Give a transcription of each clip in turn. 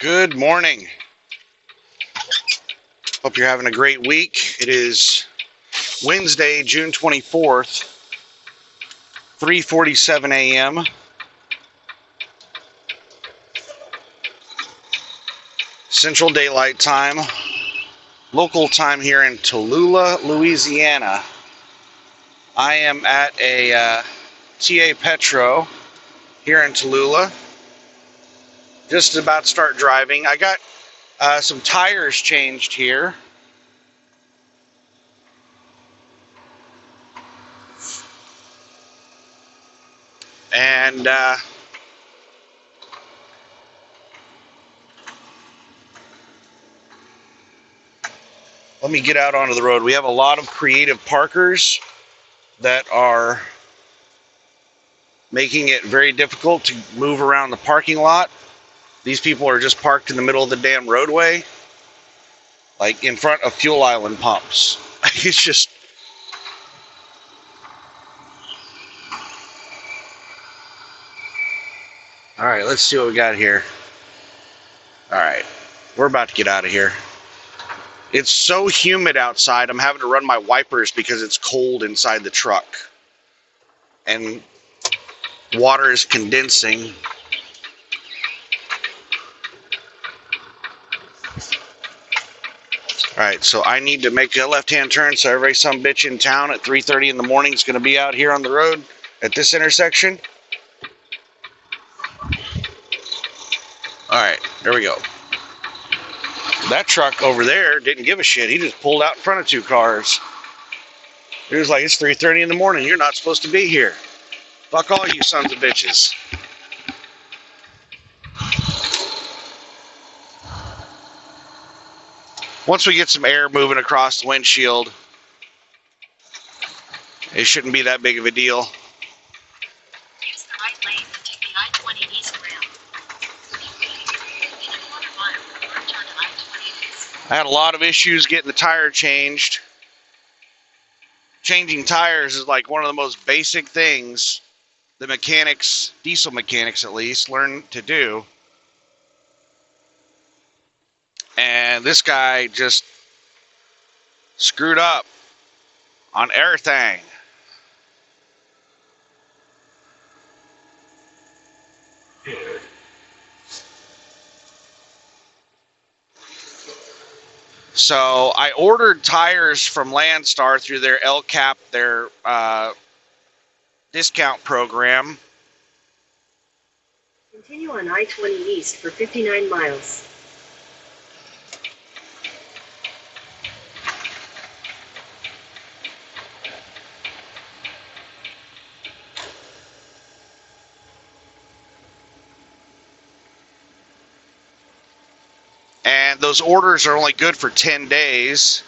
Good morning. Hope you're having a great week. It is Wednesday, June 24th, 3:47 a.m. Central Daylight Time, local time here in Tallulah, Louisiana. I am at a TA Petro here in Tallulah. Just about to start driving. I got some tires changed here. And let me get out onto the road. We have a lot of creative parkers that are making it very difficult to move around the parking lot. These people are just parked in the middle of the damn roadway, like in front of fuel island pumps. It's just... All right, let's see what we got here. All right, we're about to get out of here. It's so humid outside, I'm having to run my wipers because it's cold inside the truck. And water is condensing. All right, so I need to make a left-hand turn, so every some bitch in town at 3:30 in the morning is going to be out here on the road at this intersection. All right, there we go. That truck over there didn't give a shit. He just pulled out in front of two cars. He was like, it's 3:30 in the morning. You're not supposed to be here. Fuck all you sons of bitches. Once we get some air moving across the windshield, it shouldn't be that big of a deal. Use the right lane and take the I-20 east rail. In a quarter mile, merge onto I-20 east. I had a lot of issues getting the tire changed. Changing tires is like one of the most basic things the mechanics, diesel mechanics at least, learn to do. And this guy just screwed up on everything. So I ordered tires from Landstar through their LCAP, their discount program. Continue on I-20 east for 59 miles. And those orders are only good for 10 days.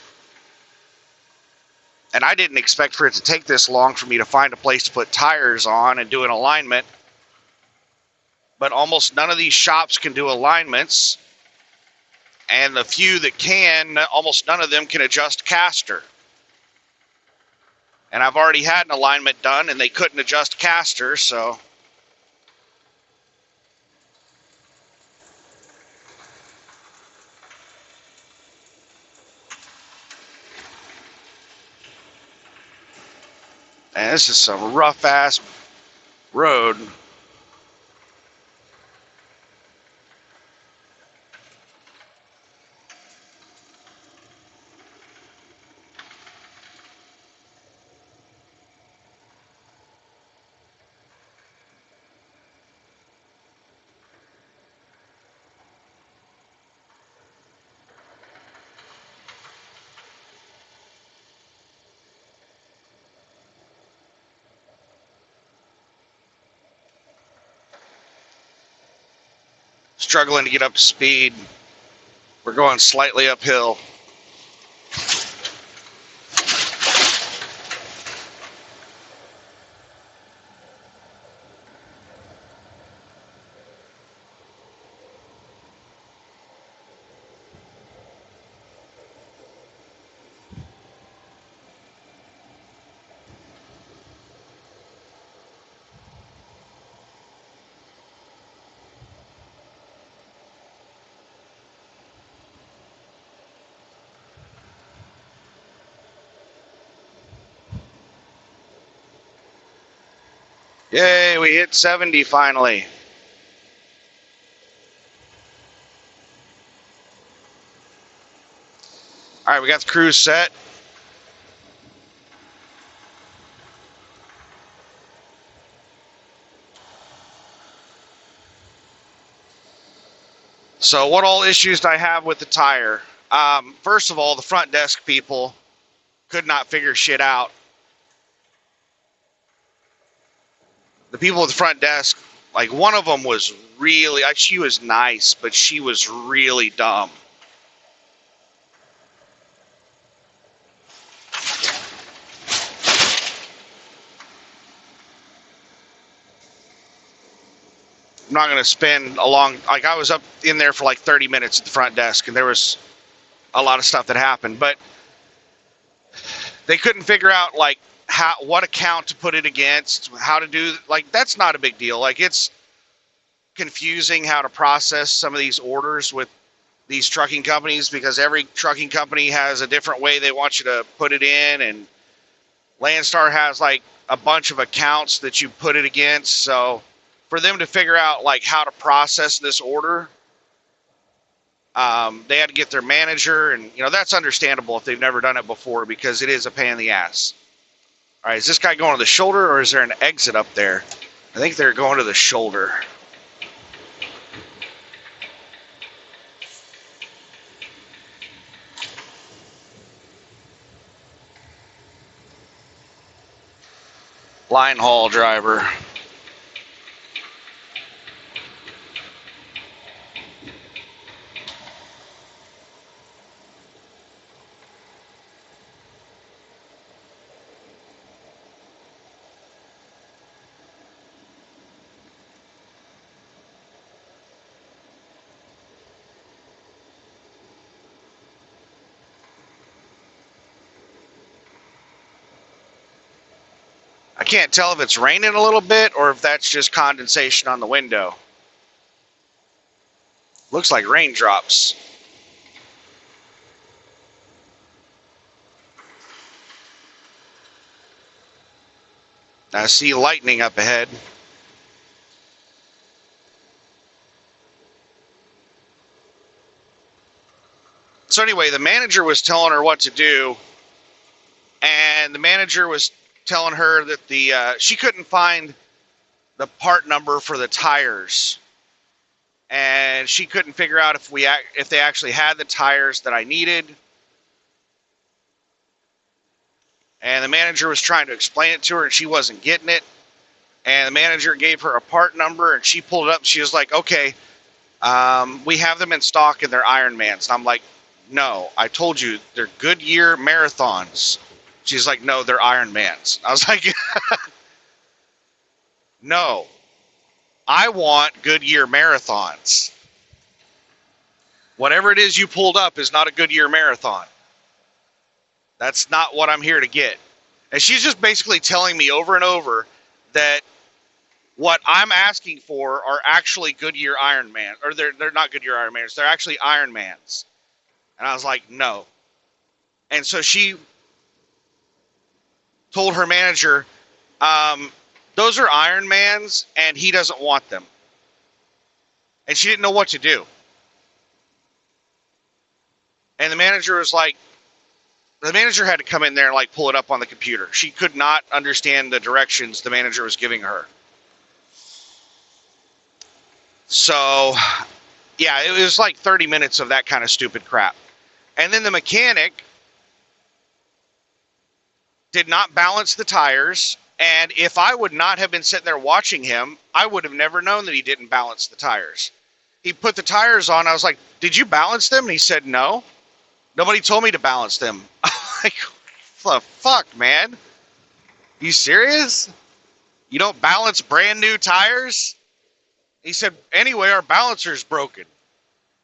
And I didn't expect for it to take this long for me to find a place to put tires on and do an alignment. But almost none of these shops can do alignments. And the few that can, almost none of them can adjust caster. And I've already had an alignment done and they couldn't adjust caster, so... And this is some rough-ass road. Struggling to get up to speed. We're going slightly uphill. Yay, we hit 70 finally. All right, we got the cruise set. So what all issues do I have with the tire? First of all, the front desk people could not figure shit out. The people at the front desk, like one of them was really, she was nice, but she was really dumb. I'm not going to spend a long, like I was up in there for like 30 minutes at the front desk and there was a lot of stuff that happened, but they couldn't figure out like what account to put it against, how to do, like that's not a big deal. Like it's confusing how to process some of these orders with these trucking companies because every trucking company has a different way they want you to put it in, and Landstar has like a bunch of accounts that you put it against. So for them to figure out like how to process this order, they had to get their manager, and you know that's understandable if they've never done it before because it is a pain in the ass. All right, is this guy going to the shoulder or is there an exit up there? I think they're going to the shoulder. Line haul driver. I can't tell if it's raining a little bit or if that's just condensation on the window. Looks like raindrops. I see lightning up ahead. So anyway, the manager was telling her what to do, and the manager was telling her that she couldn't find the part number for the tires, and she couldn't figure out if they actually had the tires that I needed. And the manager was trying to explain it to her, and she wasn't getting it. And the manager gave her a part number, and she pulled it up. And she was like, "Okay, we have them in stock, and they're Ironmans." And I'm like, "No, I told you they're Goodyear Marathons." She's like, "No, they're Ironmans." I was like, "No, I want Goodyear Marathons. Whatever it is you pulled up is not a Goodyear Marathon. That's not what I'm here to get." And she's just basically telling me over and over that what I'm asking for are actually Goodyear Ironman, or they're not Goodyear Ironmans. They're actually Ironmans. And I was like, "No." And so she told her manager, "Those are Ironmans, and he doesn't want them." And she didn't know what to do. And the manager was like, the manager had to come in there and like pull it up on the computer. She could not understand the directions the manager was giving her. So, yeah, it was like 30 minutes of that kind of stupid crap. And then the mechanic did not balance the tires. And if I would not have been sitting there watching him, I would have never known that he didn't balance the tires. He put the tires on. I was like, "Did you balance them?" And he said, "No. Nobody told me to balance them." I'm like, "What the fuck, man? You serious? You don't balance brand new tires?" He said, "Anyway, our balancer's broken."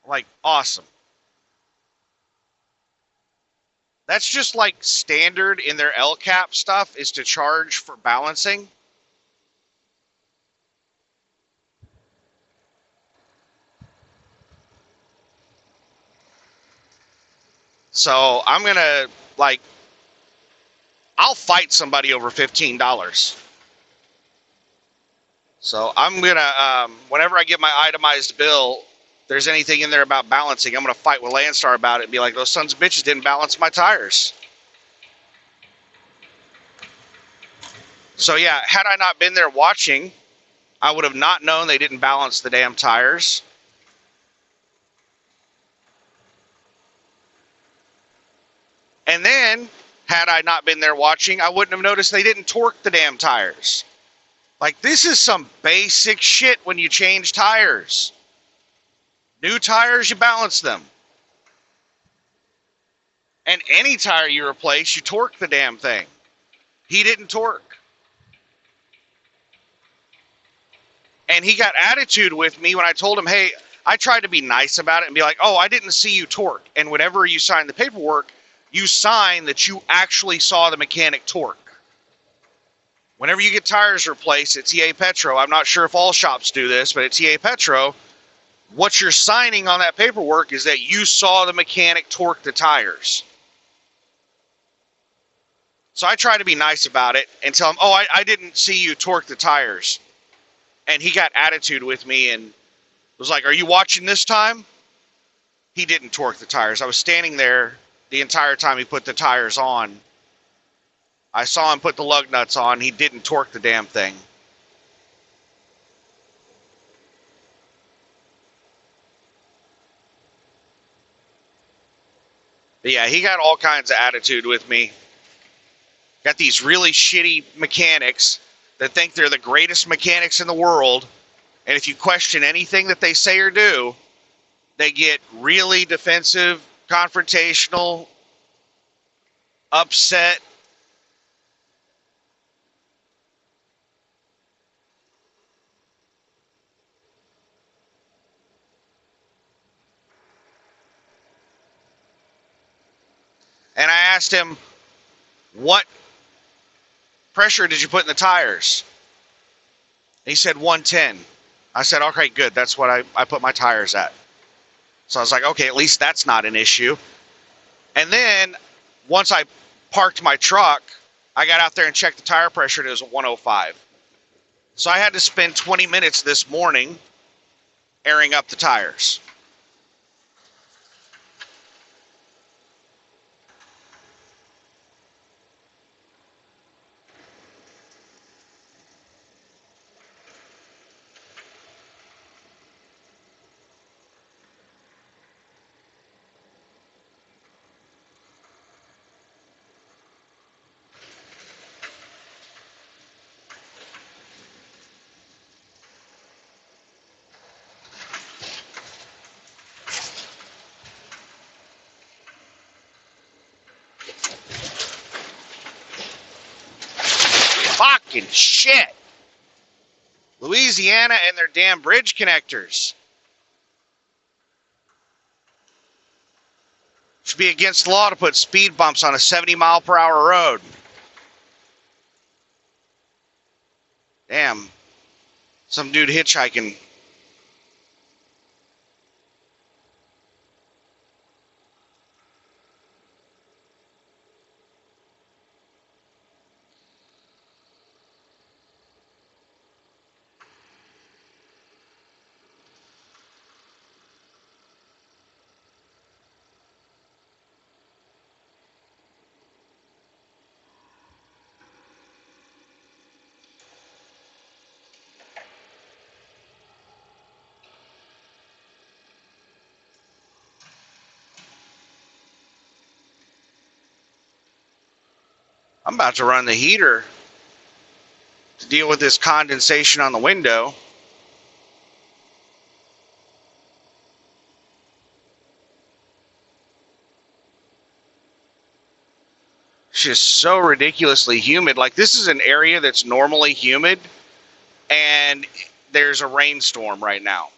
I'm like, awesome. That's just like standard in their LCAP stuff is to charge for balancing. So I'm going to like, I'll fight somebody over $15. So I'm gonna, whenever I get my itemized bill, if there's anything in there about balancing, I'm gonna fight with Landstar about it and be like, those sons of bitches didn't balance my tires. So yeah, had I not been there watching, I would have not known they didn't balance the damn tires. And then, had I not been there watching, I wouldn't have noticed they didn't torque the damn tires. Like, this is some basic shit when you change tires. New tires, you balance them. And any tire you replace, you torque the damn thing. He didn't torque. And he got attitude with me when I told him, hey, I tried to be nice about it and be like, oh, I didn't see you torque. And whenever you sign the paperwork, you sign that you actually saw the mechanic torque. Whenever you get tires replaced at TA Petro, I'm not sure if all shops do this, but at TA Petro, what you're signing on that paperwork is that you saw the mechanic torque the tires. So I try to be nice about it and tell him, oh, I didn't see you torque the tires. And he got attitude with me and was like, are you watching this time? He didn't torque the tires. I was standing there the entire time he put the tires on. I saw him put the lug nuts on. He didn't torque the damn thing. But yeah, he got all kinds of attitude with me. Got these really shitty mechanics that think they're the greatest mechanics in the world. And if you question anything that they say or do, they get really defensive, confrontational, upset. And I asked him, what pressure did you put in the tires? And he said 110. I said, okay, good. That's what I put my tires at. So I was like, okay, at least that's not an issue. And then once I parked my truck, I got out there and checked the tire pressure, and it was 105. So I had to spend 20 minutes this morning airing up the tires. Fucking shit. Louisiana and their damn bridge connectors. Should be against the law to put speed bumps on a 70-mile-per-hour road. Damn. Some dude hitchhiking. I'm about to run the heater to deal with this condensation on the window. It's just so ridiculously humid. Like, this is an area that's normally humid, and there's a rainstorm right now.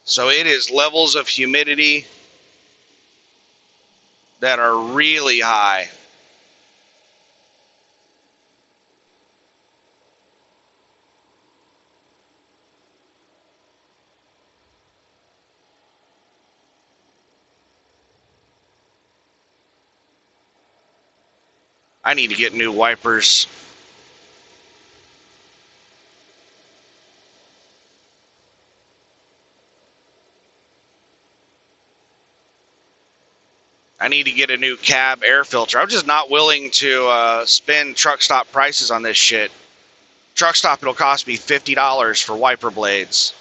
So it is levels of humidity that are really high. I need to get new wipers. I need to get a new cab air filter. I'm just not willing to spend truck stop prices on this shit. Truck stop, it'll cost me $50 for wiper blades.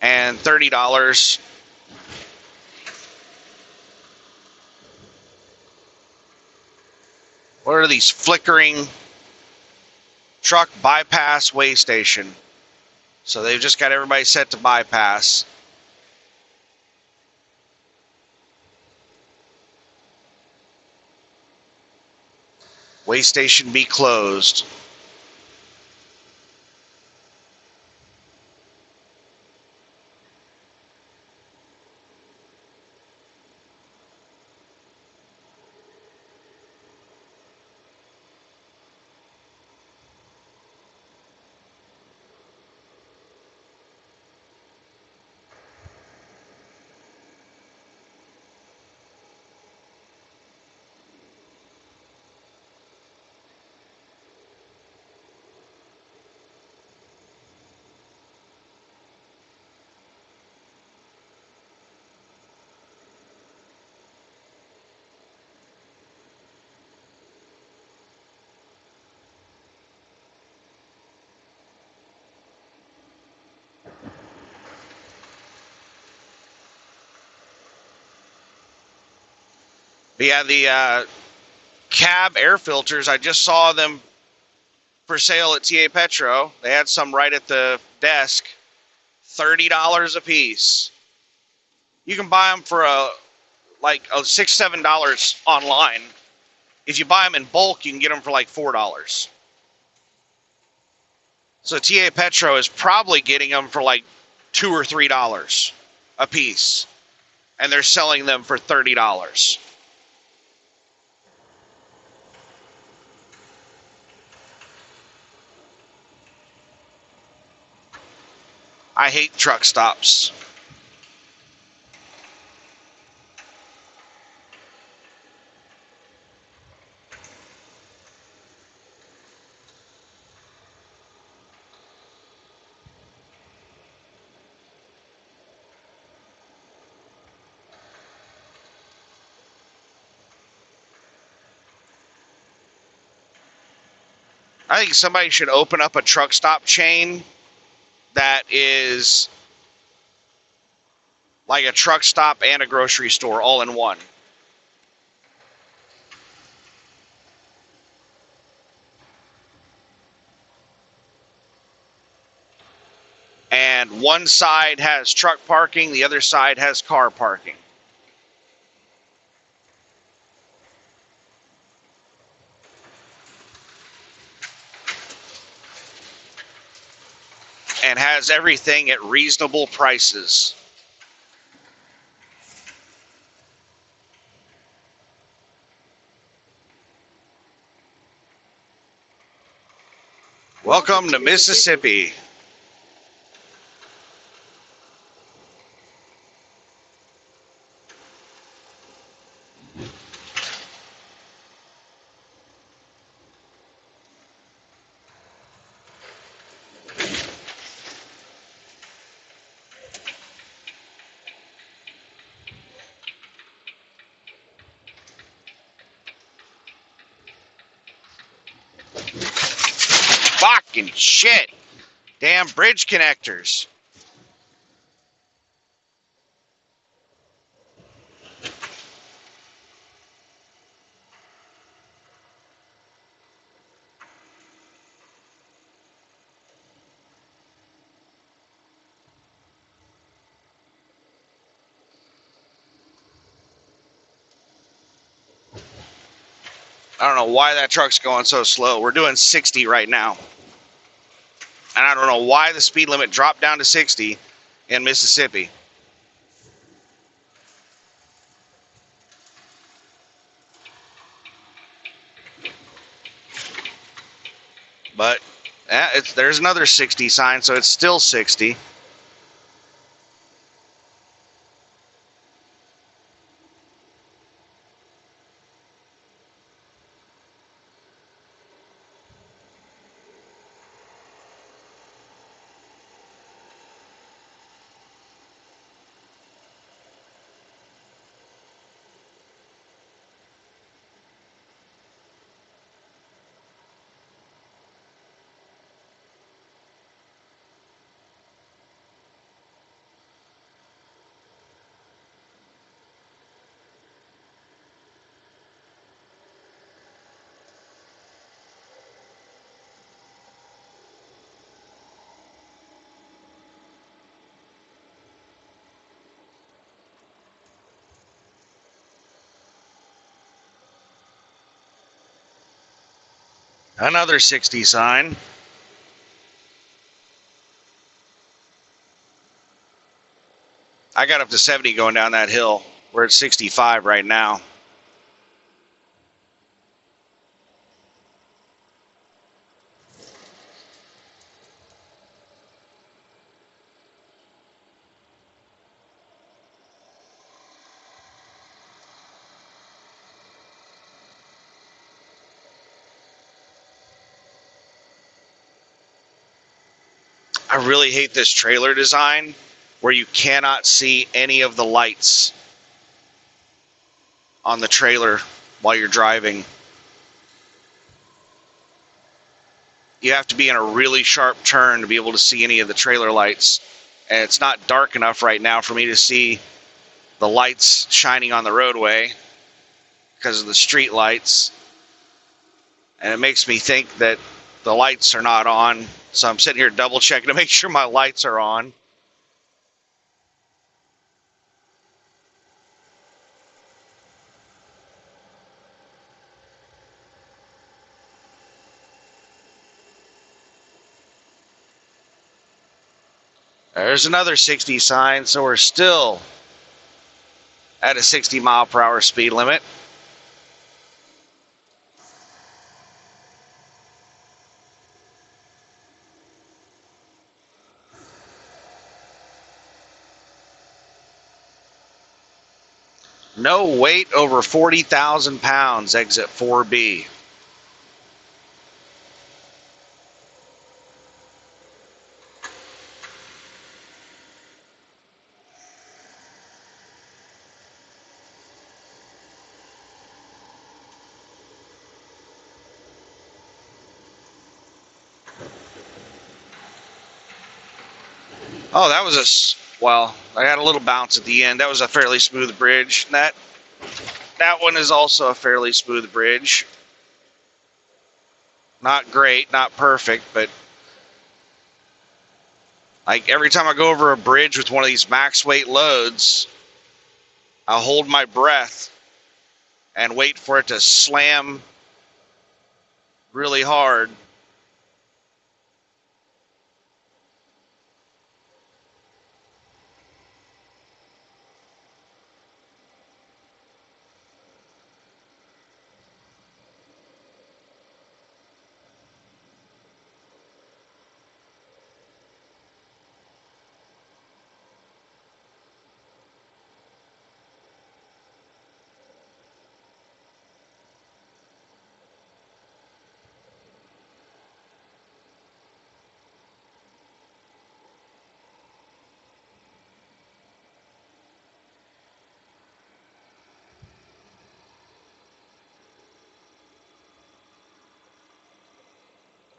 And $30. What are these flickering truck bypass way station? So they've just got everybody set to bypass. Way station be closed. But yeah, the cab air filters, I just saw them for sale at TA Petro. They had some right at the desk. $30 a piece. You can buy them for like $6, $7 online. If you buy them in bulk, you can get them for like $4. So TA Petro is probably getting them for like $2 or $3 a piece, and they're selling them for $30. I hate truck stops. I think somebody should open up a truck stop chain that is like a truck stop and a grocery store all in one. And one side has truck parking, the other side has car parking. And has everything at reasonable prices. Welcome to Mississippi. Fucking shit. Damn bridge connectors. I don't know why that truck's going so slow. We're doing 60 right now. And I don't know why the speed limit dropped down to 60 in Mississippi. But there's another 60 sign, so it's still 60. Another 60 sign. I got up to 70 going down that hill. We're at 65 right now. I really hate this trailer design where you cannot see any of the lights on the trailer while you're driving. You have to be in a really sharp turn to be able to see any of the trailer lights. And it's not dark enough right now for me to see the lights shining on the roadway because of the street lights. And it makes me think that the lights are not on. So I'm sitting here double checking to make sure my lights are on. There's another 60 sign, so we're still at a 60 mile per hour speed limit. No weight over 40,000 pounds, exit 4B. Oh, that was well, I had a little bounce at the end. That was a fairly smooth bridge. That one is also a fairly smooth bridge. Not great, not perfect, but like every time I go over a bridge with one of these max weight loads, I'll hold my breath and wait for it to slam really hard.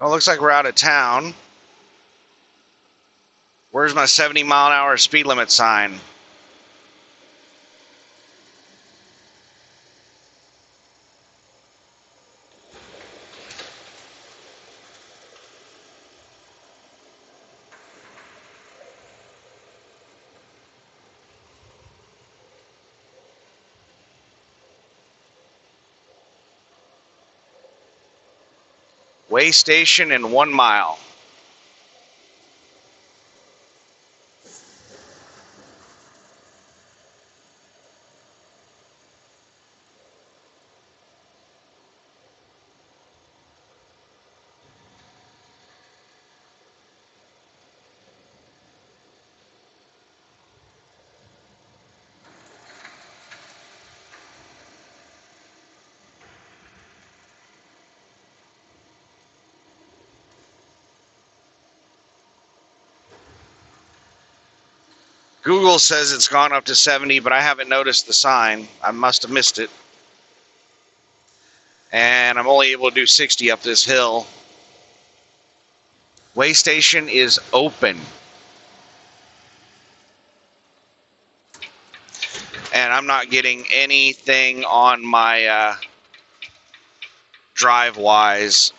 Oh, looks like we're out of town. Where's my 70 mile an hour speed limit sign? Way station in 1 mile. Google says it's gone up to 70, but I haven't noticed the sign. I must have missed it. And I'm only able to do 60 up this hill. Way station is open. And I'm not getting anything on my DriveWise.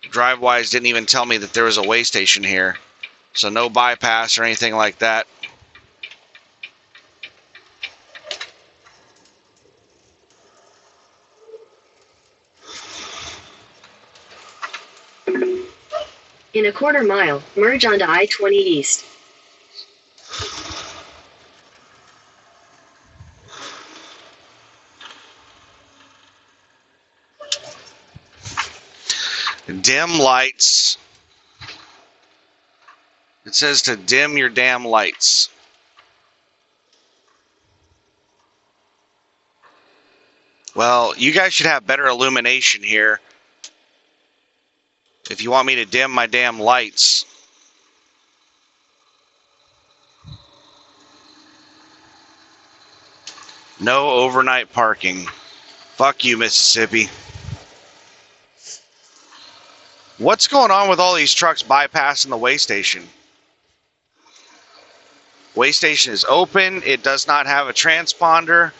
DriveWise didn't even tell me that there was a way station here. So no bypass or anything like that. In a quarter mile, merge onto I-20 East. Dim lights. It says to dim your damn lights. Well, you guys should have better illumination here. If you want me to dim my damn lights. No overnight parking. Fuck you, Mississippi. What's going on with all these trucks bypassing the way station? Way station is open. It does not have a transponder.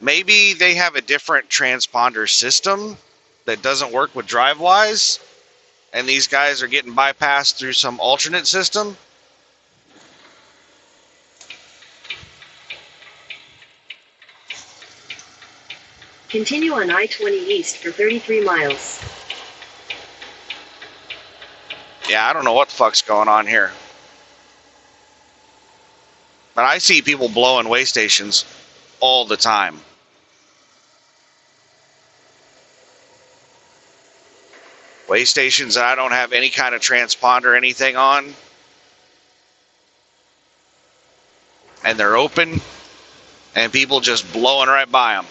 Maybe they have a different transponder system that doesn't work with DriveWise, and these guys are getting bypassed through some alternate system. Continue on I-20 East for 33 miles. Yeah, I don't know what the fuck's going on here. But I see people blowing way stations all the time. Way stations that I don't have any kind of transponder or anything on. And they're open. And people just blowing right by them.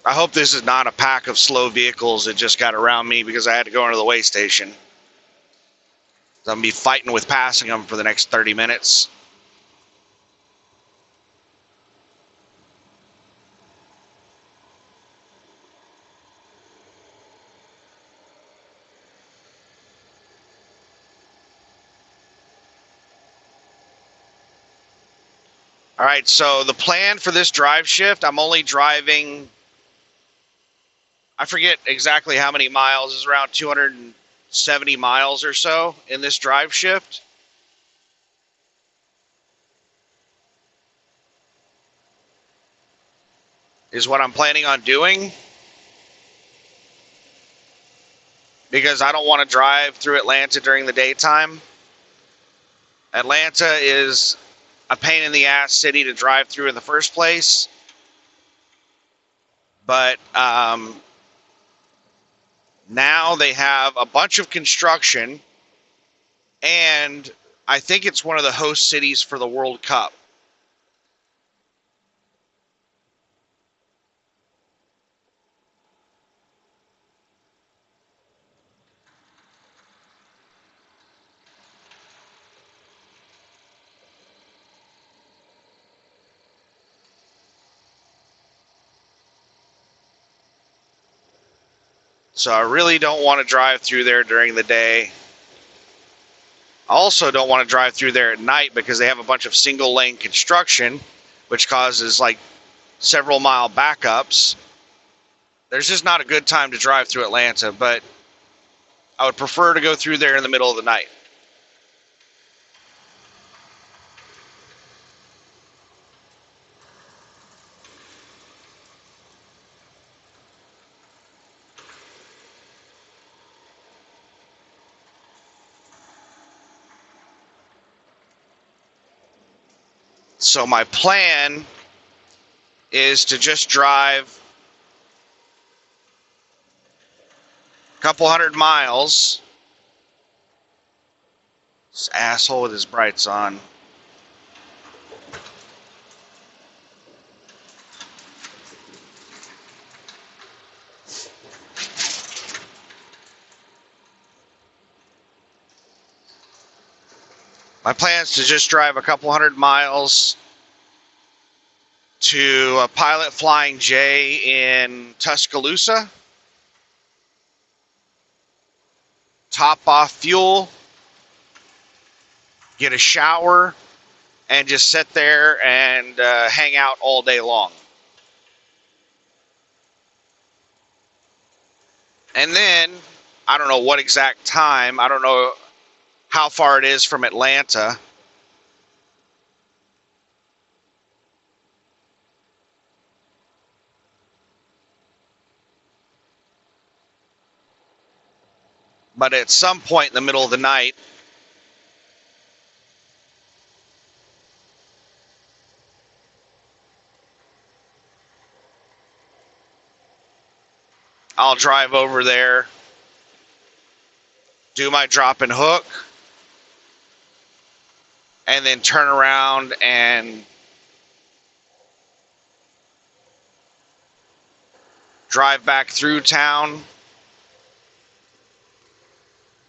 I hope this is not a pack of slow vehicles that just got around me because I had to go into the way station. I'm going to be fighting with passing them for the next 30 minutes. All right, so the plan for this drive shift, I'm only driving, I forget exactly how many miles. It's around 270 miles or so in this drive shift. Is what I'm planning on doing. Because I don't want to drive through Atlanta during the daytime. Atlanta is a pain in the ass city to drive through in the first place. But now they have a bunch of construction, and I think it's one of the host cities for the World Cup. So I really don't want to drive through there during the day. I also don't want to drive through there at night because they have a bunch of single lane construction, which causes like several mile backups. There's just not a good time to drive through Atlanta, but I would prefer to go through there in the middle of the night. So my plan is to just drive a couple hundred miles. This asshole with his brights on. My plan is to just drive a couple hundred miles to a Pilot Flying J in Tuscaloosa, top off fuel, get a shower, and just sit there and hang out all day long. And then, I don't know what exact time, I don't know how far it is from Atlanta. But at some point in the middle of the night, I'll drive over there, do my drop and hook, and then turn around and drive back through town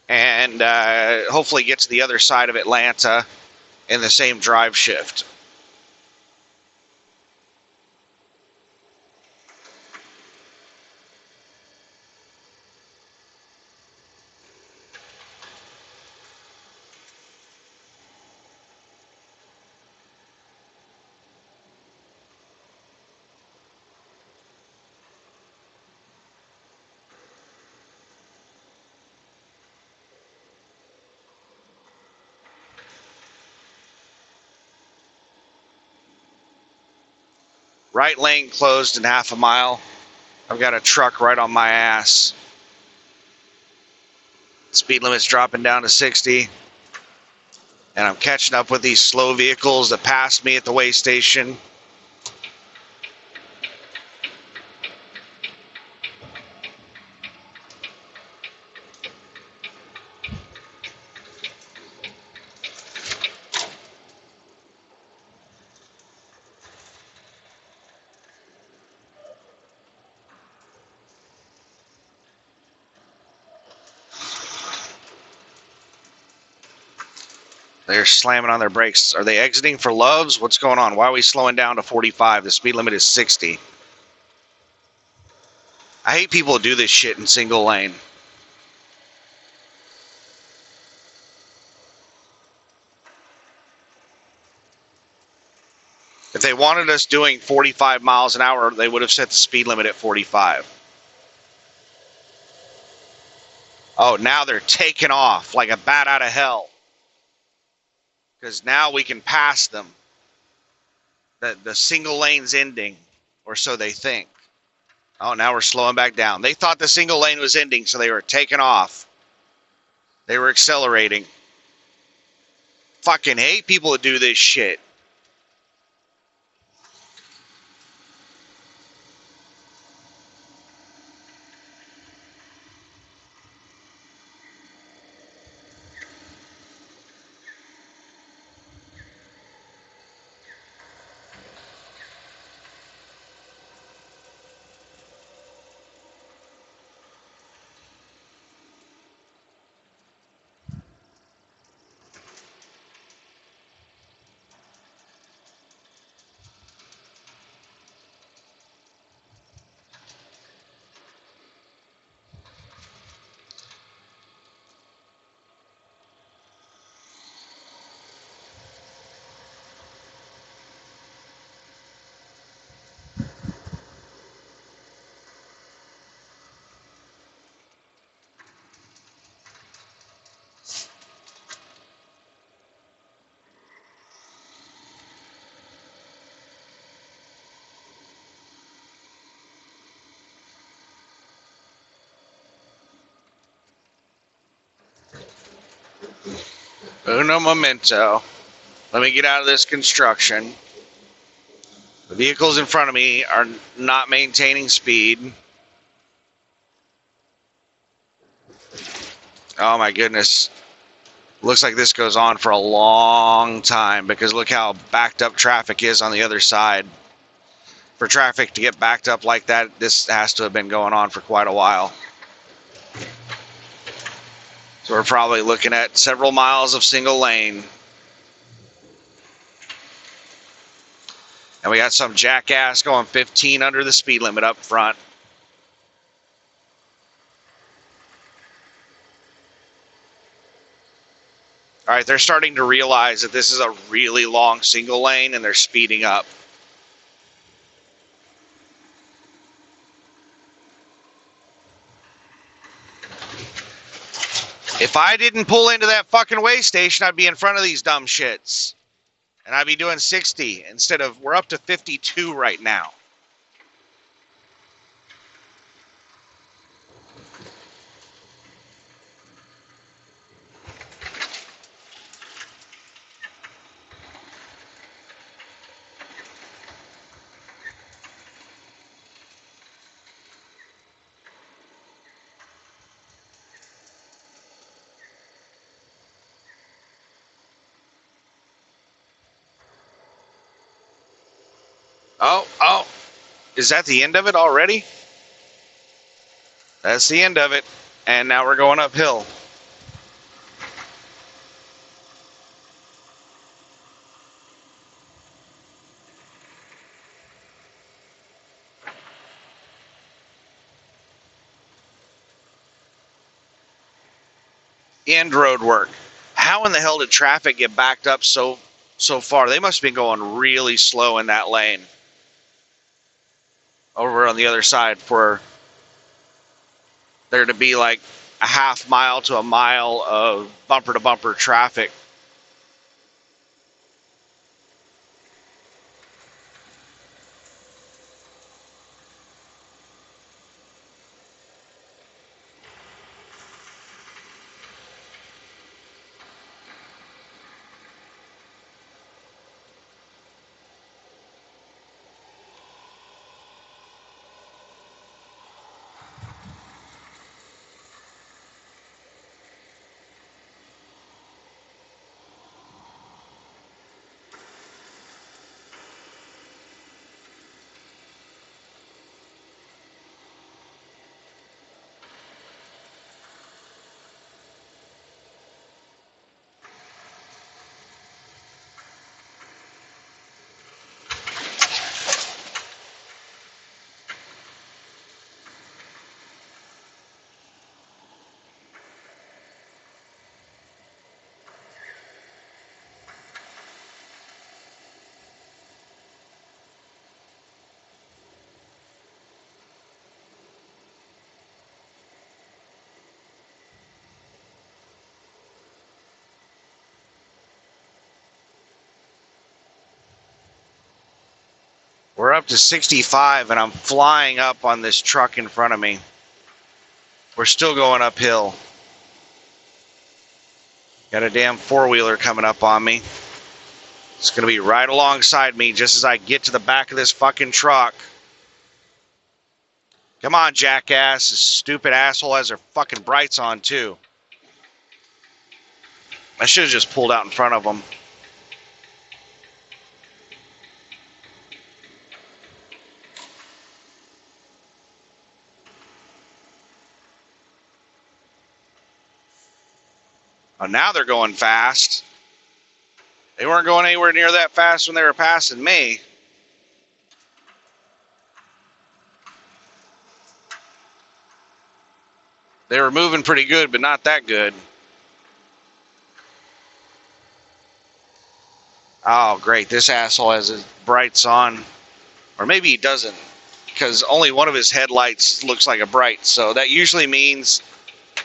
and hopefully get to the other side of Atlanta in the same drive shift. Right lane closed in half a mile. I've got a truck right on my ass. Speed limit's dropping down to 60. And I'm catching up with these slow vehicles that passed me at the way station. They're slamming on their brakes. Are they exiting for Loves? What's going on? Why are we slowing down to 45? The speed limit is 60. I hate people who do this shit in single lane. If they wanted us doing 45 miles an hour, they would have set the speed limit at 45. Oh, now they're taking off like a bat out of hell. Because now we can pass them. The single lane's ending, or so they think. Oh, now we're slowing back down. They thought the single lane was ending, so they were taking off. They were accelerating. Fucking hate people who do this shit. Uno momento. Let me get out of this construction. The vehicles in front of me are not maintaining speed. Oh my goodness. Looks like this goes on for a long time because look how backed up traffic is on the other side. For traffic to get backed up like that, this has to have been going on for quite a while. So we're probably looking at several miles of single lane. And we got some jackass going 15 under the speed limit up front. All right, they're starting to realize that this is a really long single lane and they're speeding up. If I didn't pull into that fucking way station, I'd be in front of these dumb shits. And I'd be doing 60 instead of, we're up to 52 right now. Oh, is that the end of it already? That's the end of it. And now we're going uphill. End road work. How in the hell did traffic get backed up so far? They must have been going really slow in that lane. Over on the other side for there to be like a half mile to a mile of bumper to bumper traffic. We're up to 65 and I'm flying up on this truck in front of me. We're still going uphill. Got a damn four-wheeler coming up on me. It's going to be right alongside me just as I get to the back of this fucking truck. Come on, jackass. This stupid asshole has their fucking brights on, too. I should have just pulled out in front of him. Oh, now they're going fast. They weren't going anywhere near that fast when they were passing me. They were moving pretty good, but not that good. Oh, great. This asshole has his brights on. Or maybe he doesn't, because only one of his headlights looks like a bright. So that usually means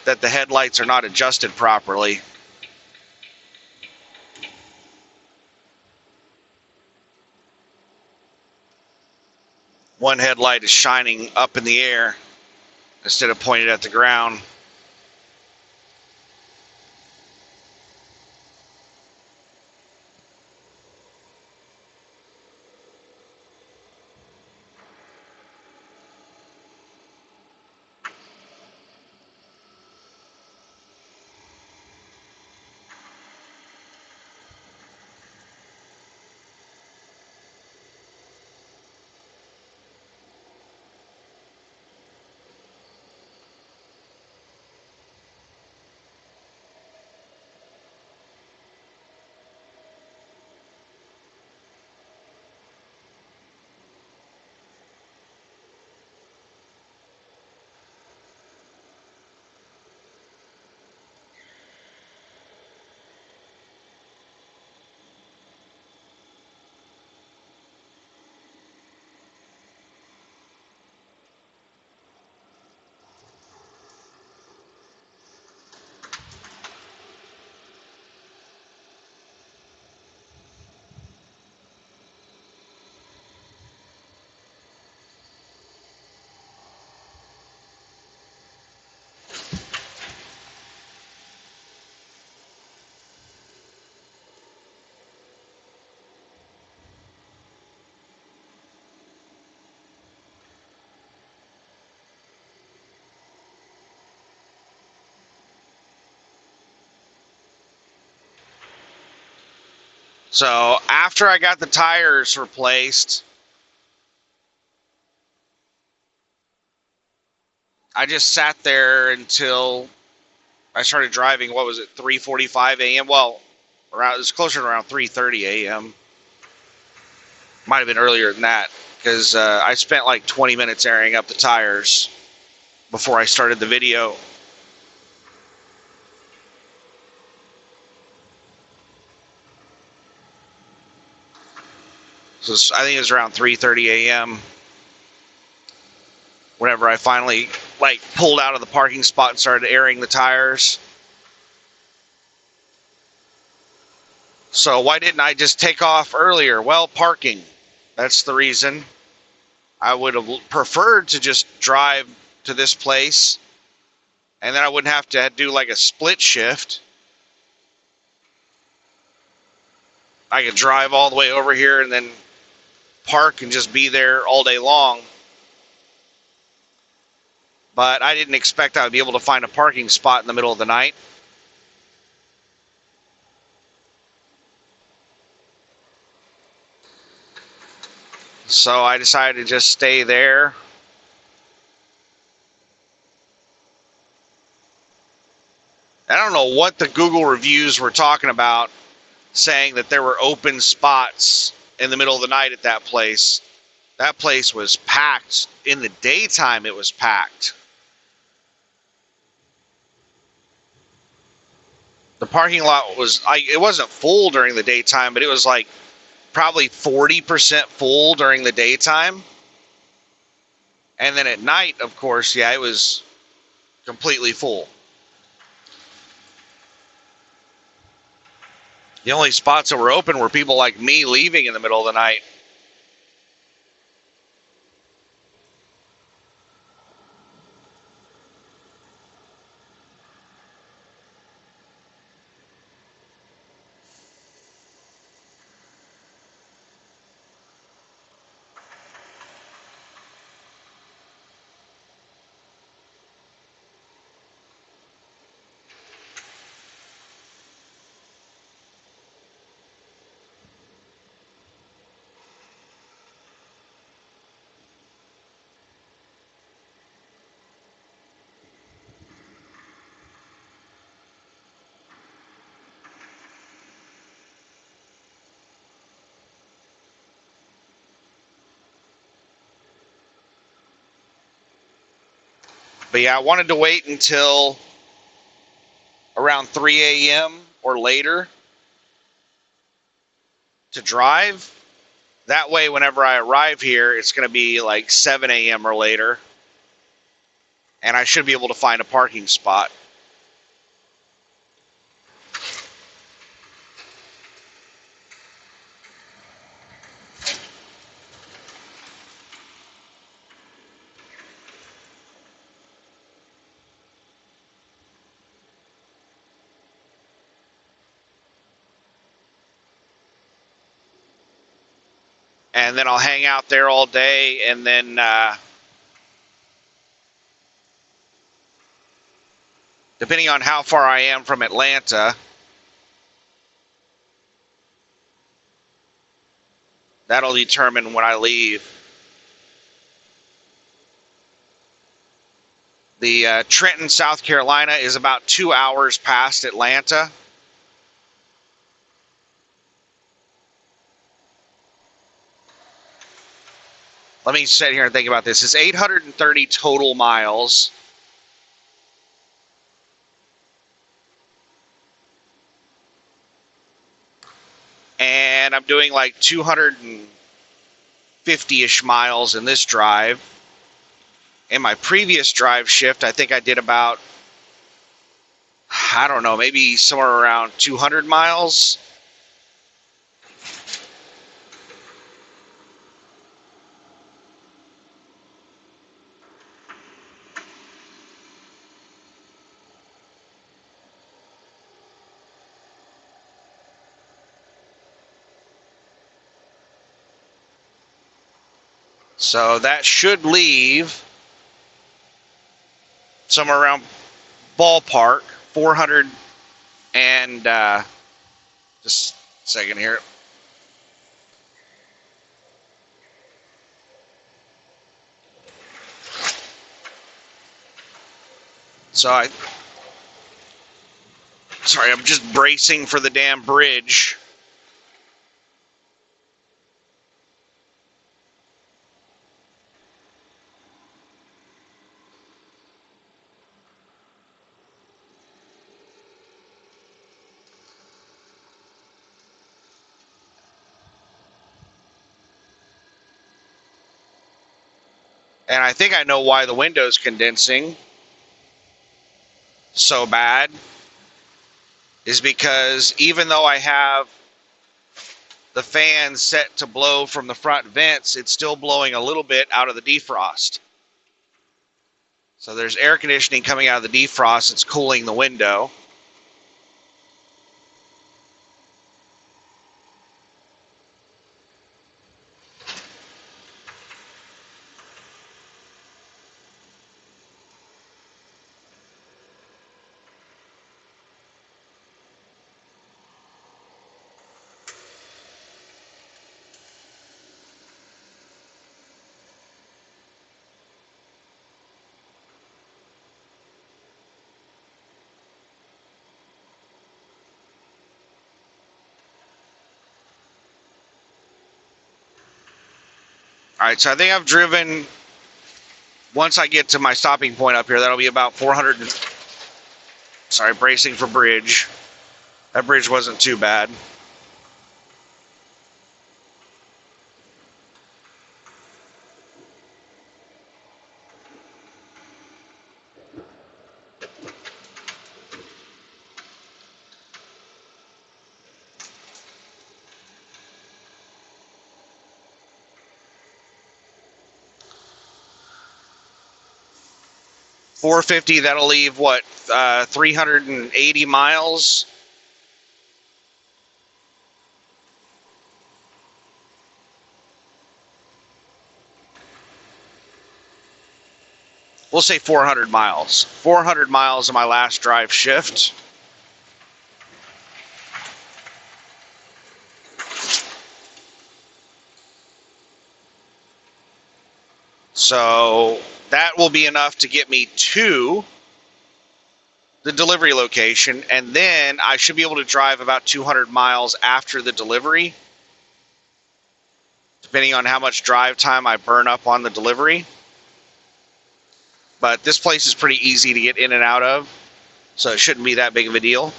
that the headlights are not adjusted properly. One headlight is shining up in the air instead of pointed at the ground. So after I got the tires replaced, I just sat there until I started driving. What was it, 3:45 a.m.? Well, it was closer to around 3:30 a.m. Might have been earlier than that, because I spent like 20 minutes airing up the tires before I started the video. So I think it was around 3:30 a.m. whenever I finally pulled out of the parking spot and started airing the tires. So why didn't I just take off earlier? Well, parking. That's the reason. I would have preferred to just drive to this place, and then I wouldn't have to do like a split shift. I could drive all the way over here and then park and just be there all day long. But I didn't expect I would be able to find a parking spot in the middle of the night. So I decided to just stay there. I don't know what the Google reviews were talking about, saying that there were open spots in the middle of the night at that place. That place was packed. In the daytime, it was packed. The parking lot was, it wasn't full during the daytime, but it was like probably 40% full during the daytime. And then at night, of course, yeah, it was completely full. The only spots that were open were people like me leaving in the middle of the night. But yeah, I wanted to wait until around 3 a.m. or later to drive. That way, whenever I arrive here, it's going to be like 7 a.m. or later, and I should be able to find a parking spot. And then I'll hang out there all day, and then depending on how far I am from Atlanta, that'll determine when I leave. The Trenton, South Carolina is about 2 hours past Atlanta. Let me sit here and think about this. It's 830 total miles. And I'm doing like 250-ish miles in this drive. In my previous drive shift, I think I did about, I don't know, maybe somewhere around 200 miles. So that should leave somewhere around ballpark 400 and just a second here. So sorry, I'm just bracing for the damn bridge. And I think I know why the window's condensing so bad. Is because even though I have the fan set to blow from the front vents, it's still blowing a little bit out of the defrost. So there's air conditioning coming out of the defrost. It's cooling the window. All right, so I think I've driven, once I get to my stopping point up here, that'll be about 400. Sorry, bracing for bridge. That bridge wasn't too bad. $450, that'll leave what, 380 miles? We'll say 400 miles. 400 miles of my last drive shift. So that will be enough to get me to the delivery location, and then I should be able to drive about 200 miles after the delivery, depending on how much drive time I burn up on the delivery. But this place is pretty easy to get in and out of, so it shouldn't be that big of a deal.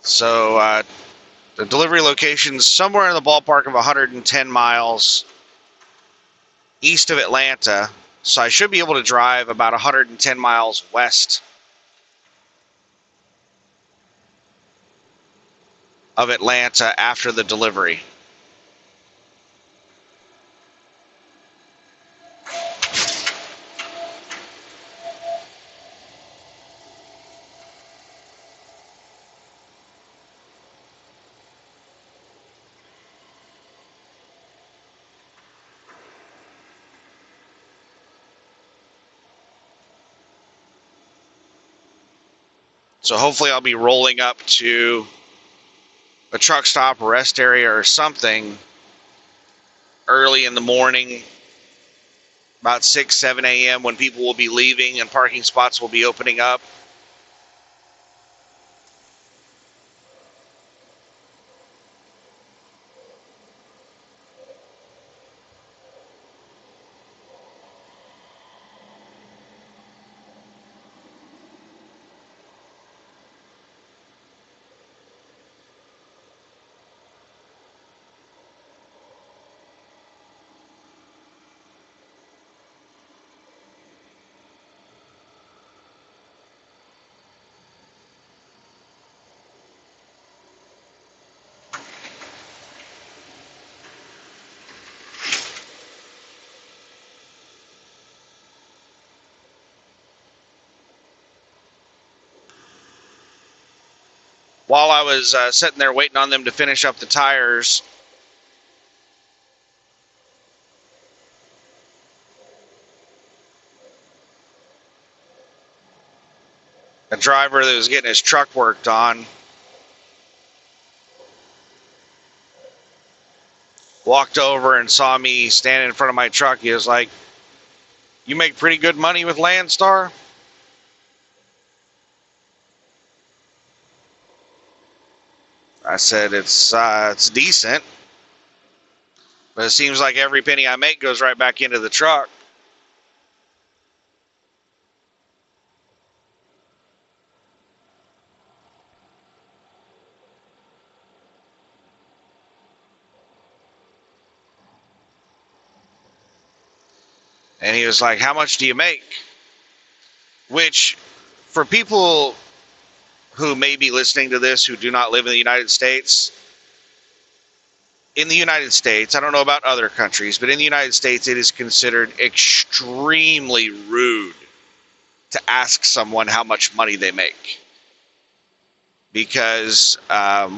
So the delivery location is somewhere in the ballpark of 110 miles east of Atlanta, so I should be able to drive about 110 miles west of Atlanta after the delivery. So hopefully I'll be rolling up to a truck stop, rest area, or something early in the morning, about 6, 7 a.m. when people will be leaving and parking spots will be opening up. while I was sitting there waiting on them to finish up the tires, a driver that was getting his truck worked on walked over and saw me standing in front of my truck. He was like, "You make pretty good money with Landstar?" I said, it's decent, but it seems like every penny I make goes right back into the truck. And he was like, "How much do you make?" Which, for people who may be listening to this who do not live in the United States, I don't know about other countries, but in the United States, it is considered extremely rude to ask someone how much money they make. Because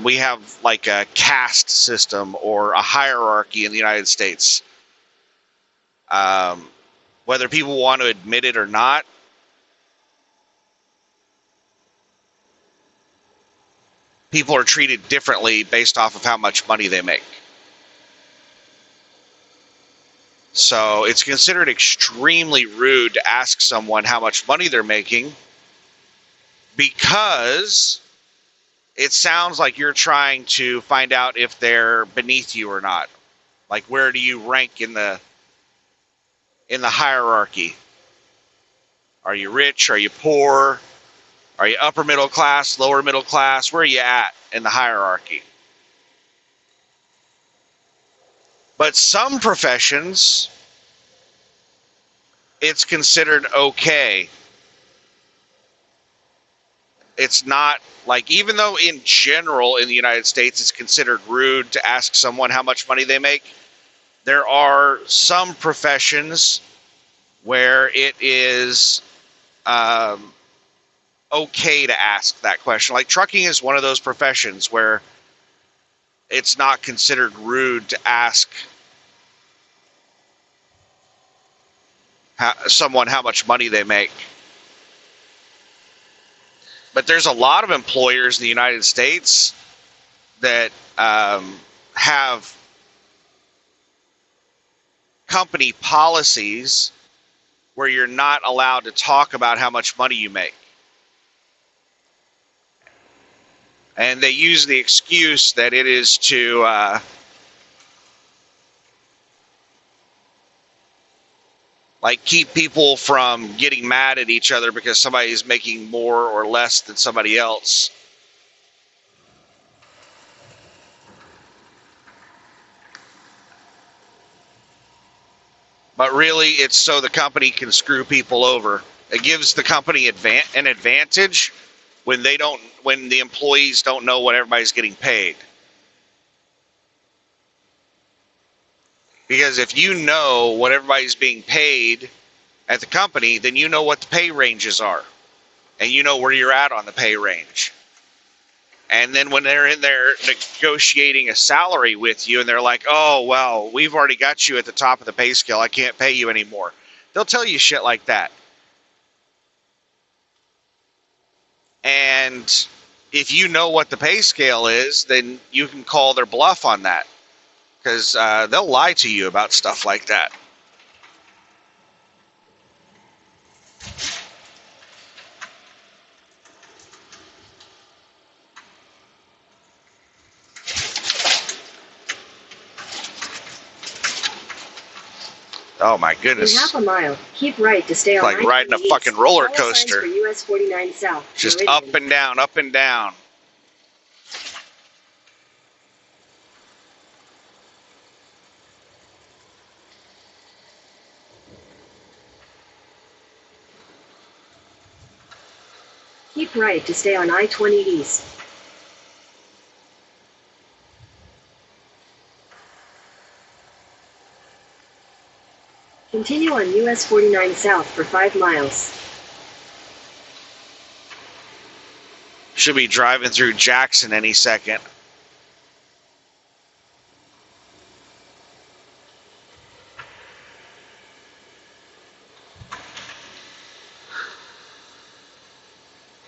we have like a caste system or a hierarchy in the United States. Whether people want to admit it or not, people are treated differently based off of how much money they make. So it's considered extremely rude to ask someone how much money they're making, because it sounds like you're trying to find out if they're beneath you or not. Like, where do you rank in the hierarchy? Are you rich? Are you poor? Are you upper middle class, lower middle class? Where are you at in the hierarchy? But some professions, it's considered okay. It's not like, even though in general in the United States it's considered rude to ask someone how much money they make, there are some professions where it is okay to ask that question. Like trucking is one of those professions where it's not considered rude to ask someone how much money they make. But there's a lot of employers in the United States that have company policies where you're not allowed to talk about how much money you make. And they use the excuse that it is to like keep people from getting mad at each other because somebody's making more or less than somebody else. But really, it's so the company can screw people over. It gives the company an advantage when the employees don't know what everybody's getting paid. Because if you know what everybody's being paid at the company, then you know what the pay ranges are. And you know where you're at on the pay range. And then when they're in there negotiating a salary with you and they're like, "Oh, well, we've already got you at the top of the pay scale. I can't pay you anymore." They'll tell you shit like that. And if you know what the pay scale is, then you can call their bluff on that. Because they'll lie to you about stuff like that. Oh my goodness. In half a mile, keep right to stay on like riding a fucking roller coaster. For US 49 South. Just Meridian. up and down, up and down. Keep right to stay on I-20 East. Continue on US 49 South for 5 miles. Should be driving through Jackson any second.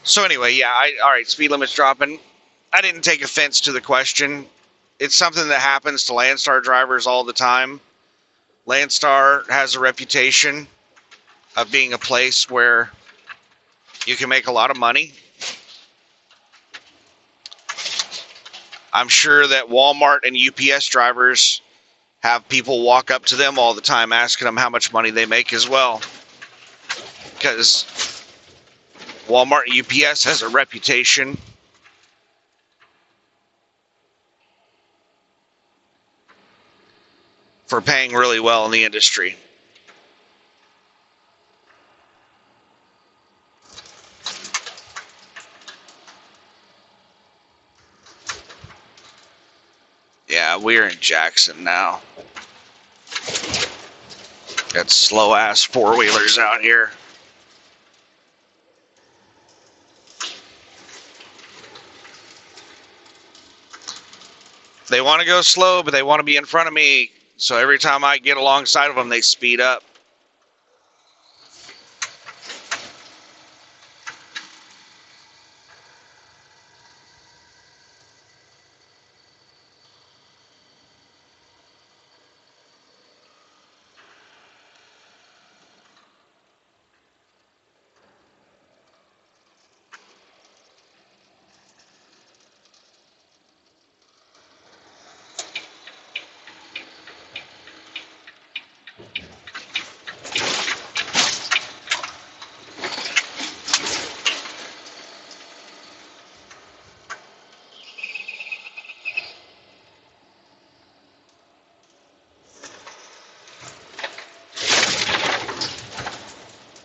So anyway, yeah, all right, speed limit's dropping. I didn't take offense to the question. It's something that happens to Landstar drivers all the time. Landstar has a reputation of being a place where you can make a lot of money. I'm sure that Walmart and UPS drivers have people walk up to them all the time asking them how much money they make as well. Because Walmart and UPS has a reputation for paying really well in the industry. Yeah, we're in Jackson now. Got slow ass four-wheelers out here. They want to go slow, but they want to be in front of me. So every time I get alongside of them, they speed up.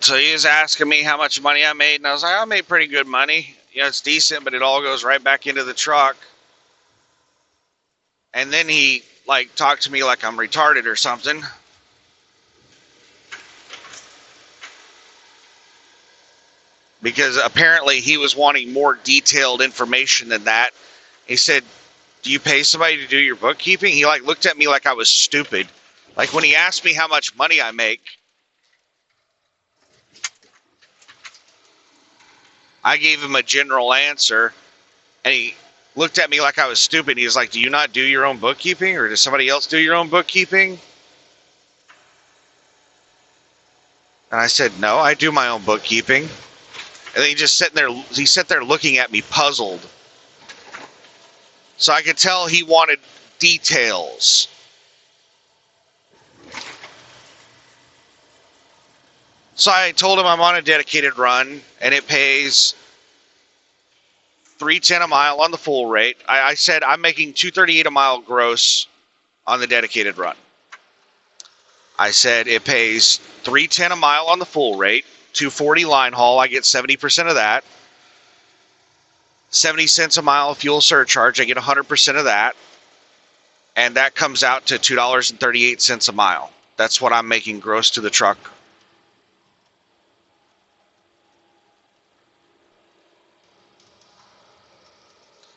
So he was asking me how much money I made, and I was like, I made pretty good money. You know, it's decent, but it all goes right back into the truck. And then he, like, talked to me like I'm retarded or something. Because apparently he was wanting more detailed information than that. He said, do you pay somebody to do your bookkeeping? He, like, looked at me like I was stupid. Like, when he asked me how much money I make, I gave him a general answer, and he looked at me like I was stupid. He was like, do you not do your own bookkeeping, or does somebody else do your own bookkeeping? And I said, no, I do my own bookkeeping. And then he sat there looking at me puzzled. So I could tell he wanted details. So I told him I'm on a dedicated run, and it pays $3.10 a mile on the full rate. I said I'm making $2.38 a mile gross on the dedicated run. I said it pays $3.10 a mile on the full rate, $2.40 line haul. I get 70% of that. 70 cents a mile fuel surcharge. I get 100% of that, and that comes out to $2.38 a mile. That's what I'm making gross to the truck.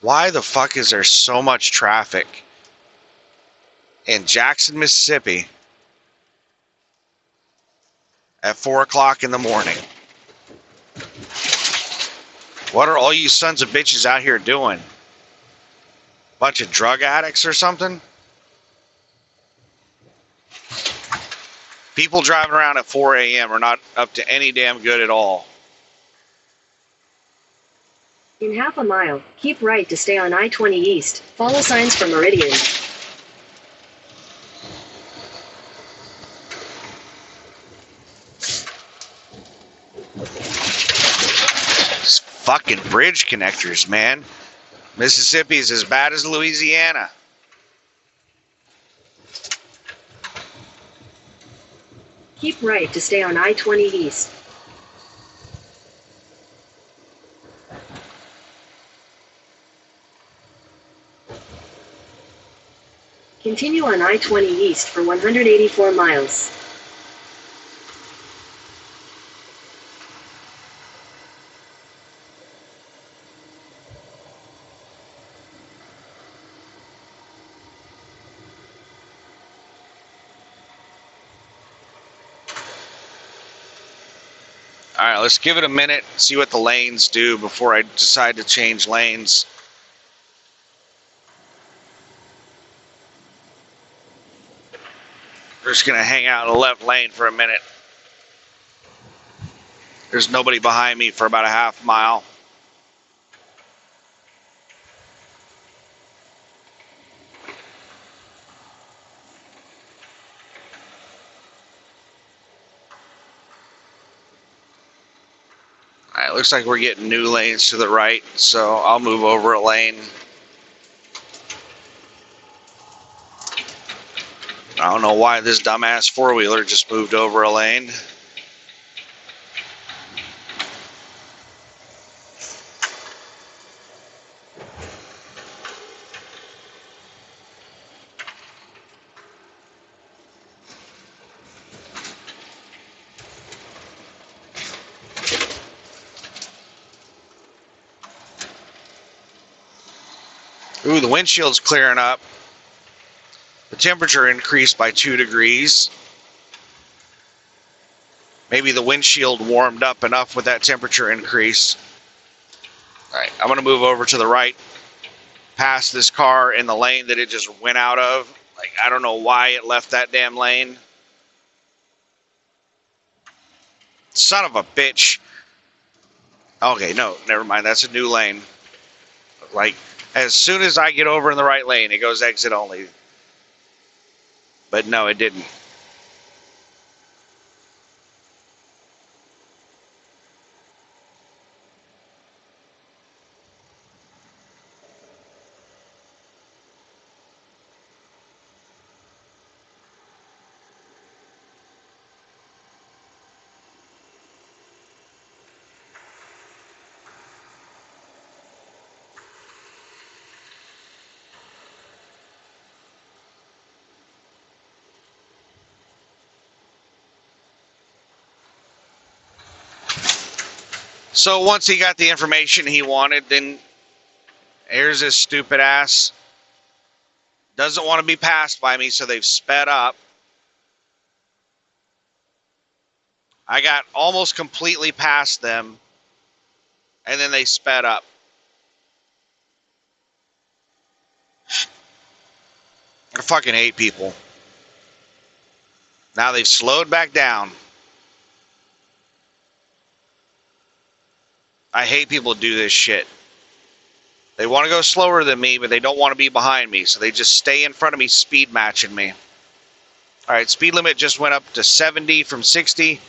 Why the fuck is there so much traffic in Jackson, Mississippi at 4 o'clock in the morning? What are all you sons of bitches out here doing? Bunch of drug addicts or something? People driving around at 4 a.m. are not up to any damn good at all. In half a mile, keep right to stay on I-20 East. Follow signs for Meridian. These fucking bridge connectors, man. Mississippi is as bad as Louisiana. Keep right to stay on I-20 East. Continue on I-20 East for 184 miles. Alright, let's give it a minute, see what the lanes do before I decide to change lanes. We're just going to hang out in the left lane for a minute. There's nobody behind me for about a half mile. Alright, looks like we're getting new lanes to the right, so I'll move over a lane. I don't know why this dumbass four-wheeler just moved over a lane. Ooh, the windshield's clearing up. The temperature increased by 2 degrees. Maybe the windshield warmed up enough with that temperature increase. Alright, I'm going to move over to the right, past this car in the lane that it just went out of. Like, I don't know why it left that damn lane. Son of a bitch. Okay, no, never mind. That's a new lane. Like, as soon as I get over in the right lane, it goes exit only. But no, it didn't. So once he got the information he wanted, then here's his stupid ass. Doesn't want to be passed by me, so they've sped up. I got almost completely past them, and then they sped up. I fucking hate people. Now they've slowed back down. I hate people who do this shit. They want to go slower than me, but they don't want to be behind me, so they just stay in front of me speed matching me. Alright, speed limit just went up to 70 from 60.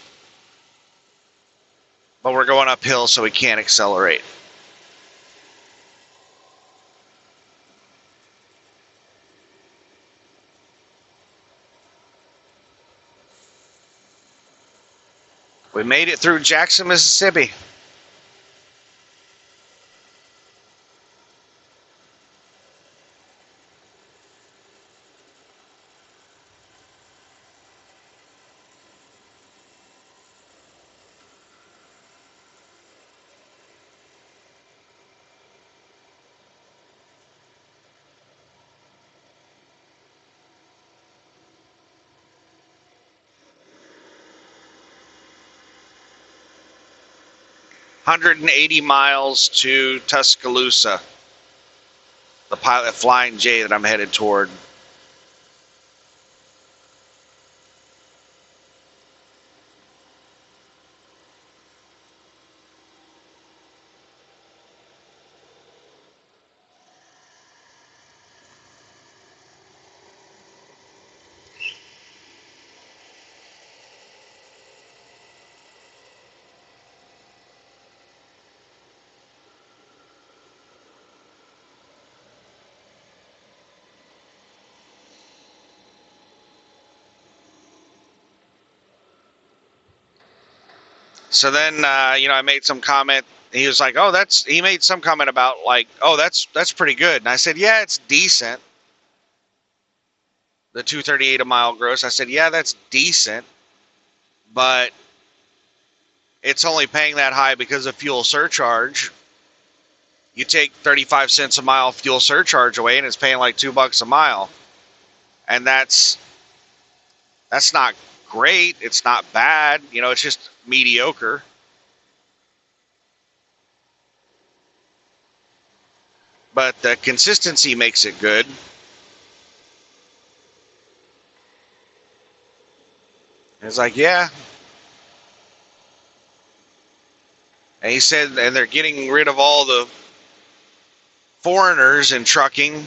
But we're going uphill, so we can't accelerate. We made it through Jackson, Mississippi. $180 miles to Tuscaloosa. The Pilot Flying J that I'm headed toward. So then, I made some comment. He was like, he made some comment about like, that's pretty good. And I said, yeah, it's decent. The 238 a mile gross. I said, yeah, that's decent. But it's only paying that high because of fuel surcharge. You take 35 cents a mile fuel surcharge away and it's paying like $2 a mile. And that's not great. It's not bad. It's just mediocre. but the consistency makes it good. It's like, yeah. And he said, and they're getting rid of all the foreigners in trucking.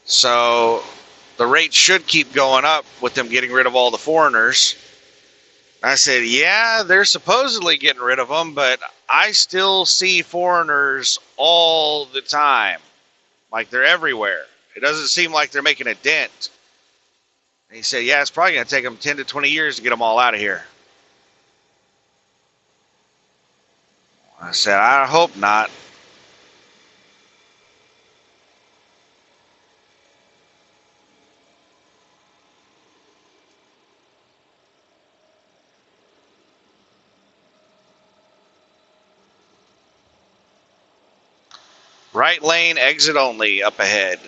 So the rate should keep going up with them getting rid of all the foreigners. I said, yeah, they're supposedly getting rid of them, but I still see foreigners all the time. Like they're everywhere. It doesn't seem like they're making a dent. And he said, yeah, it's probably going to take them 10 to 20 years to get them all out of here. I said, I hope not. Right lane, exit only, up ahead.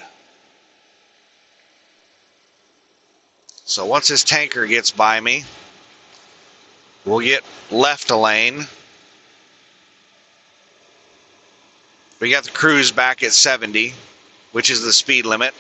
So once this tanker gets by me, we'll get left a lane. We got the cruise back at 70, which is the speed limit.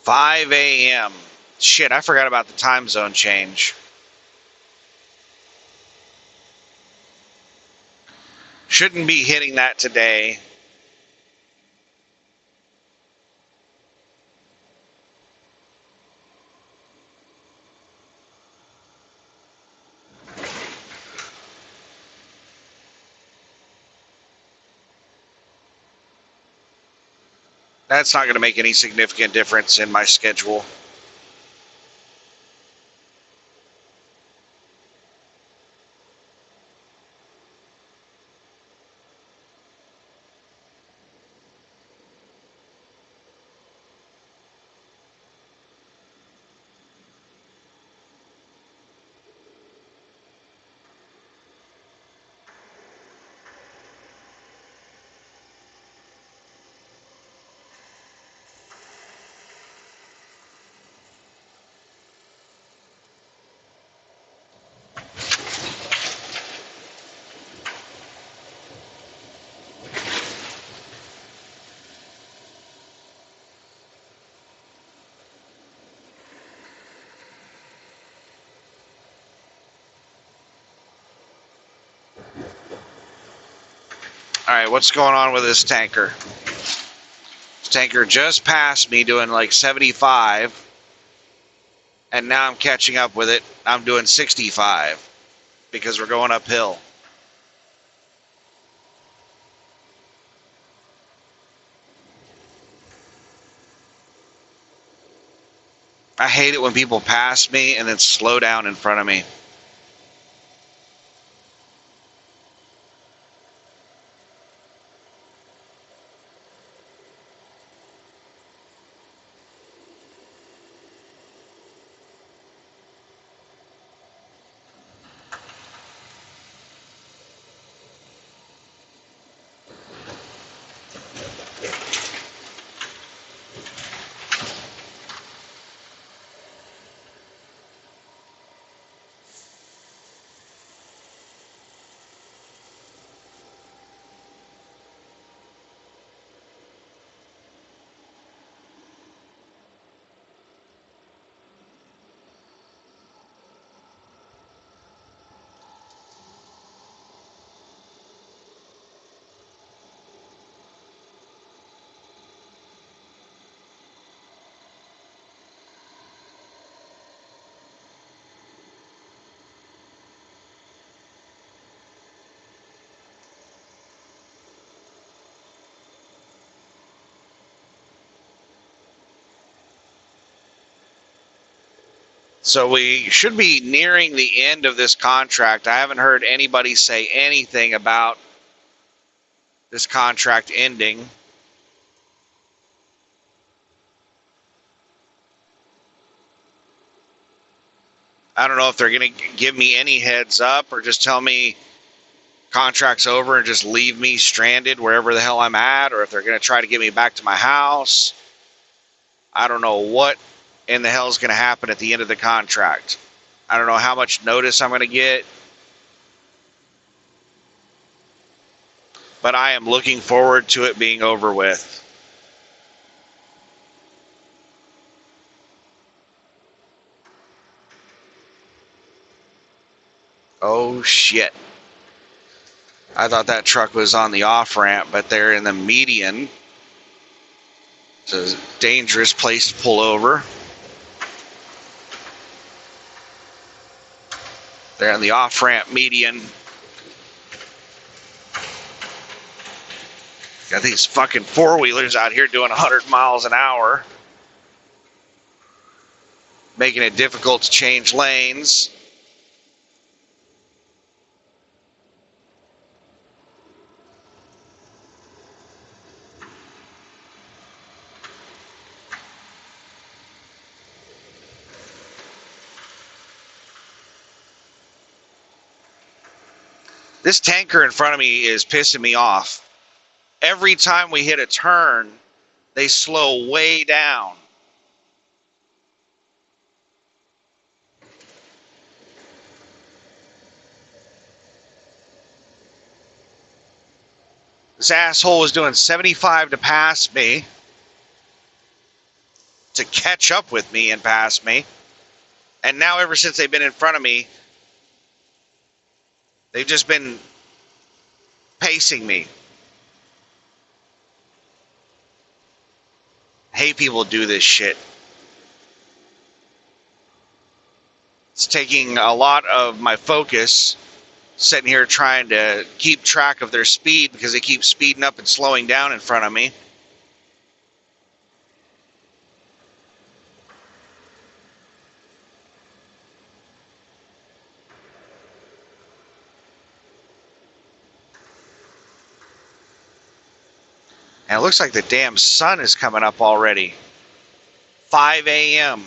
Five a.m. Shit, I forgot about the time zone change. Shouldn't be hitting that today. That's not going to make any significant difference in my schedule. All right, what's going on with this tanker? This tanker just passed me doing like 75, and now I'm catching up with it. I'm doing 65 because we're going uphill. I hate it when people pass me and then slow down in front of me. So we should be nearing the end of this contract. I haven't heard anybody say anything about this contract ending. I don't know if they're going to give me any heads up or just tell me contract's over and just leave me stranded wherever the hell I'm at, or if they're going to try to get me back to my house. I don't know what in the hell is going to happen at the end of the contract. I don't know how much notice I'm going to get, but I am looking forward to it being over with. Oh shit. I thought that truck was on the off-ramp, but they're in the median. It's a dangerous place to pull over. They're on the off-ramp median. Got these fucking four-wheelers out here doing 100 miles an hour, making it difficult to change lanes. This tanker in front of me is pissing me off. Every time we hit a turn, they slow way down. This asshole was doing 75 to pass me, to catch up with me and pass me. And now ever since they've been in front of me, they've just been pacing me. I hate people do this shit. It's taking a lot of my focus, sitting here trying to keep track of their speed because they keep speeding up and slowing down in front of me. And it looks like the damn sun is coming up already. 5 a.m.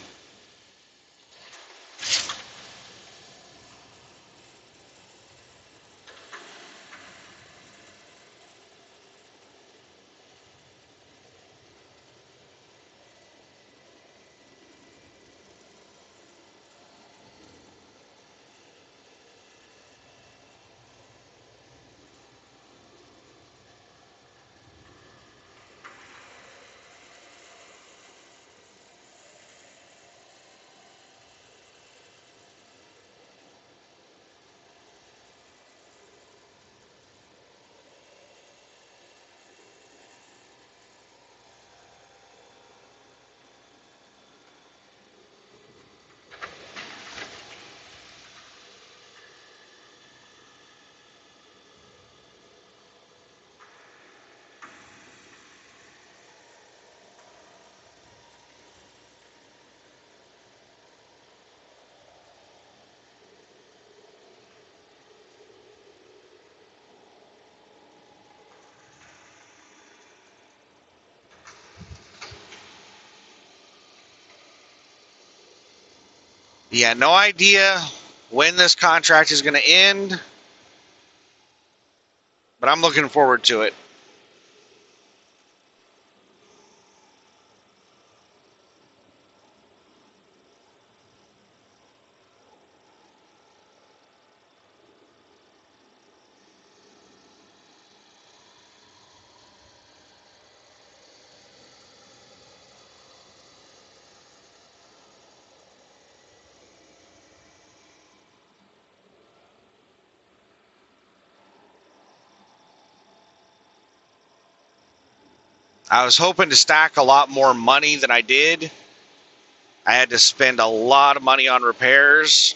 Yeah, no idea when this contract is going to end, but I'm looking forward to it. I was hoping to stack a lot more money than I did. I had to spend a lot of money on repairs.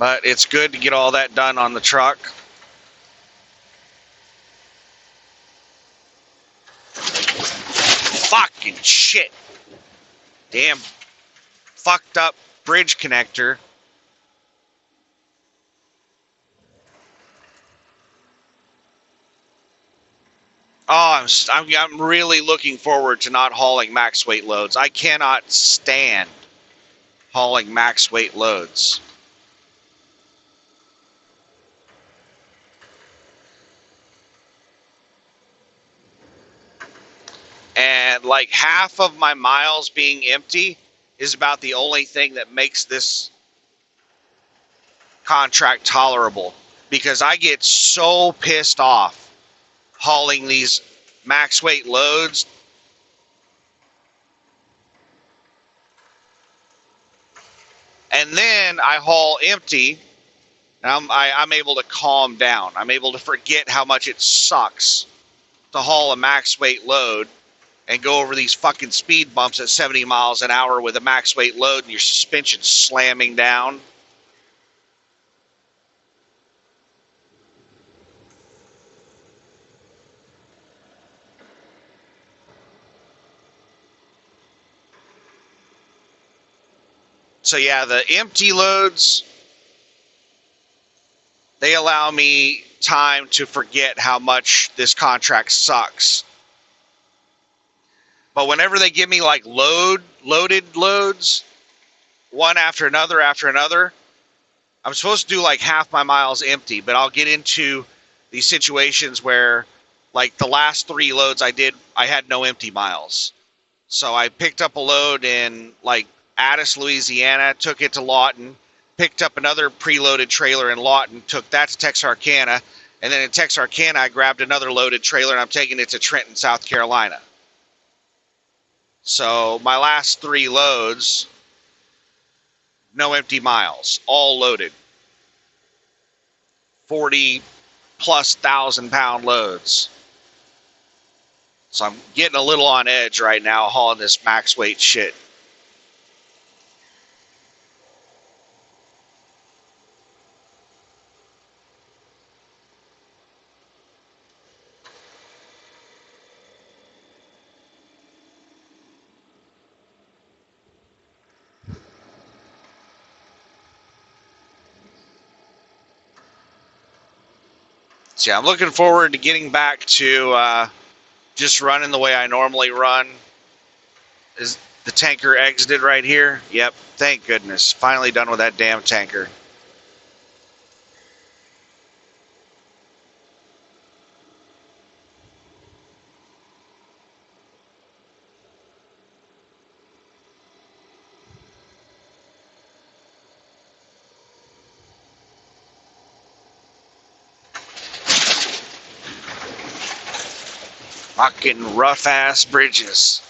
But it's good to get all that done on the truck. Fucking shit. Damn fucked up bridge connector. Oh, I'm really looking forward to not hauling max weight loads. I cannot stand hauling max weight loads. And like half of my miles being empty is about the only thing that makes this contract tolerable, because I get so pissed off hauling these max weight loads. And then I haul empty, and I'm able to calm down. I'm able to forget how much it sucks to haul a max weight load and go over these fucking speed bumps at 70 miles an hour with a max weight load and your suspension slamming down. So yeah, the empty loads, they allow me time to forget how much this contract sucks. But whenever they give me like loaded loads, one after another, I'm supposed to do like half my miles empty, but I'll get into these situations where like the last 3 loads I did, I had no empty miles. So I picked up a load in like Addis, Louisiana, took it to Lawton, picked up another preloaded trailer in Lawton, took that to Texarkana, and then in Texarkana I grabbed another loaded trailer and I'm taking it to Trenton, South Carolina. So my last 3 loads, no empty miles, all loaded. 40 plus 1,000-pound loads. So I'm getting a little on edge right now hauling this max weight shit. So yeah, I'm looking forward to getting back to just running the way I normally run. Is the tanker exited right here? Yep, thank goodness. Finally done with that damn tanker. Fucking rough ass bridges.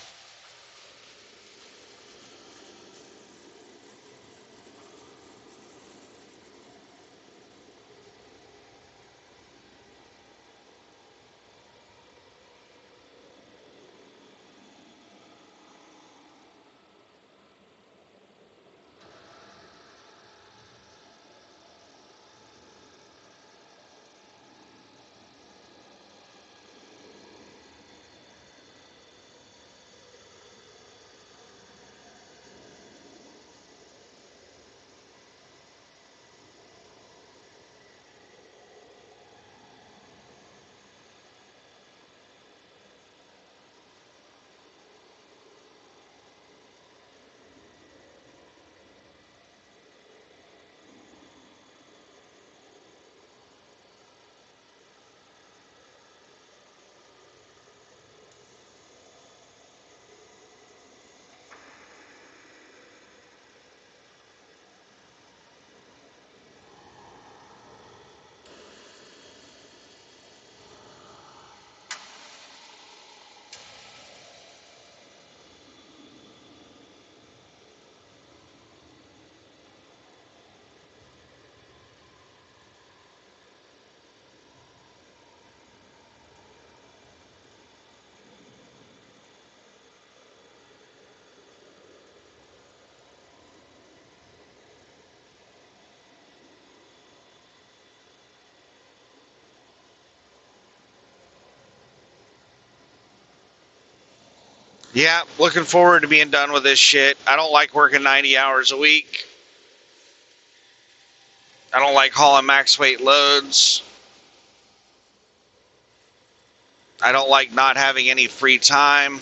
Yeah, looking forward to being done with this shit. I don't like working 90 hours a week. I don't like hauling max weight loads. I don't like not having any free time.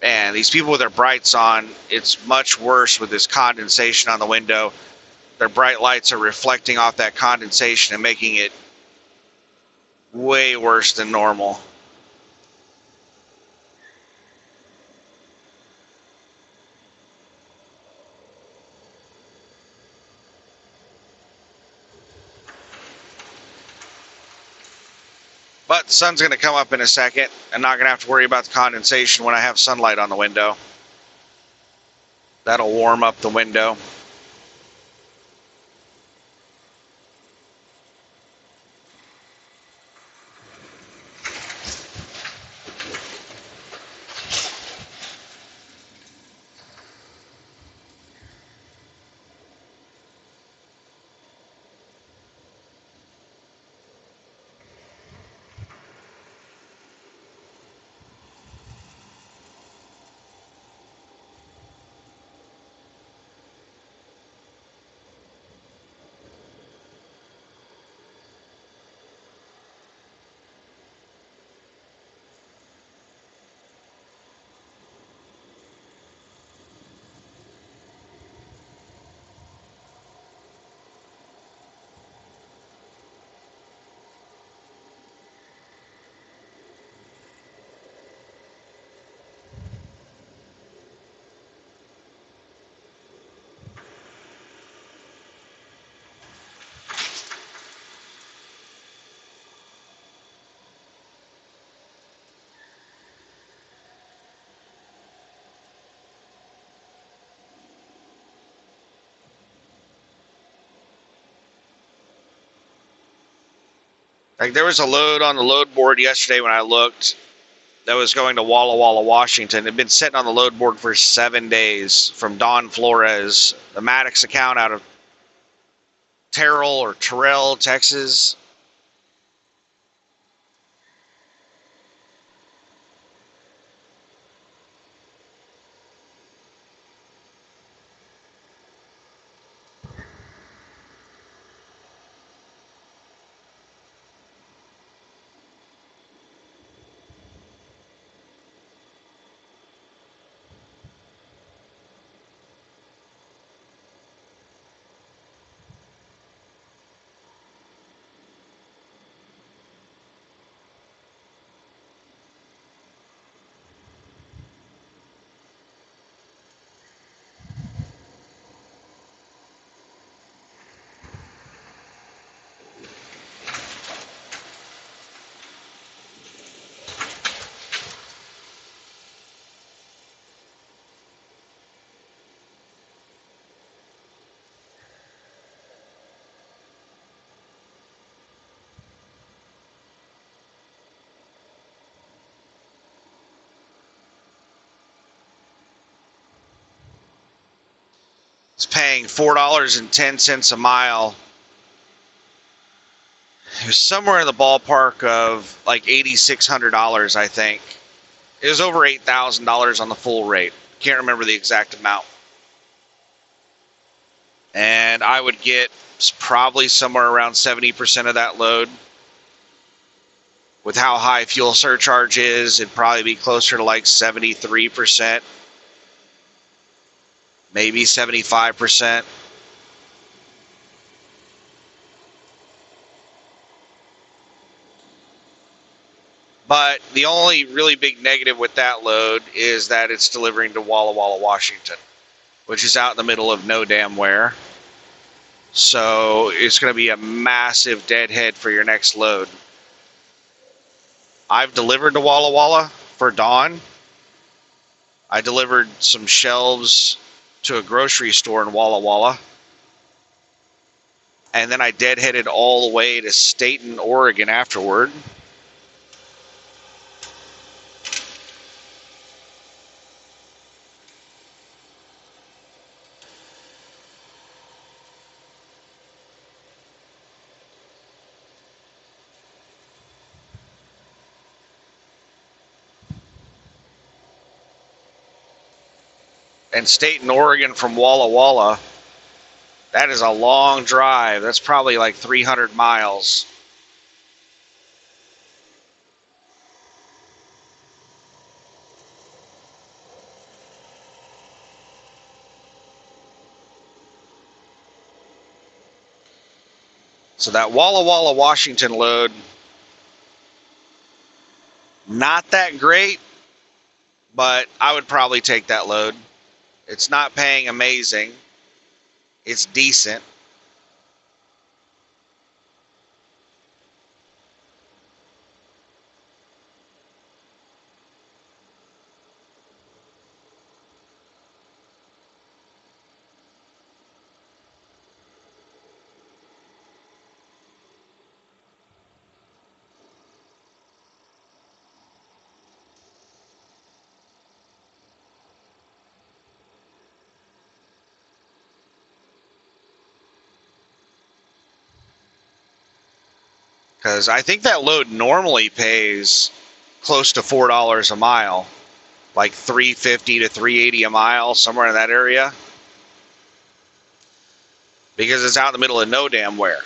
And these people with their brights on, it's much worse with this condensation on the window. Their bright lights are reflecting off that condensation and making it way worse than normal. But the sun's going to come up in a second. I'm not going to have to worry about the condensation when I have sunlight on the window. That'll warm up the window. Like there was a load on the load board yesterday when I looked that was going to Walla Walla, Washington. It had been sitting on the load board for 7 days from Don Flores, the Maddox account out of Terrell, Texas. It's paying $4.10 a mile. It was somewhere in the ballpark of like $8,600, I think. It was over $8,000 on the full rate. Can't remember the exact amount. And I would get probably somewhere around 70% of that load. With how high fuel surcharge is, it'd probably be closer to like 73%, maybe 75%. But the only really big negative with that load is that it's delivering to Walla Walla, Washington, which is out in the middle of no damn where. So it's going to be a massive deadhead for your next load. I've delivered to Walla Walla for Dawn. I delivered some shelves to a grocery store in Walla Walla. And then I deadheaded all the way to Staten, Oregon afterward. and Staten, Oregon from Walla Walla. That is a long drive. That's probably like 300 miles. So that Walla Walla, Washington load, not that great, but I would probably take that load. It's not paying amazing. It's decent. Because I think that load normally pays close to $4 a mile, like $3.50 to $3.80 a mile, somewhere in that area. Because it's out in the middle of no damn where.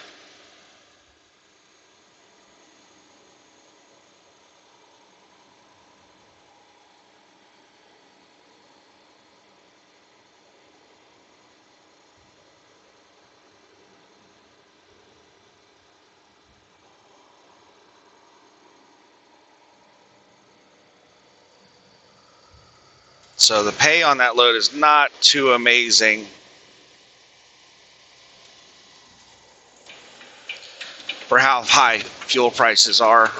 So the pay on that load is not too amazing. For how high fuel prices are.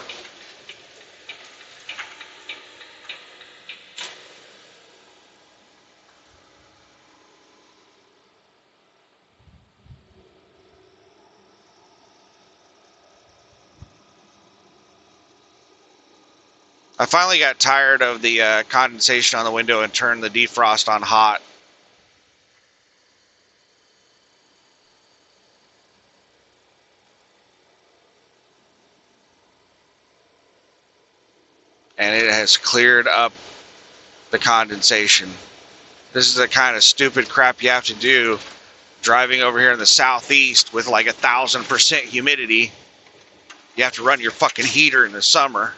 I finally got tired of the condensation on the window and turned the defrost on hot. And it has cleared up the condensation. This is the kind of stupid crap you have to do driving over here in the southeast with like 1,000% humidity. You have to run your fucking heater in the summer.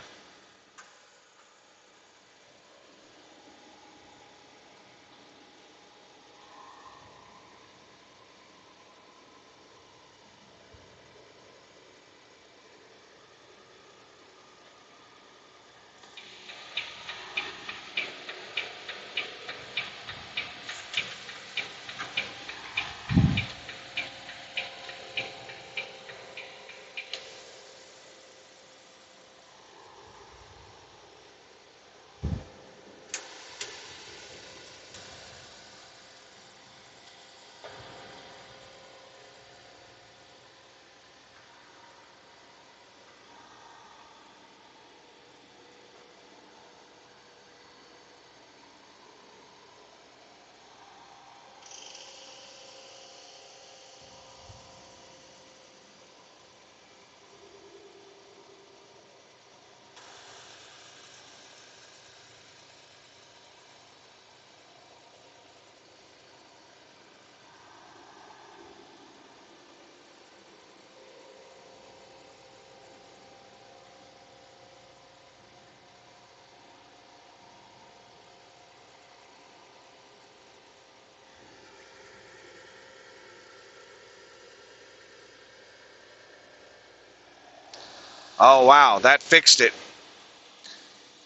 Oh wow, that fixed it.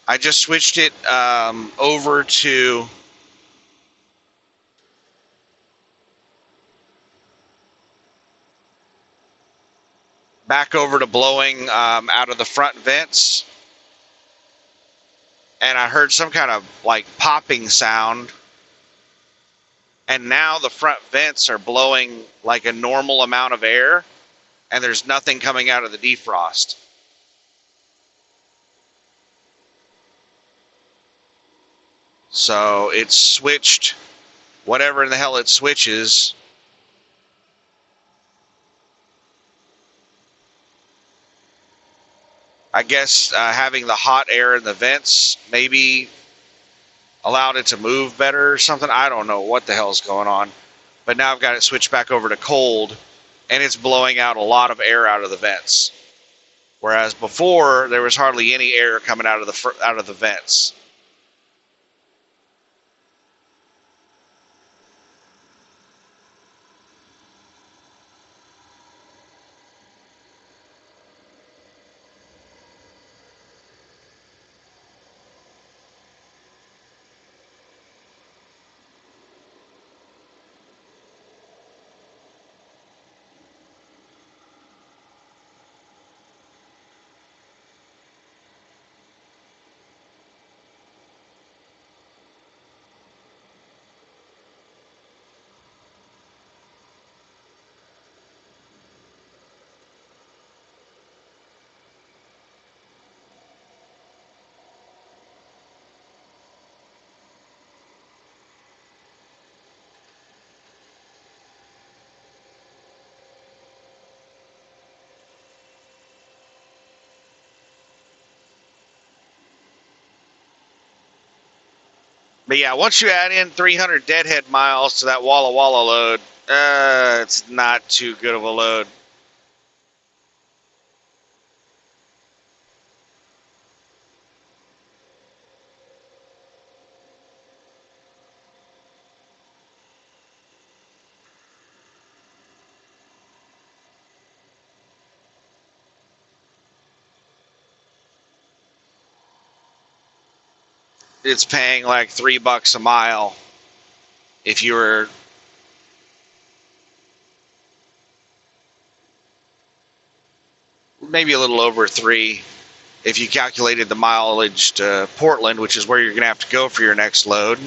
I just switched it over to back over to blowing out of the front vents, and I heard some kind of like popping sound, and now the front vents are blowing like a normal amount of air, and there's nothing coming out of the defrost. So it switched whatever in the hell it switches. I guess having the hot air in the vents maybe allowed it to move better or something. I don't know what the hell's going on. But now I've got it switched back over to cold, and it's blowing out a lot of air out of the vents. Whereas before, there was hardly any air coming out of the vents. But yeah, once you add in 300 deadhead miles to that Walla Walla load, it's not too good of a load. It's paying like $3 a mile if you were maybe a little over 3 if you calculated the mileage to Portland, which is where you're going to have to go for your next load.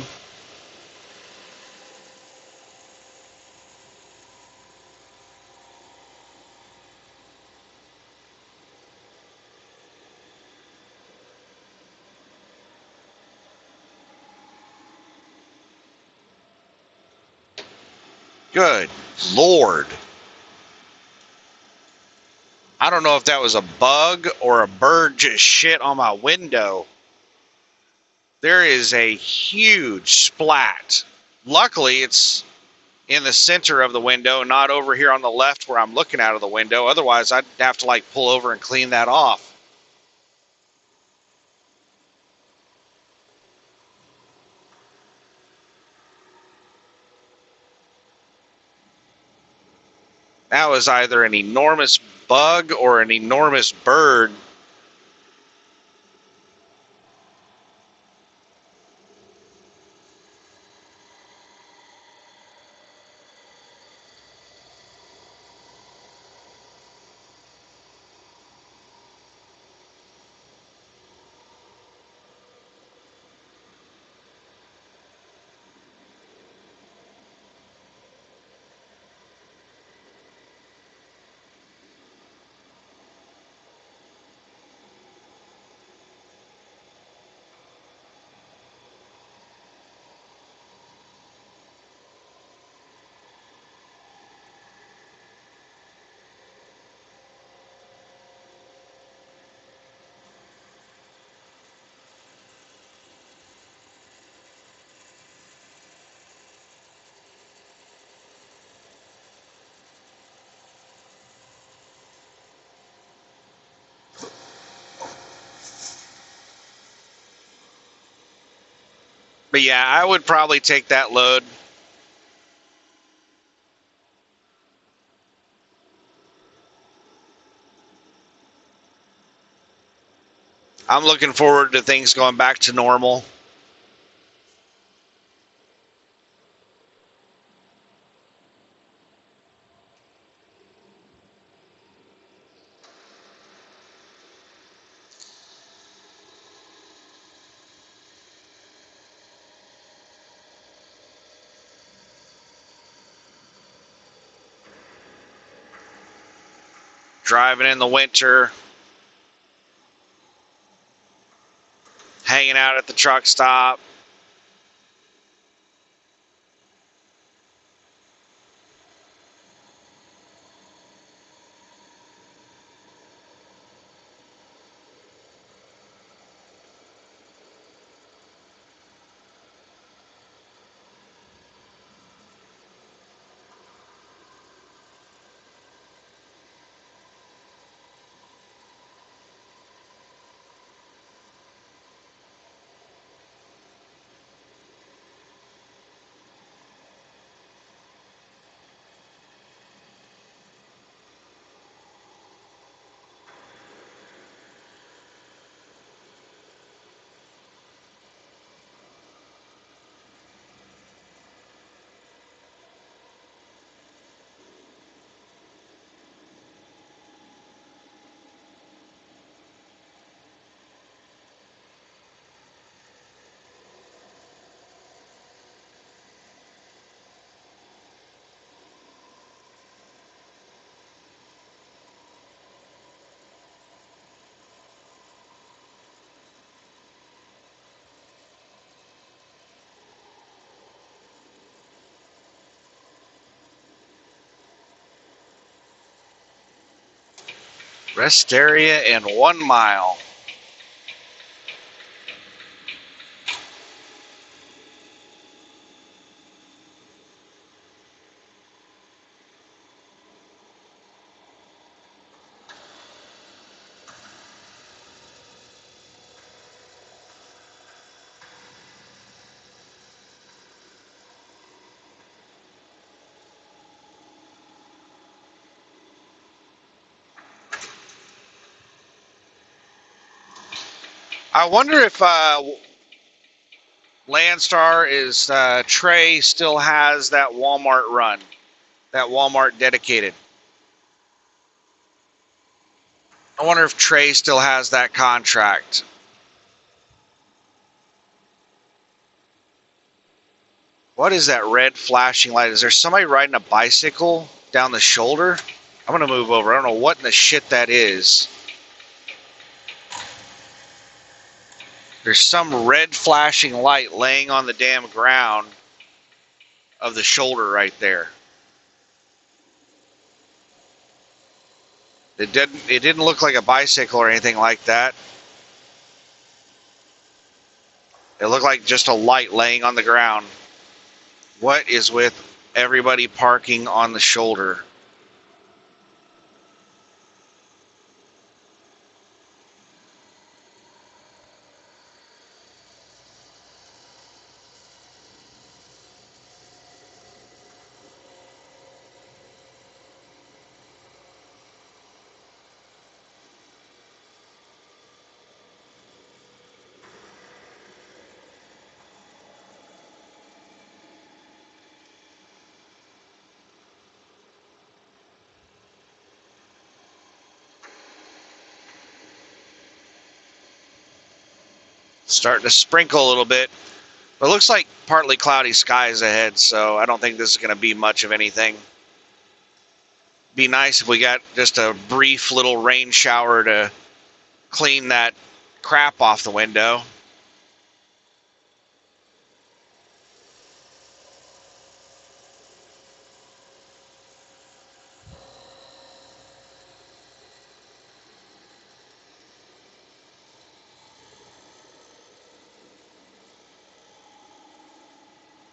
Good Lord. I don't know if that was a bug or a bird just shit on my window. There is a huge splat. Luckily, it's in the center of the window, not over here on the left where I'm looking out of the window. Otherwise, I'd have to like pull over and clean that off. That was either an enormous bug or an enormous bird. But yeah, I would probably take that load. I'm looking forward to things going back to normal. Driving in the winter, hanging out at the truck stop. Rest area and 1 mile. I wonder if Landstar is Trey still has that Walmart run, that Walmart dedicated. I wonder if Trey still has that contract. What is that red flashing light? Is there somebody riding a bicycle down the shoulder? I'm gonna move over. I don't know what in the shit that is. There's some red flashing light laying on the damn ground of the shoulder right there. It didn't look like a bicycle or anything like that. It looked like just a light laying on the ground. What is with everybody parking on the shoulder? Starting to sprinkle a little bit. But it looks like partly cloudy skies ahead, so I don't think this is going to be much of anything. Be nice if we got just a brief little rain shower to clean that crap off the window.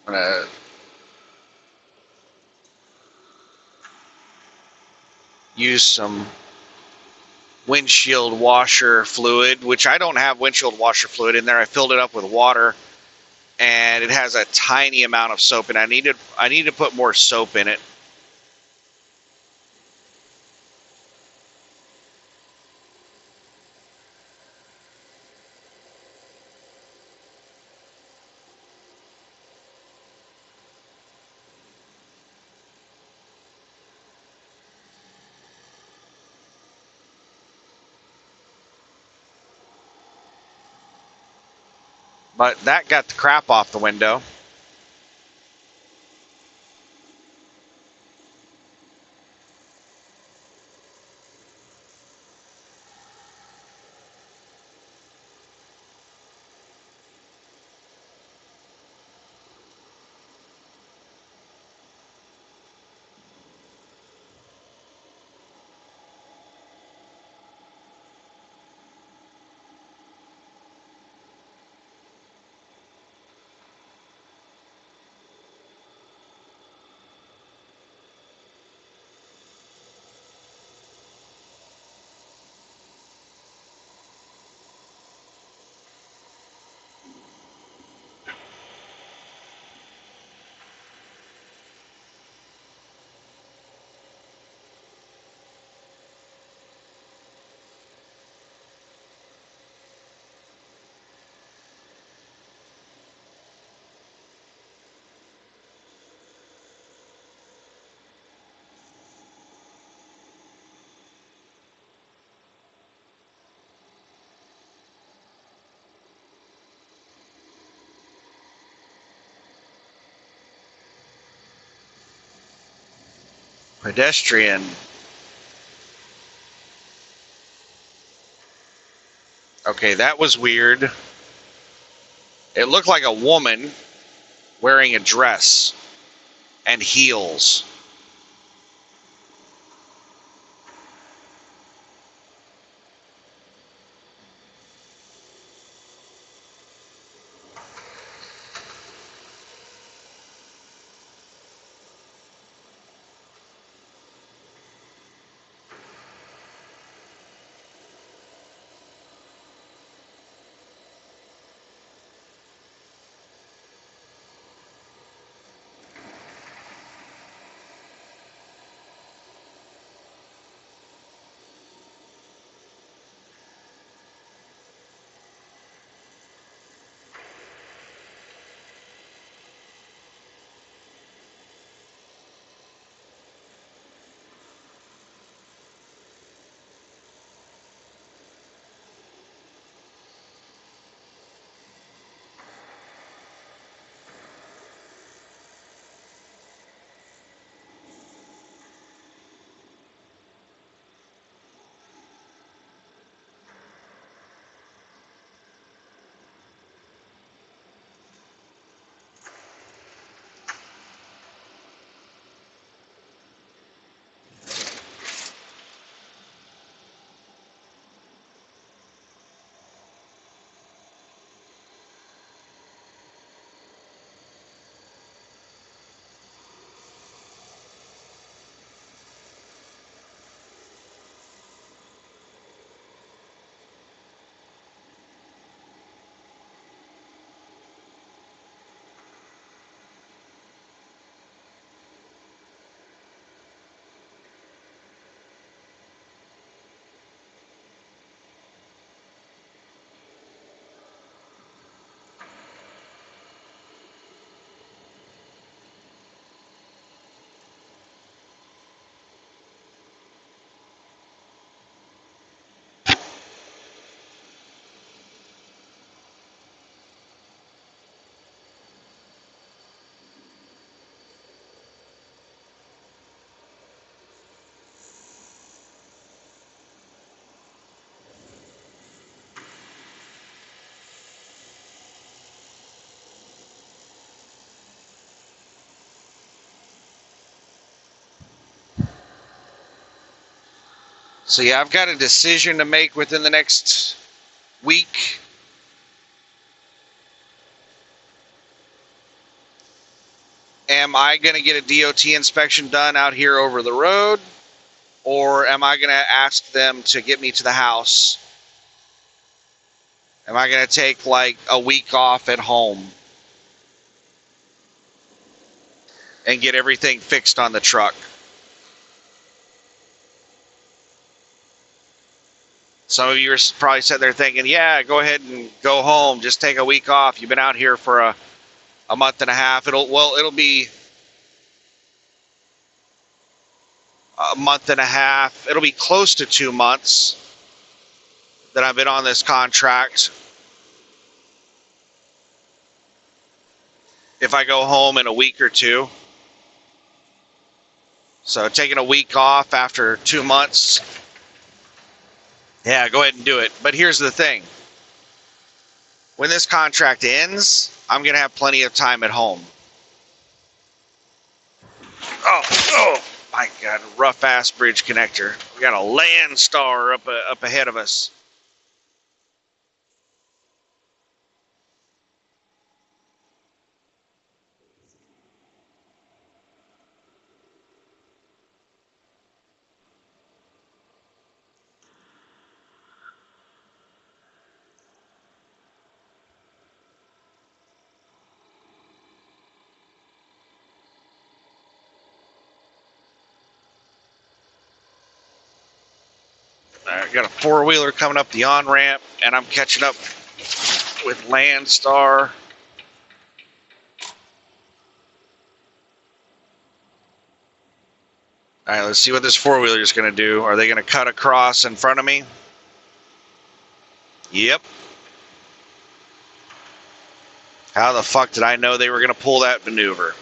I'm gonna use some windshield washer fluid, which I don't have windshield washer fluid in there. I filled it up with water, and it has a tiny amount of soap, and I need to put more soap in it. But that got the crap off the window. Pedestrian. Okay, that was weird. It looked like a woman wearing a dress and heels. So yeah, I've got a decision to make within the next week. Am I going to get a DOT inspection done out here over the road? Or am I going to ask them to get me to the house? Am I going to take like a week off at home and get everything fixed on the truck? Some of you are probably sitting there thinking, yeah, go ahead and go home. Just take a week off. You've been out here for a month and a half. It'll be a month and a half. It'll be close to 2 months that I've been on this contract. If I go home in a week or two. So taking a week off after 2 months, yeah, go ahead and do it. But here's the thing. When this contract ends, I'm going to have plenty of time at home. Oh my God, rough ass bridge connector. We got a land star up ahead of us. I got a four-wheeler coming up the on-ramp, and I'm catching up with Landstar. All right, let's see what this four-wheeler is going to do. Are they going to cut across in front of me? Yep. How the fuck did I know they were going to pull that maneuver?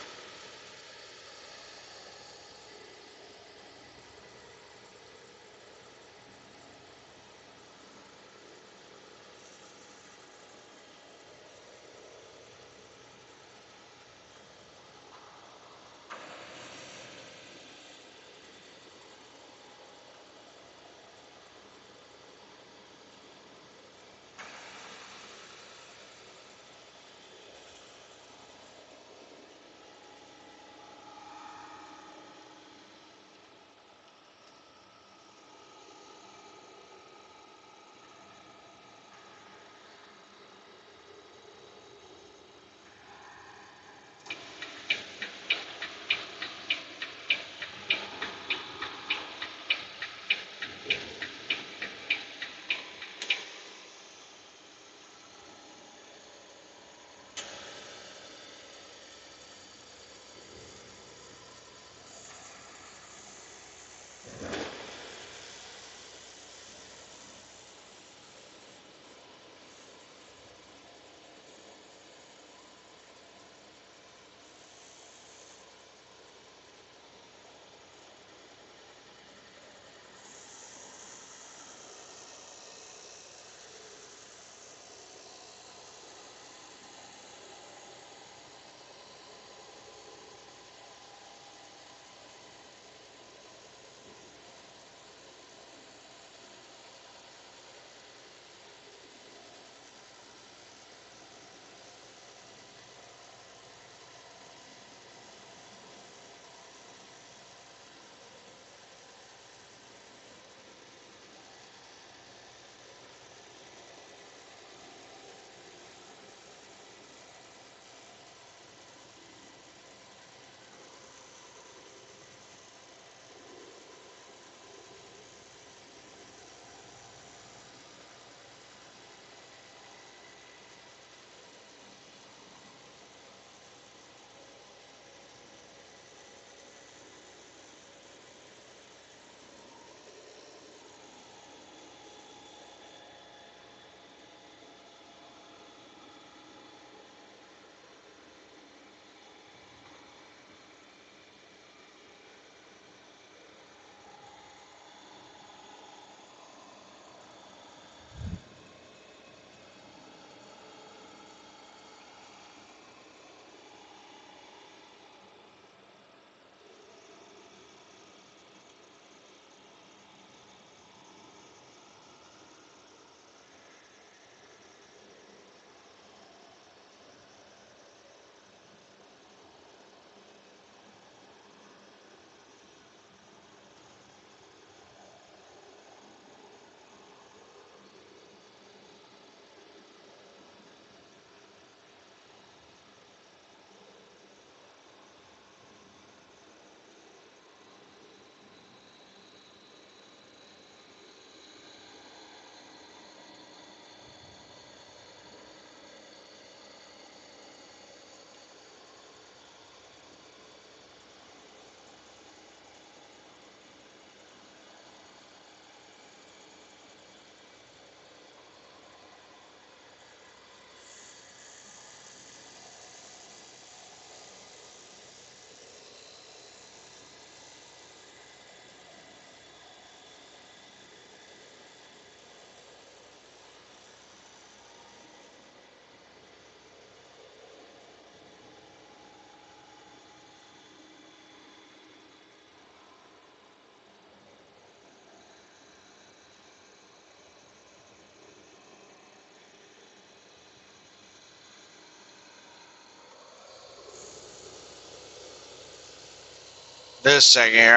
this second here.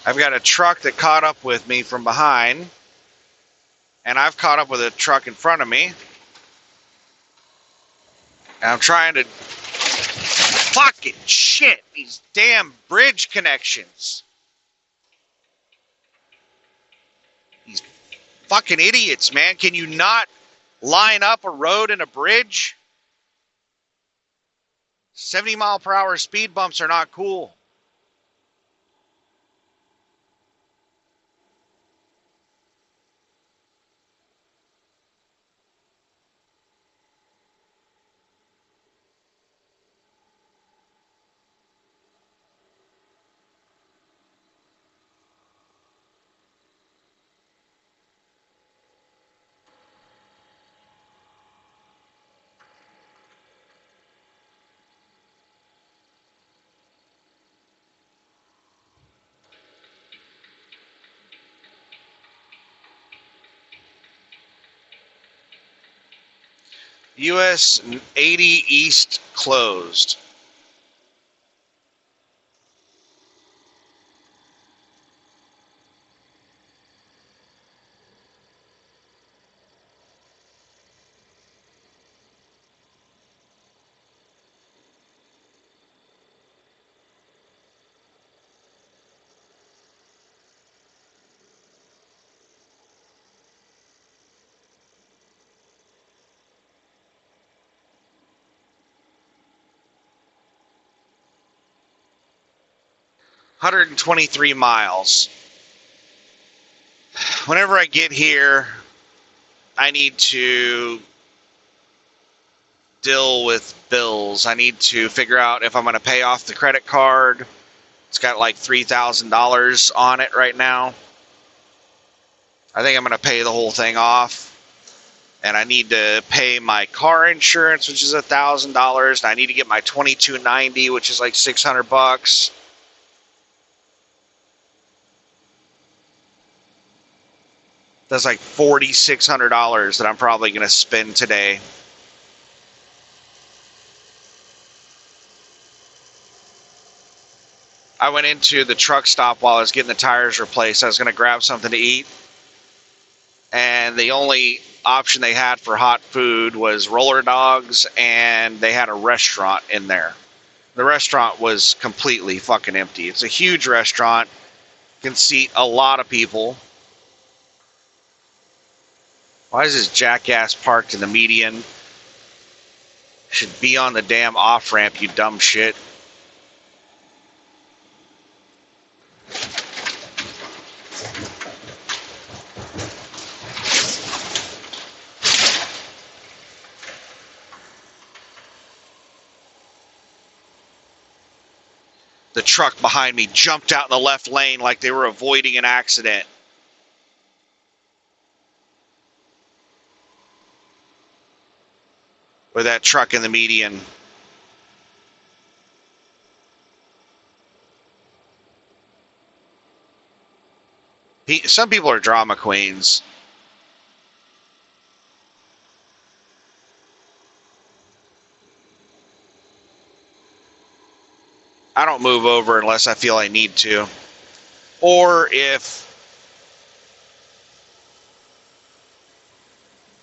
I've got a truck that caught up with me from behind, and I've caught up with a truck in front of me. And I'm trying to, fucking shit, these damn bridge connections. These fucking idiots, man. Can you not line up a road and a bridge? 70-mile-per-hour speed bumps are not cool. US 80 East closed. $123 miles. Whenever I get here, I need to deal with bills. I need to figure out if I'm going to pay off the credit card. It's got like $3,000 on it right now. I think I'm going to pay the whole thing off. And I need to pay my car insurance, which is $1,000. I need to get my 2290, which is like $600. That's like $4,600 that I'm probably going to spend today. I went into the truck stop while I was getting the tires replaced. I was going to grab something to eat. And the only option they had for hot food was roller dogs, and they had a restaurant in there. The restaurant was completely fucking empty. It's a huge restaurant. Can seat a lot of people. Why is this jackass parked in the median? Should be on the damn off-ramp, you dumb shit. The truck behind me jumped out in the left lane like they were avoiding an accident. With that truck in the median. Some people are drama queens. I don't move over unless I feel I need to. Or if,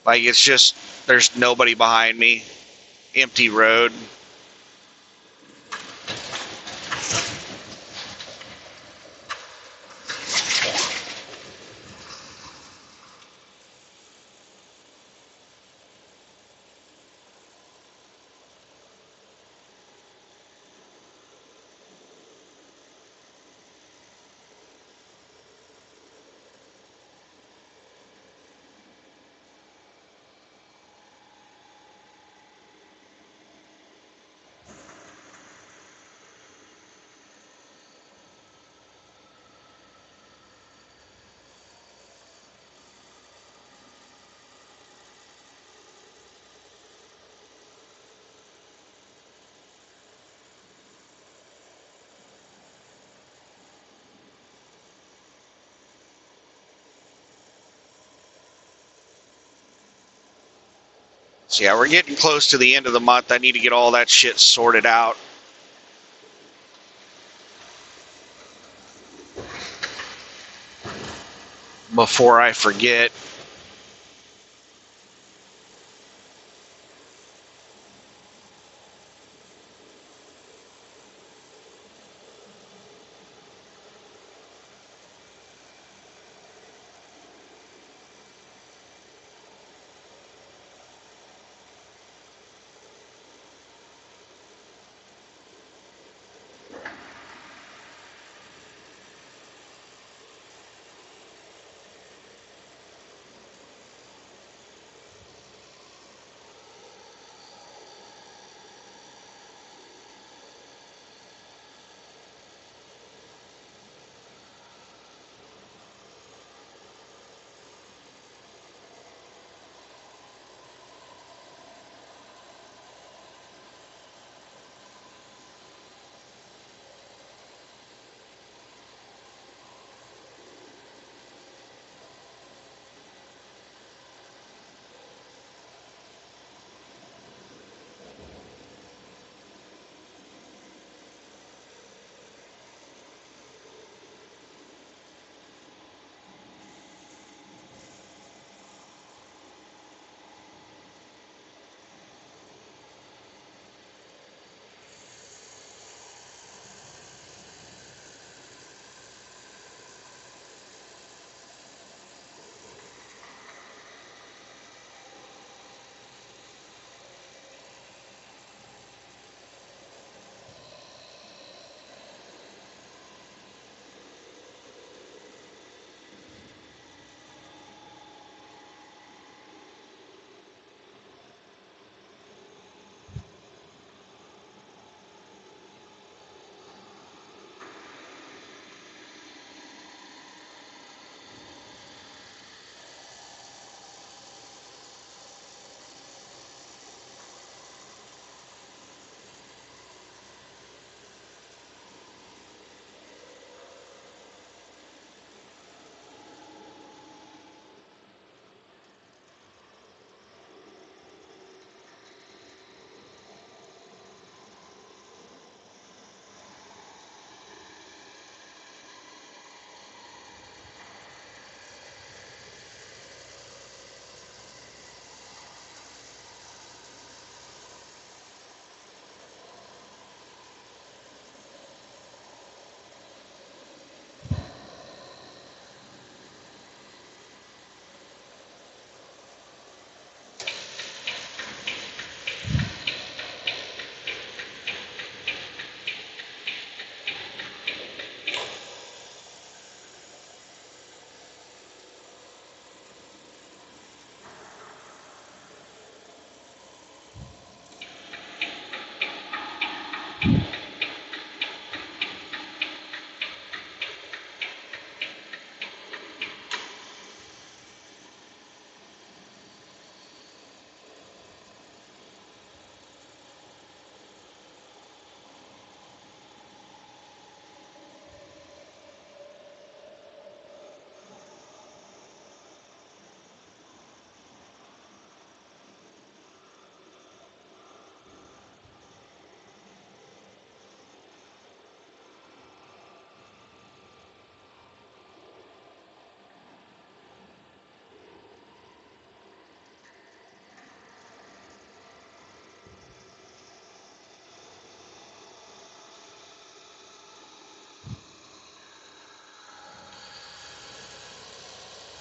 like, it's just, there's nobody behind me. Empty road. So yeah, we're getting close to the end of the month. I need to get all that shit sorted out. before I forget.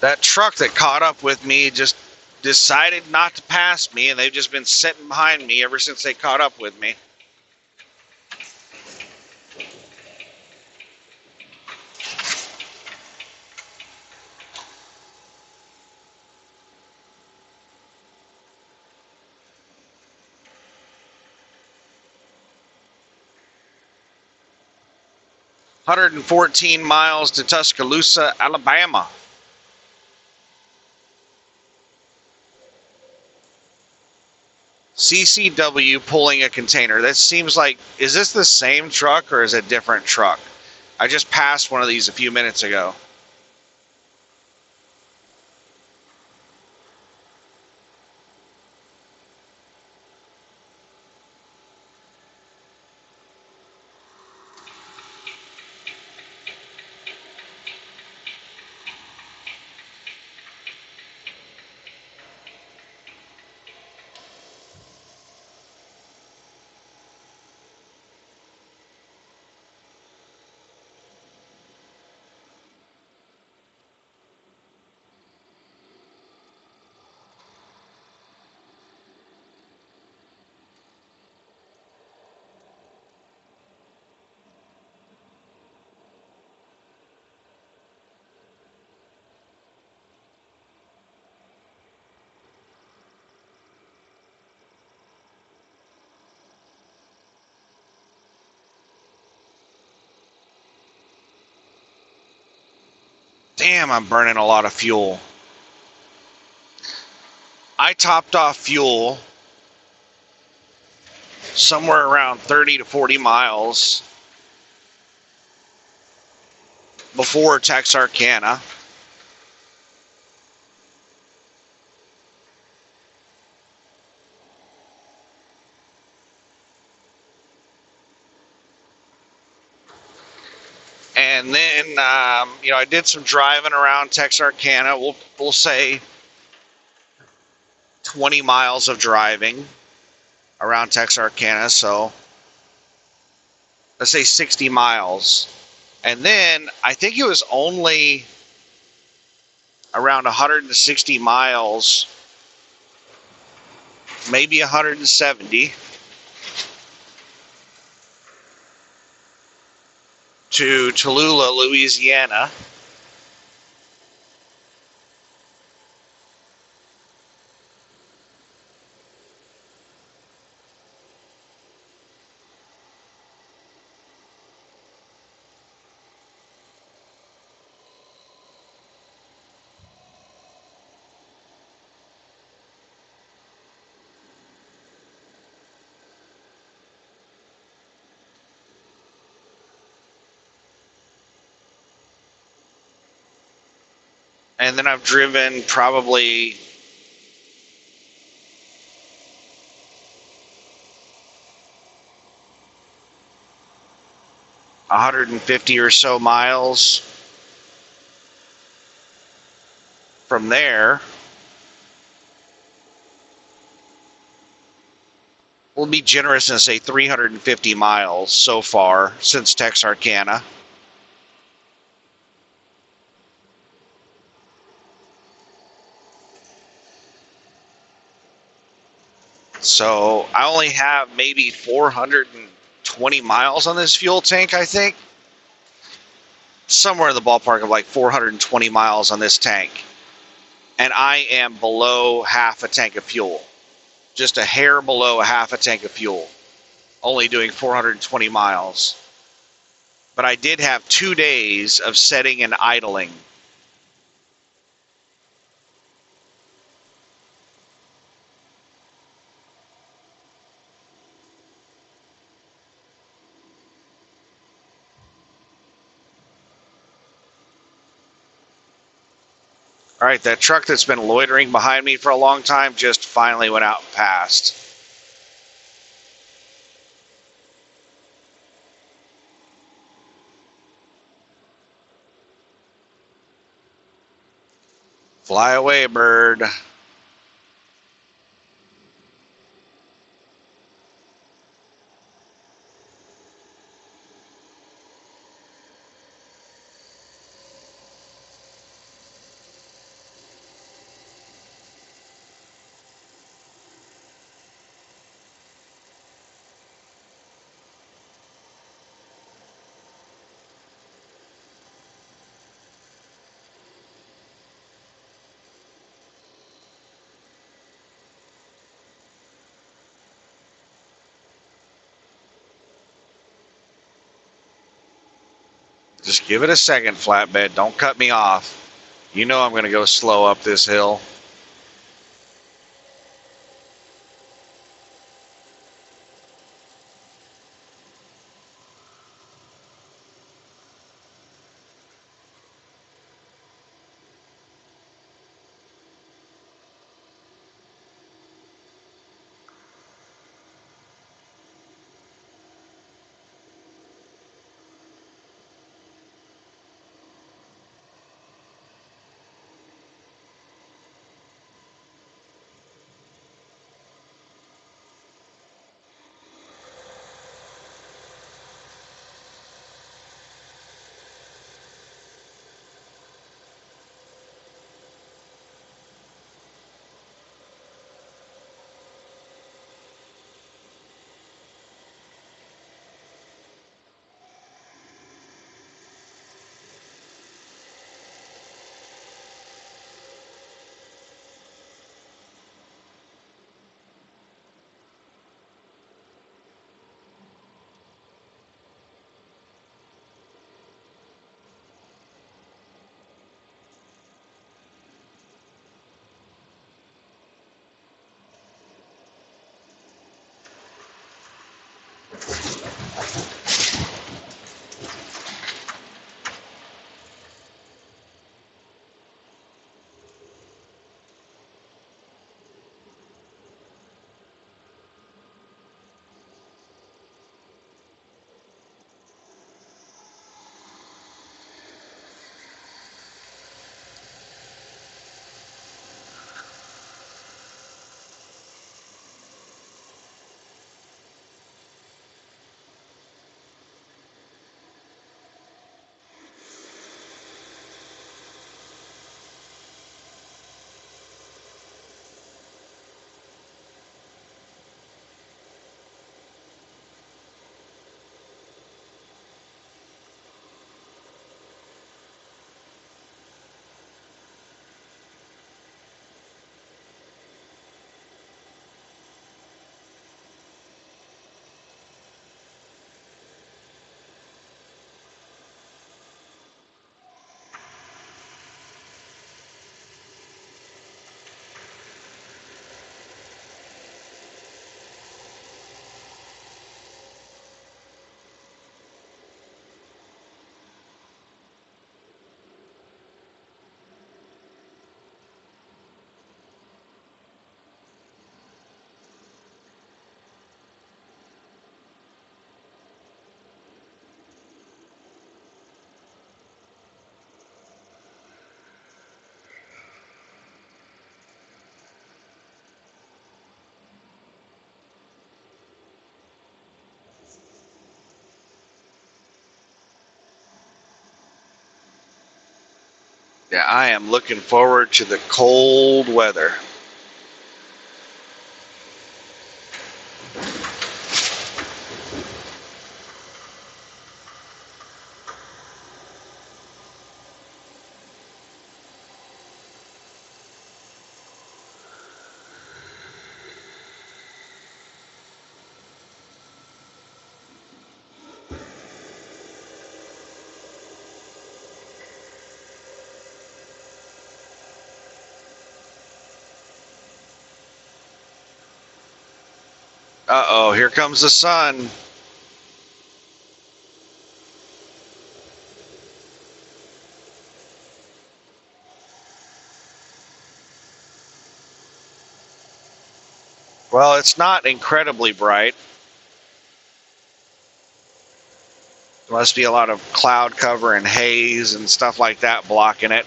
That truck that caught up with me just decided not to pass me, and they've just been sitting behind me ever since they caught up with me. $114 to Tuscaloosa, Alabama. CCW pulling a container. That seems like, is this the same truck or is it a different truck? I just passed one of these a few minutes ago. Damn, I'm burning a lot of fuel. I topped off fuel somewhere around 30 to 40 miles before Texarkana. And then, I did some driving around Texarkana. We'll say 20 miles of driving around Texarkana. So let's say 60 miles. And then I think it was only around 160 miles, maybe 170, to Tallulah, Louisiana. And then I've driven probably 150 or so miles from there. We'll be generous and say 350 miles so far since Texarkana. So I only have maybe 420 miles on this fuel tank, I think. Somewhere in the ballpark of like 420 miles on this tank. And I am below half a tank of fuel. Just a hair below a half a tank of fuel. Only doing 420 miles. But I did have 2 days of setting and idling. All right, that truck that's been loitering behind me for a long time just finally went out and passed. Fly away, bird. Just give it a second, flatbed. Don't cut me off. You know I'm going to go slow up this hill. Yeah, I am looking forward to the cold weather. Uh-oh, here comes the sun. Well, it's not incredibly bright. There must be a lot of cloud cover and haze and stuff like that blocking it.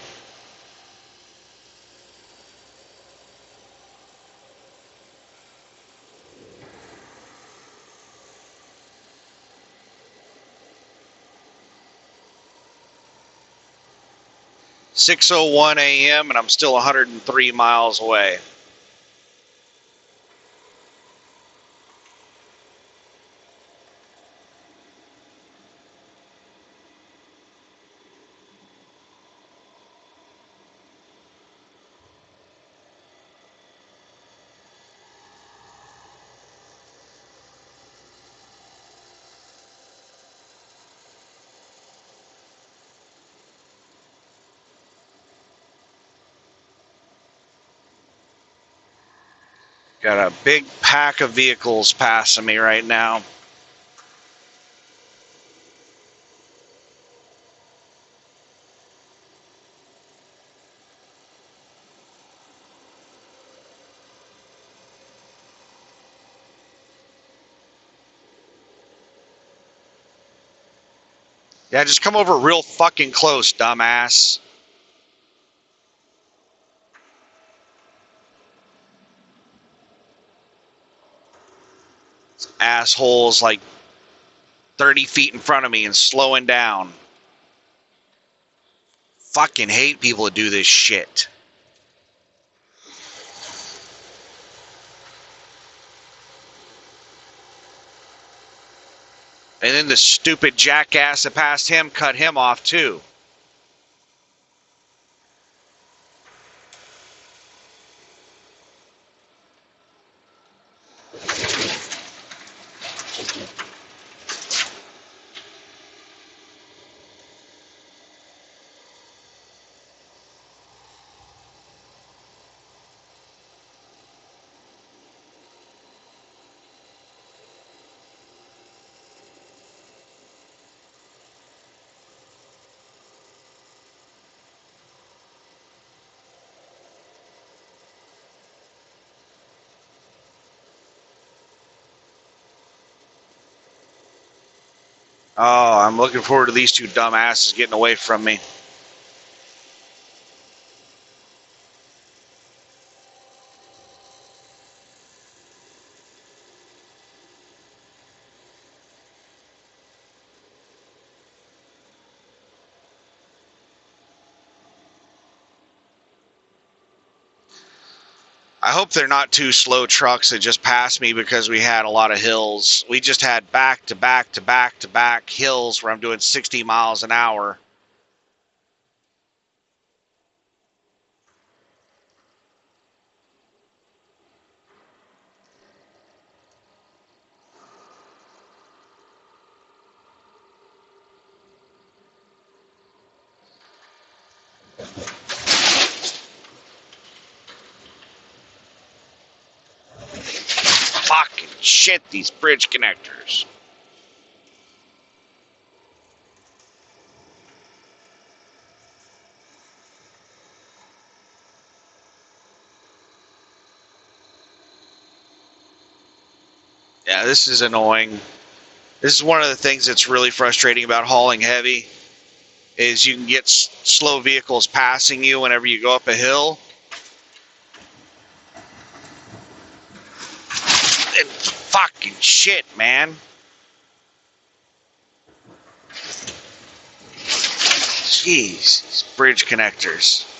.6:01 a.m. and I'm still 103 miles away. Got a big pack of vehicles passing me right now. Yeah, just come over real fucking close, dumbass. This asshole's like 30 feet in front of me and slowing down. Fucking hate people who do this shit. And then the stupid jackass that passed him cut him off too. Oh, I'm looking forward to these two dumbasses getting away from me. I hope they're not two slow trucks that just passed me because we had a lot of hills. We just had back to back to back to back hills where I'm doing 60 miles an hour. Fucking shit, these bridge connectors. Yeah, this is annoying. This is one of the things that's really frustrating about hauling heavy is you can get slow vehicles passing you whenever you go up a hill. And fucking shit, man. Jeez, these bridge connectors.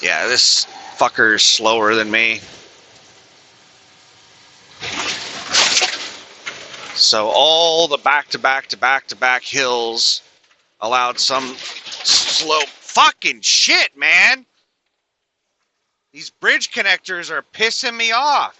Yeah, this fucker's slower than me. So all the back-to-back hills allowed some slow fucking shit, man. These bridge connectors are pissing me off.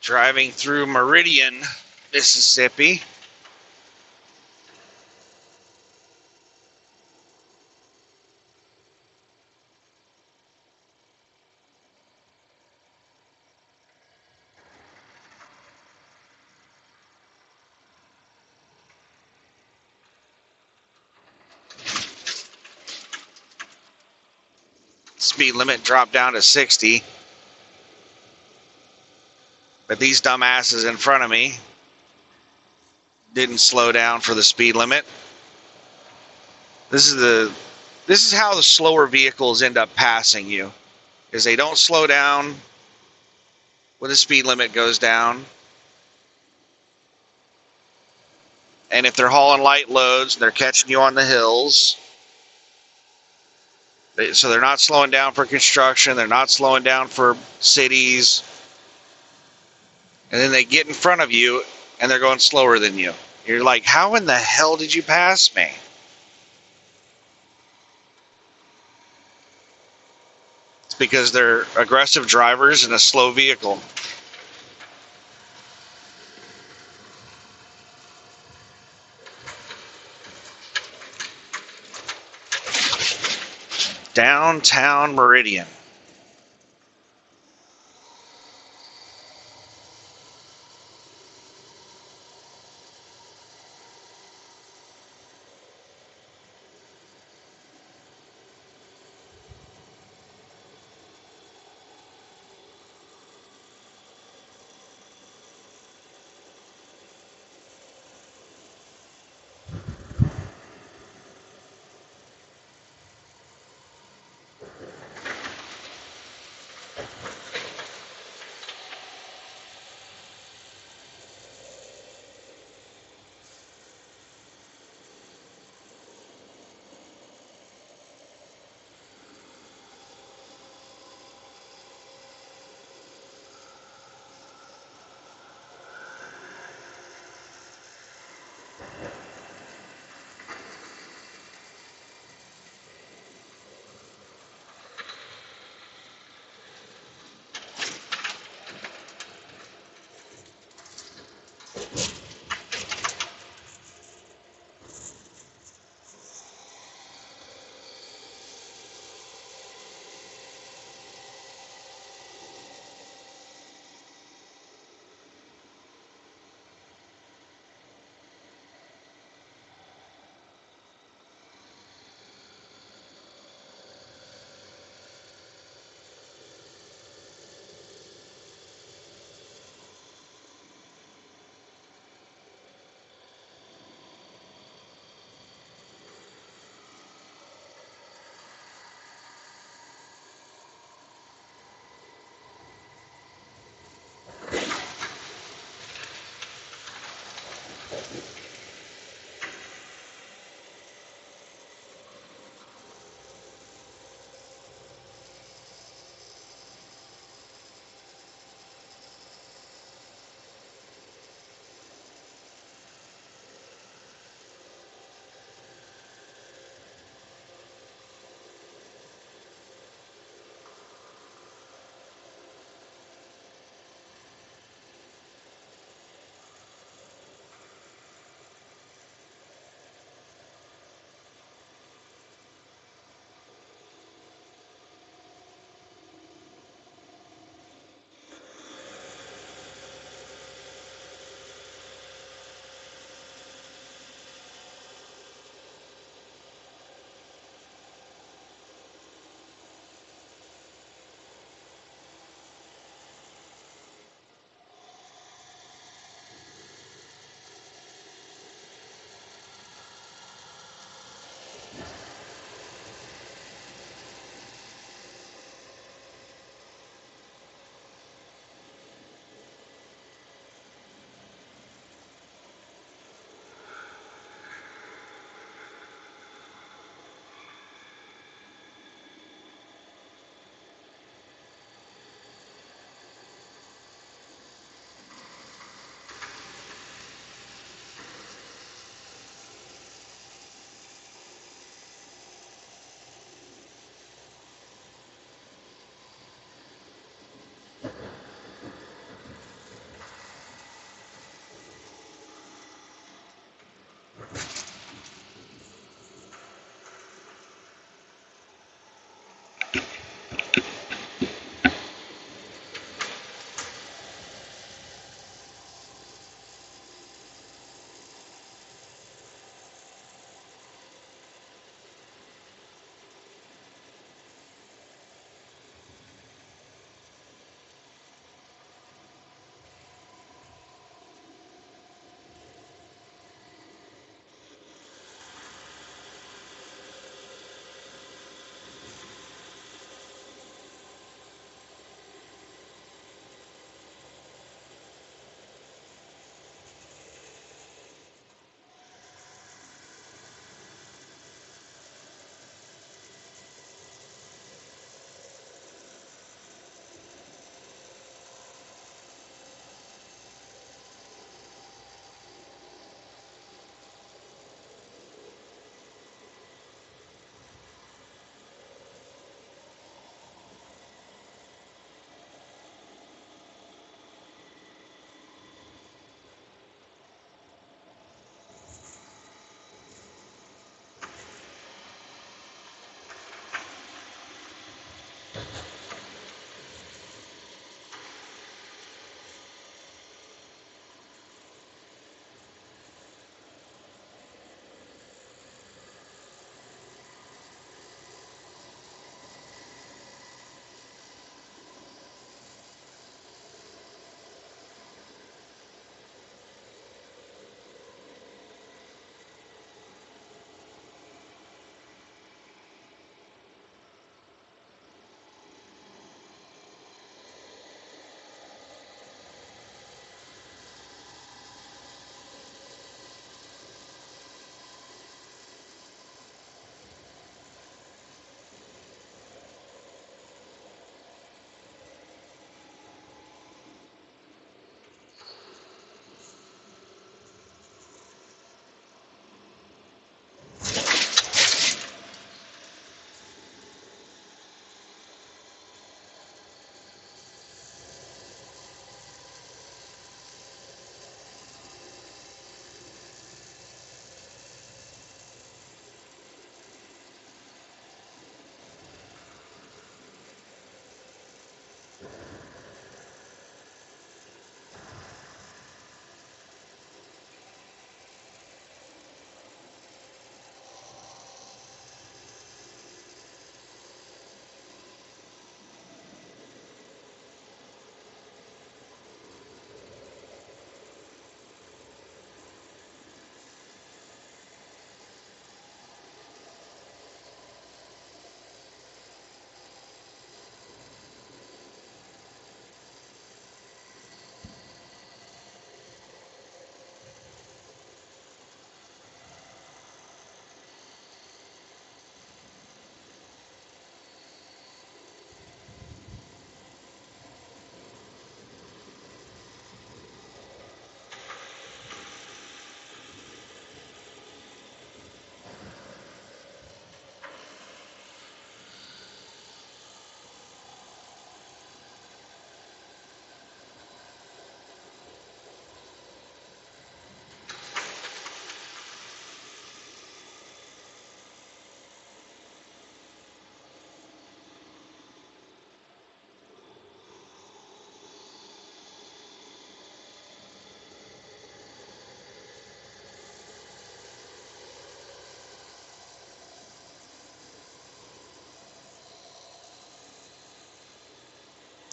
Driving through Meridian, Mississippi. Speed limit dropped down to 60. But these dumbasses in front of me didn't slow down for the speed limit. This is how the slower vehicles end up passing you, is they don't slow down when the speed limit goes down. And if they're hauling light loads and they're catching you on the hills, so they're not slowing down for construction, they're not slowing down for cities, and then they get in front of you and they're going slower than you. You're like, how in the hell did you pass me? It's because they're aggressive drivers in a slow vehicle. Downtown Meridian.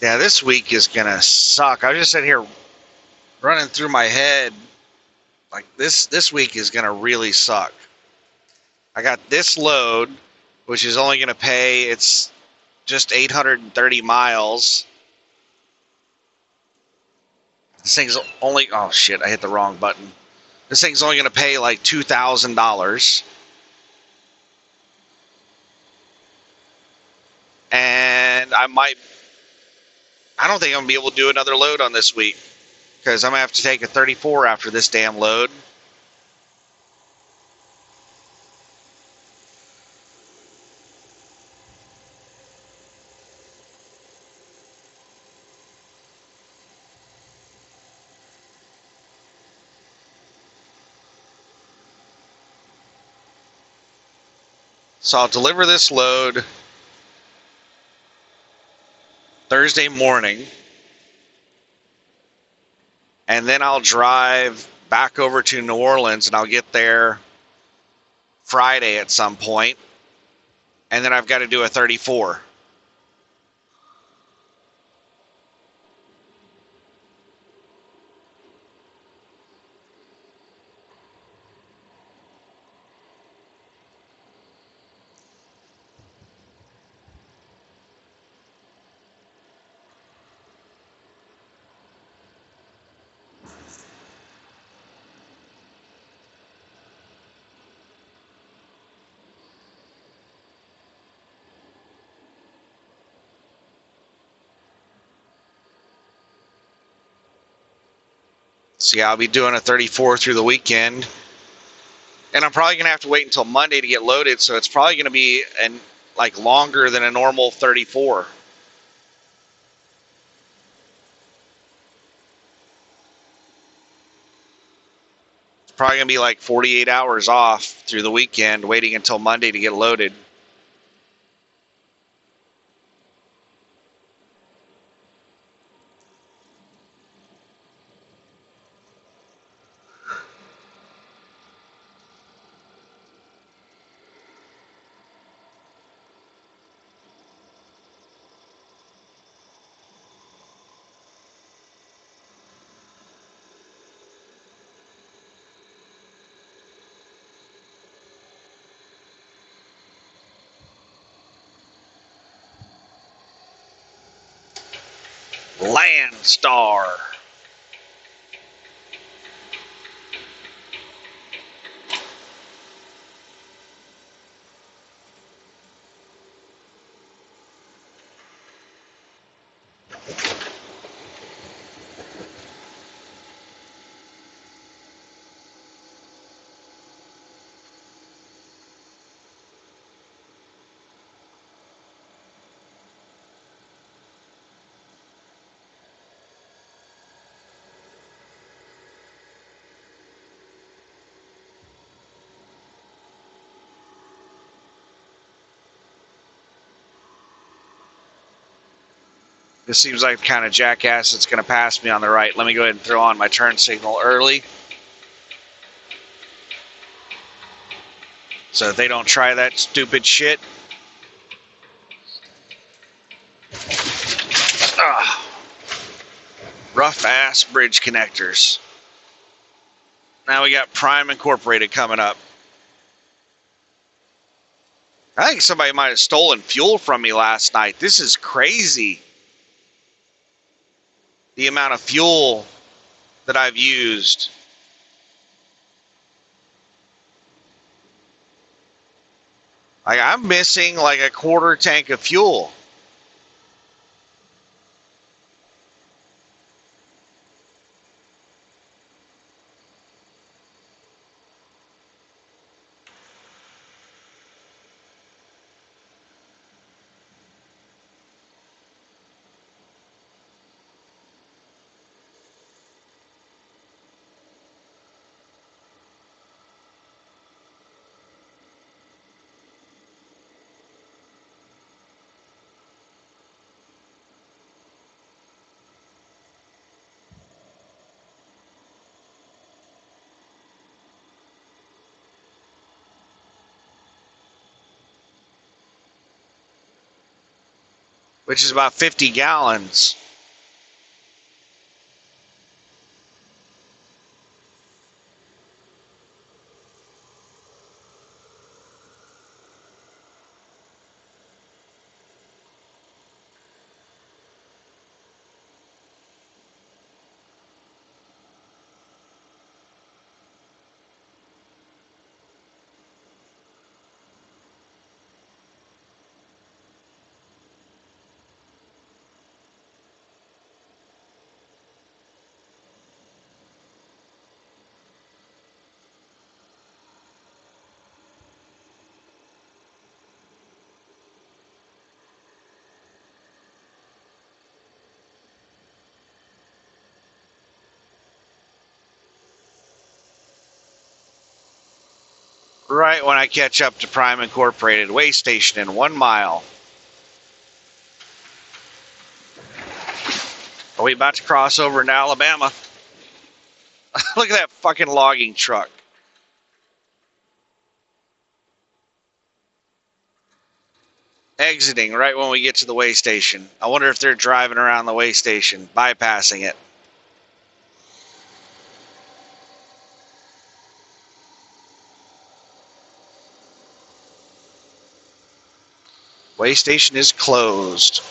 Yeah, this week is gonna suck. I was just sitting here running through my head like this week is gonna really suck. I got this load, which is only gonna pay. It's just 830 miles. This thing's only. Oh shit! I hit the wrong button. This thing's only gonna pay like $2,000, and I don't think I'm gonna be able to do another load on this week because I'm gonna have to take a 34 after this damn load. So I'll deliver this load Thursday morning, and then I'll drive back over to New Orleans, and I'll get there Friday at some point, and then I've got to do a 34. So yeah, I'll be doing a 34 through the weekend, and I'm probably gonna have to wait until Monday to get loaded. So it's probably gonna be like longer than a normal 34. It's probably gonna be like 48 hours off through the weekend, waiting until Monday to get loaded. Landstar. This seems like the kind of jackass that's going to pass me on the right. Let me go ahead and throw on my turn signal early, so that they don't try that stupid shit. Ugh. Rough ass bridge connectors. Now we got Prime Incorporated coming up. I think somebody might have stolen fuel from me last night. This is crazy. The amount of fuel that I've used. Like, I'm missing like a quarter tank of fuel. which is about 50 gallons. Right when I catch up to Prime Incorporated Way Station in 1 mile. Are we about to cross over into Alabama? Look at that fucking logging truck. Exiting right when we get to the way station. I wonder if they're driving around the way station, bypassing it. Way station is closed.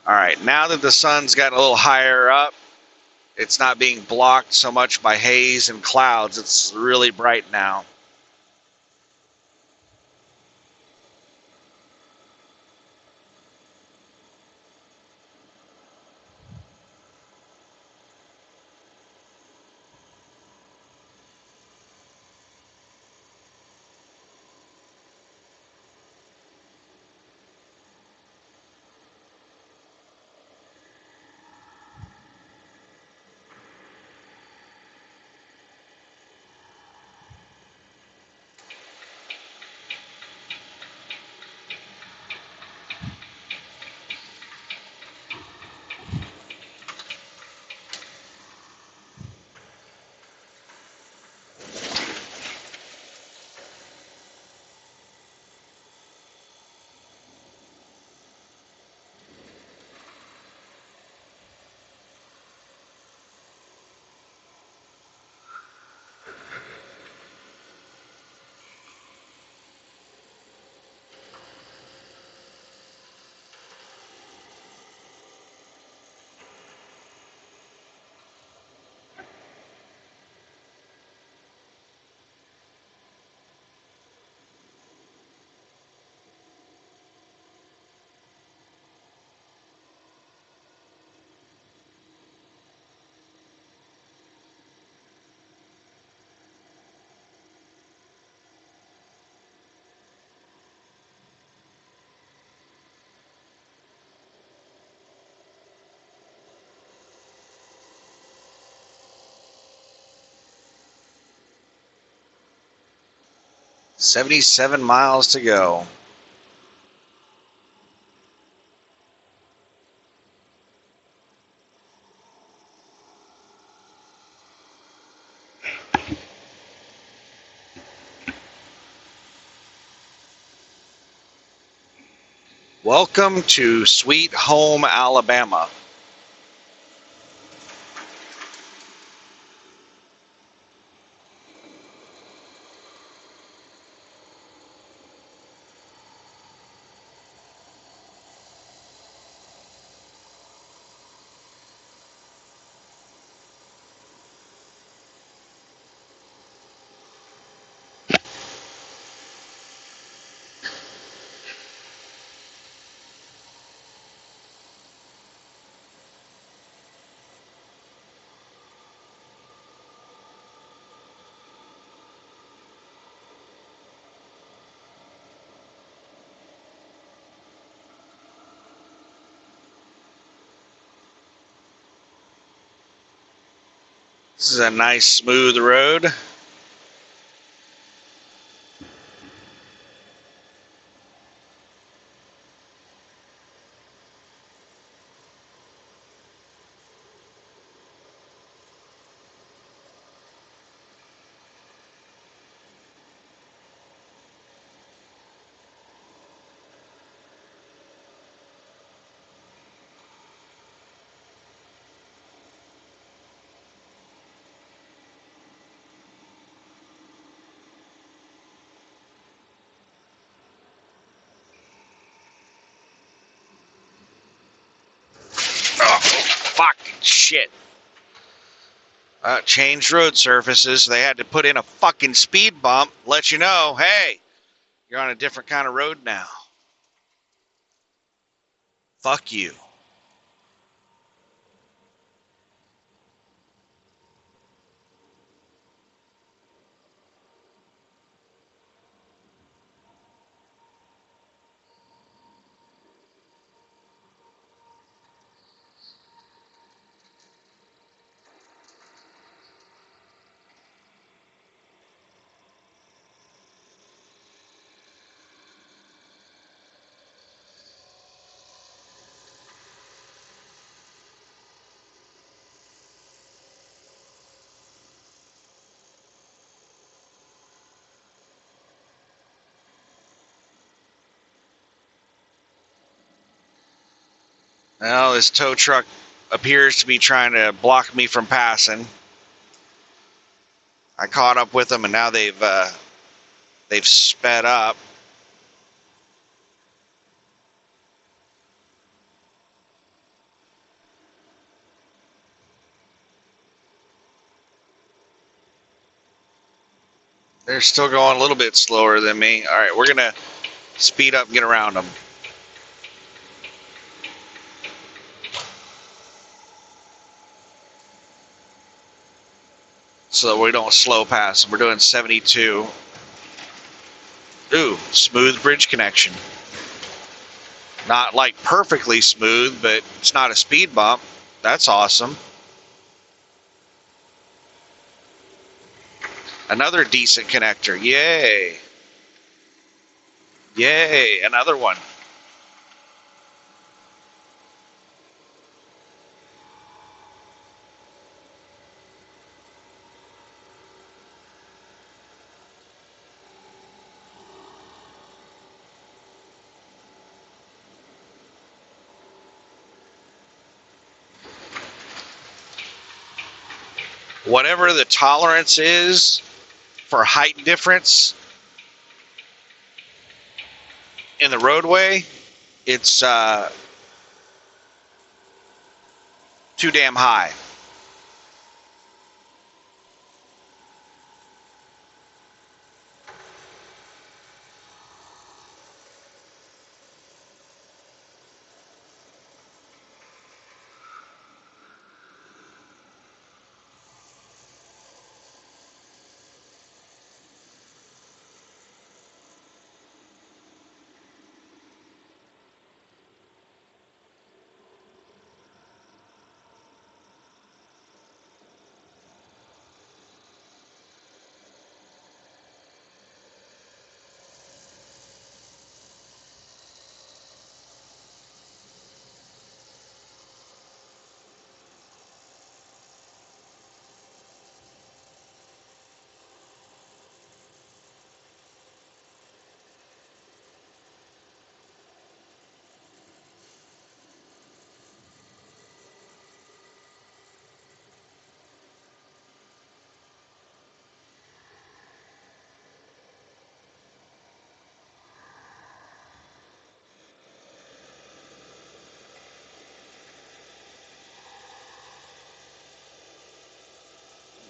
All right, now that the sun's gotten a little higher up, it's not being blocked so much by haze and clouds. It's really bright now. "77 miles to go." Welcome to Sweet Home, Alabama. This is a nice smooth road. Oh, fucking shit. Changed road surfaces. They had to put in a fucking speed bump, let you know, hey, you're on a different kind of road now. Fuck you. Well, this tow truck appears to be trying to block me from passing. I caught up with them, and now they've sped up. They're still going a little bit slower than me. All right, we're gonna speed up and get around them. So that we don't slow pass them. We're doing 72. Ooh, smooth bridge connection. Not like perfectly smooth, but it's not a speed bump. That's awesome. Another decent connector. Yay. Yay, another one. Whatever the tolerance is for height difference in the roadway, it's too damn high.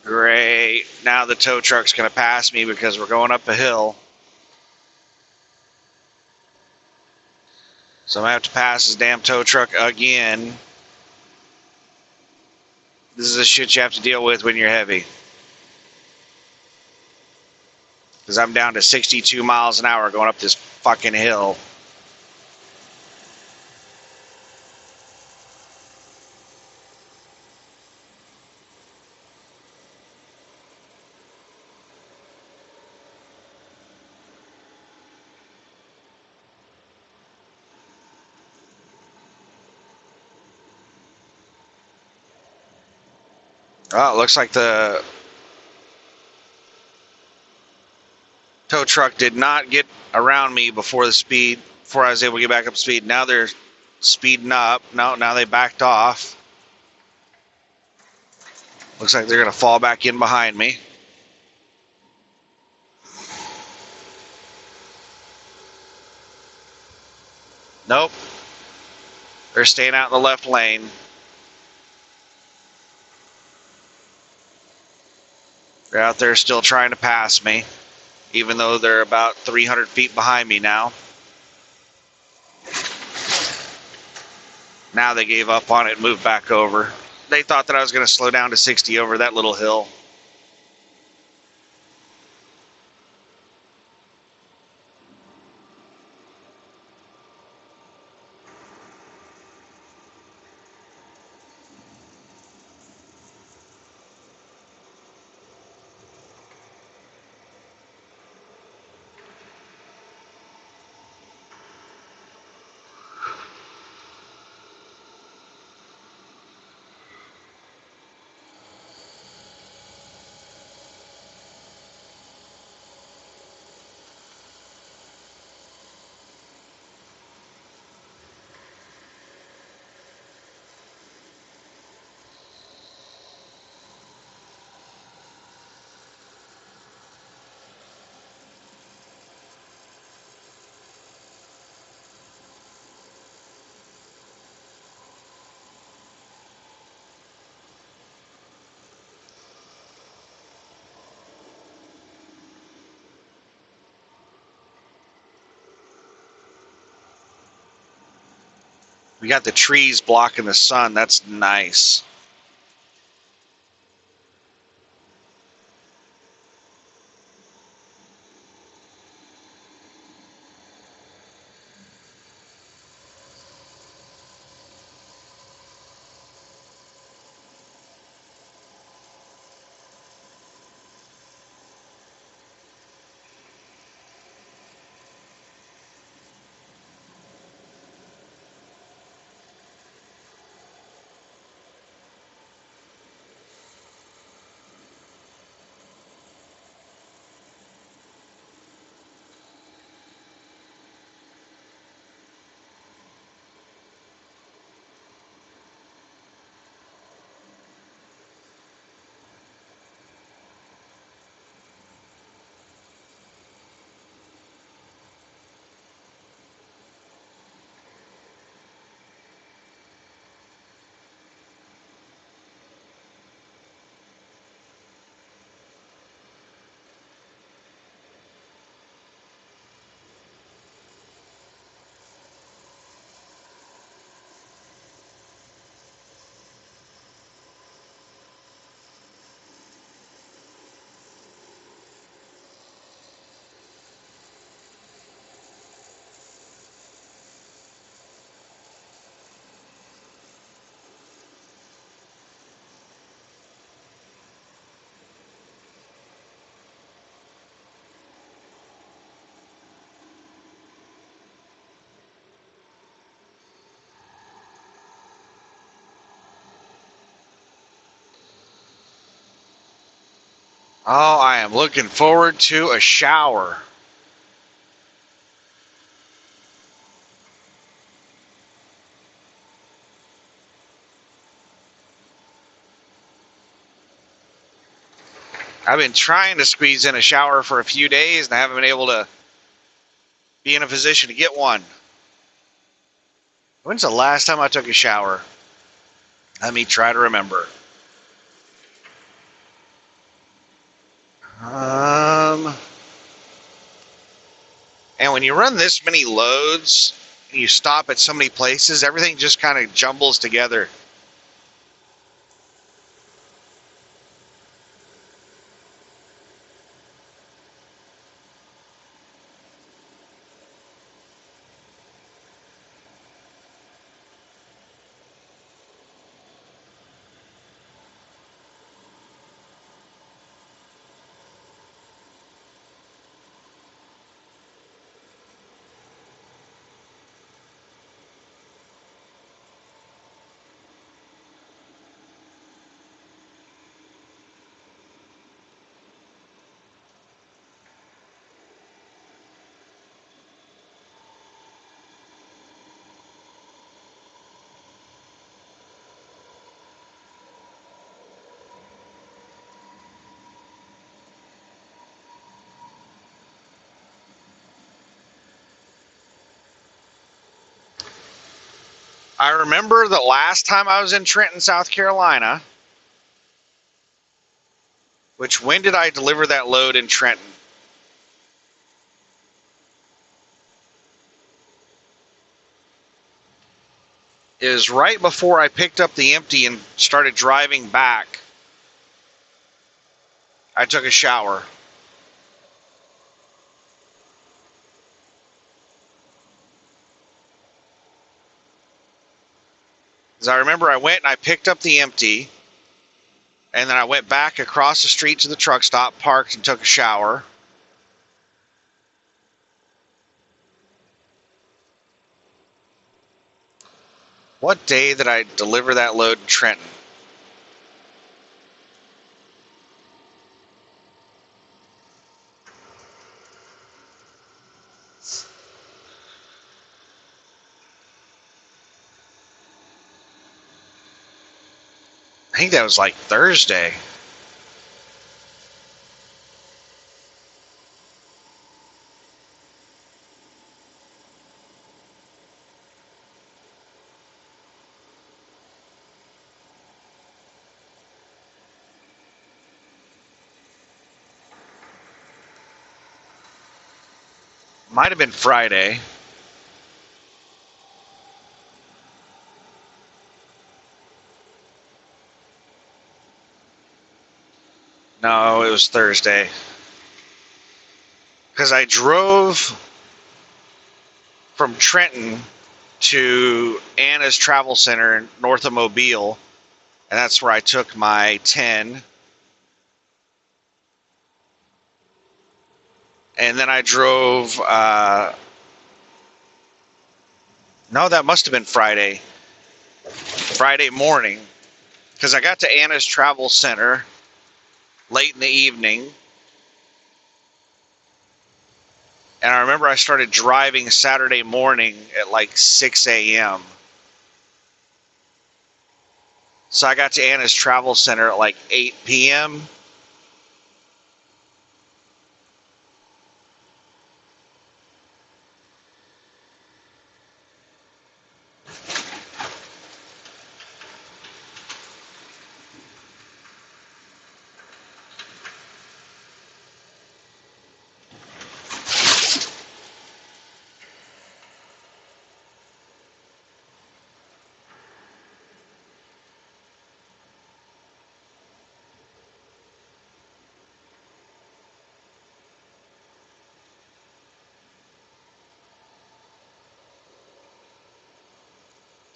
Great. Now the tow truck's going to pass me because we're going up a hill. So I'm going to have to pass this damn tow truck again. This is the shit you have to deal with when you're heavy. Because I'm down to 62 miles an hour going up this fucking hill. Oh, it looks like the tow truck did not get around me before I was able to get back up to speed. Now they're speeding up. No, now they backed off. Looks like they're going to fall back in behind me. Nope. They're staying out in the left lane. They're out there still trying to pass me, even though they're about 300 feet behind me now. Now they gave up on it and moved back over. They thought that I was going to slow down to 60 over that little hill. We got the trees blocking the sun. That's nice. Oh, I am looking forward to a shower. I've been trying to squeeze in a shower for a few days and I haven't been able to be in a position to get one. When's the last time I took a shower? Let me try to remember. And when you run this many loads and you stop at so many places, everything just kind of jumbles together. I remember the last time I was in Trenton, South Carolina, which when did I deliver that load in Trenton? It was right before I picked up the empty and started driving back. I took a shower. As I remember, I went and I picked up the empty, and then I went back across the street to the truck stop, parked, and took a shower. What day did I deliver that load in Trenton? I think that was like Thursday. Might have been Friday. No, it was Thursday. Because I drove from Trenton to Anna's Travel Center north of Mobile, and that's where I took my 10. And then I drove, no, that must have been Friday morning, because I got to Anna's Travel Center late in the evening, and I remember I started driving Saturday morning at like 6 a.m. So I got to Anna's Travel Center at like 8 p.m.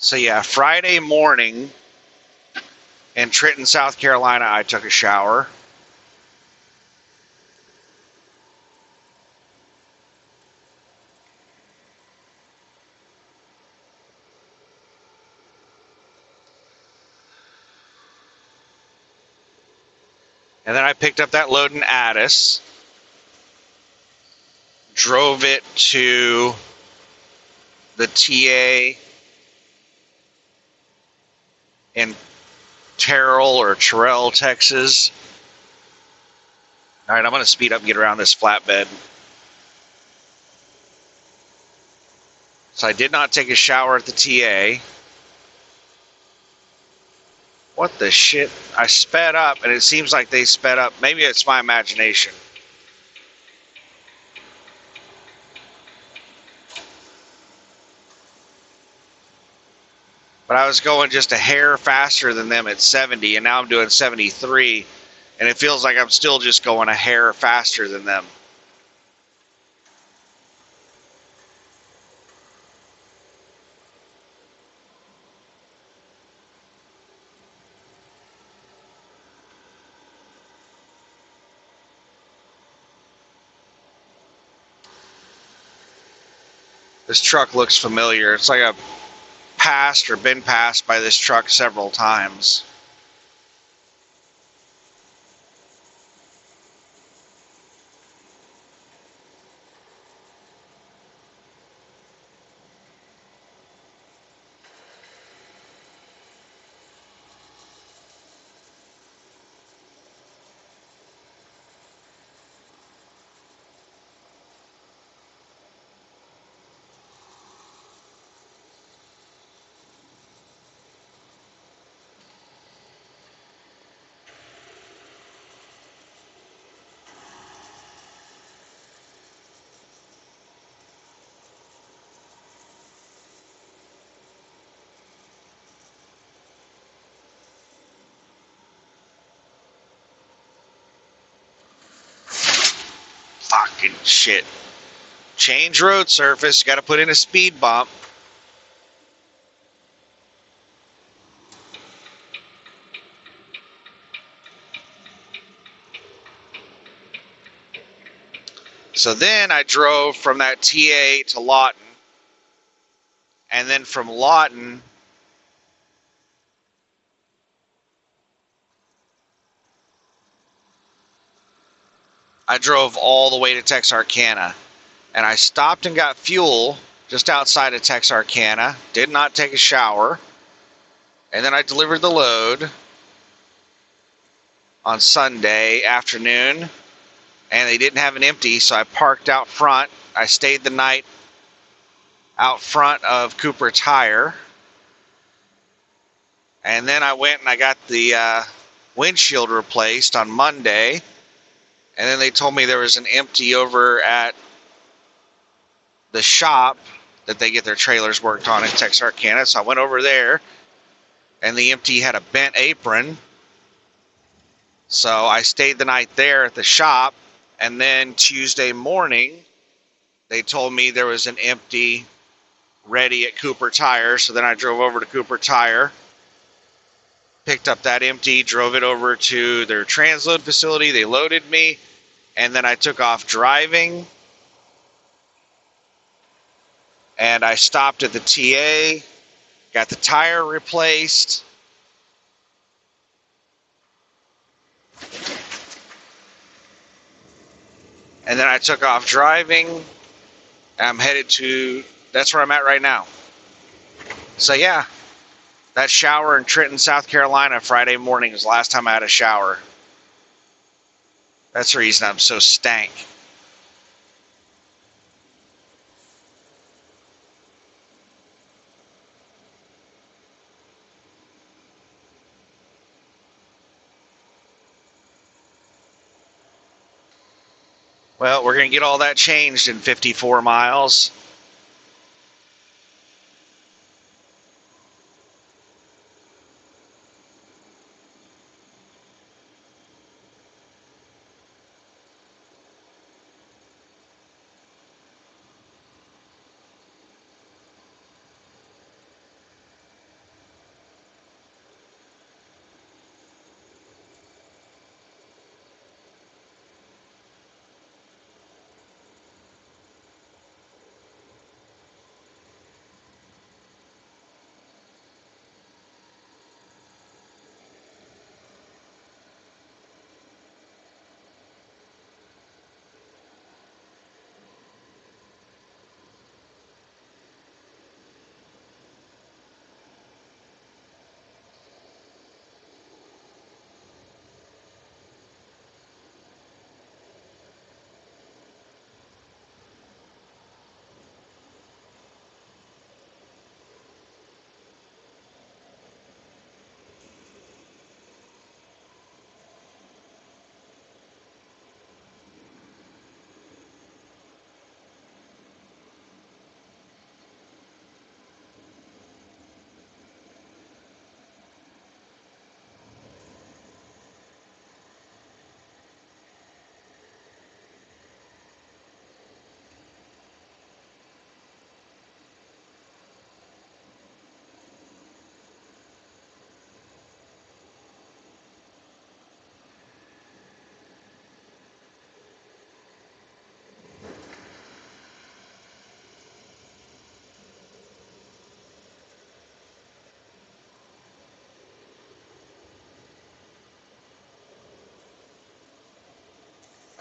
So yeah, Friday morning in Trenton, South Carolina, I took a shower. And then I picked up that load in Addis, drove it to the TA in Terrell, Texas. All right, I'm going to speed up and get around this flatbed. So I did not take a shower at the TA. What the shit? I sped up, and it seems like they sped up. Maybe it's my imagination. But I was going just a hair faster than them at 70, and now I'm doing 73, and it feels like I'm still just going a hair faster than them. This truck looks familiar. It's like I've passed or been passed by this truck several times. fucking shit. Change road surface, got to put in a speed bump. So then I drove from that TA to Lawton, and then from Lawton I drove all the way to Texarkana, and I stopped and got fuel just outside of Texarkana, did not take a shower, and then I delivered the load on Sunday afternoon, and they didn't have an empty, so I parked out front. I stayed the night out front of Cooper Tire, and then I went and I got the windshield replaced on Monday, and then they told me there was an empty over at the shop that they get their trailers worked on in Texarkana, so I went over there, and the empty had a bent apron, so I stayed the night there at the shop, and then Tuesday morning, they told me there was an empty ready at Cooper Tire, so then I drove over to Cooper Tire, picked up that empty, drove it over to their transload facility, they loaded me, and then I took off driving, and I stopped at the TA, got the tire replaced, and then I took off driving, and I'm headed to, that's where I'm at right now. So yeah, that shower in Trenton, South Carolina, Friday morning was the last time I had a shower. That's the reason I'm so stank. Well, we're going to get all that changed in 54 miles.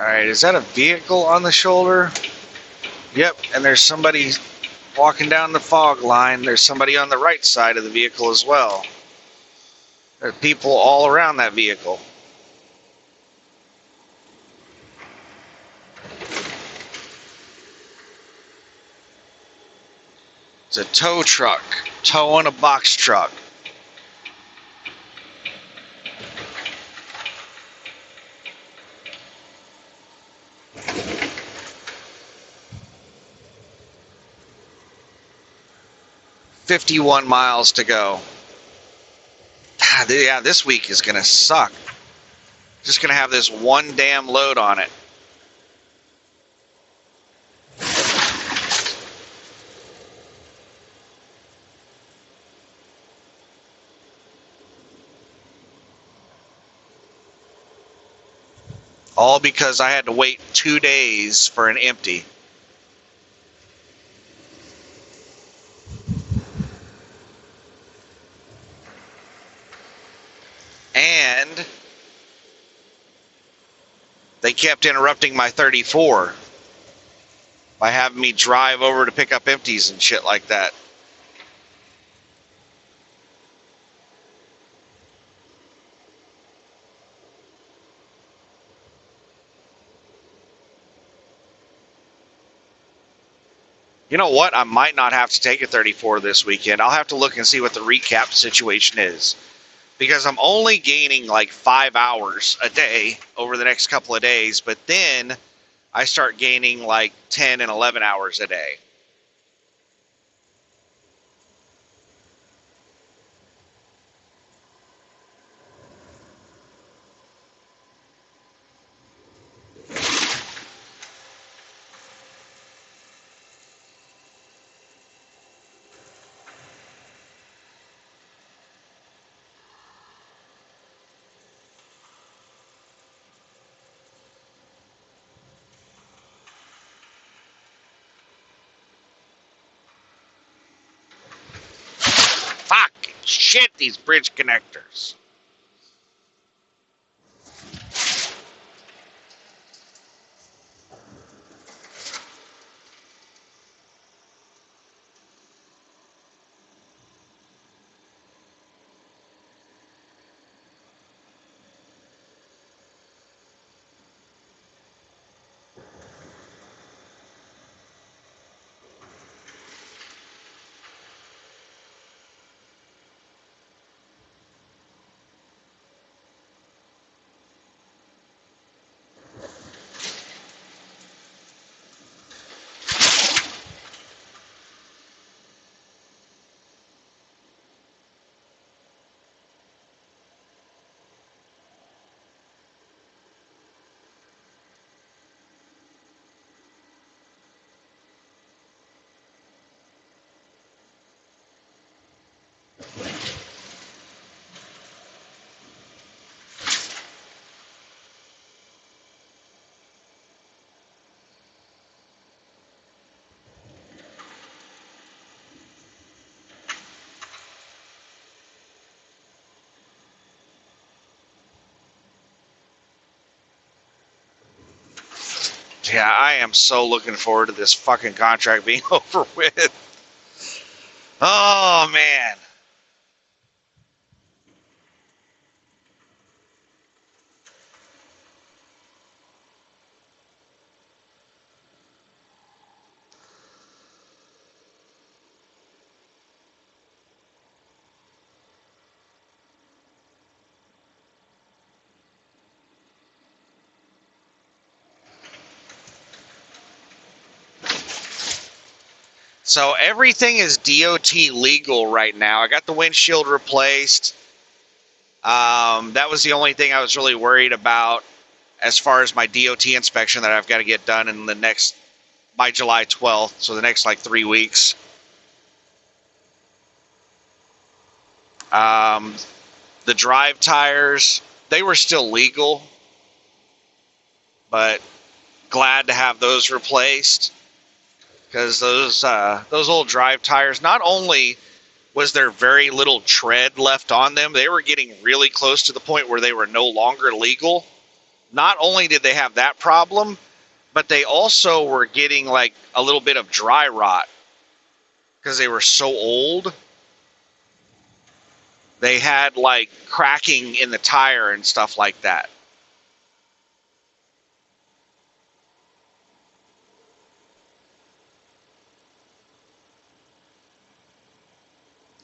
All right, is that a vehicle on the shoulder? Yep, and there's somebody walking down the fog line. There's somebody on the right side of the vehicle as well. There are people all around that vehicle. It's a tow truck, towing a box truck. "51 miles to go." Yeah, this week is gonna suck. Just gonna have this one damn load on it. All because I had to wait 2 days for an empty. And they kept interrupting my 34 by having me drive over to pick up empties and shit like that. You know what? I might not have to take a 34 this weekend. I'll have to look and see what the recap situation is. Because I'm only gaining like 5 hours a day over the next couple of days, but then I start gaining like 10 and 11 hours a day. Fucking shit, these bridge connectors. Yeah, I am so looking forward to this fucking contract being over with. Oh, man. So everything is DOT legal right now. I got the windshield replaced. That was the only thing I was really worried about as far as my DOT inspection that I've got to get done in the next, by July 12th, so the next like 3 weeks. The drive tires, they were still legal, but glad to have those replaced. Because those old drive tires, not only was there very little tread left on them, they were getting really close to the point where they were no longer legal. Not only did they have that problem, but they also were getting like a little bit of dry rot because they were so old. They had like cracking in the tire and stuff like that.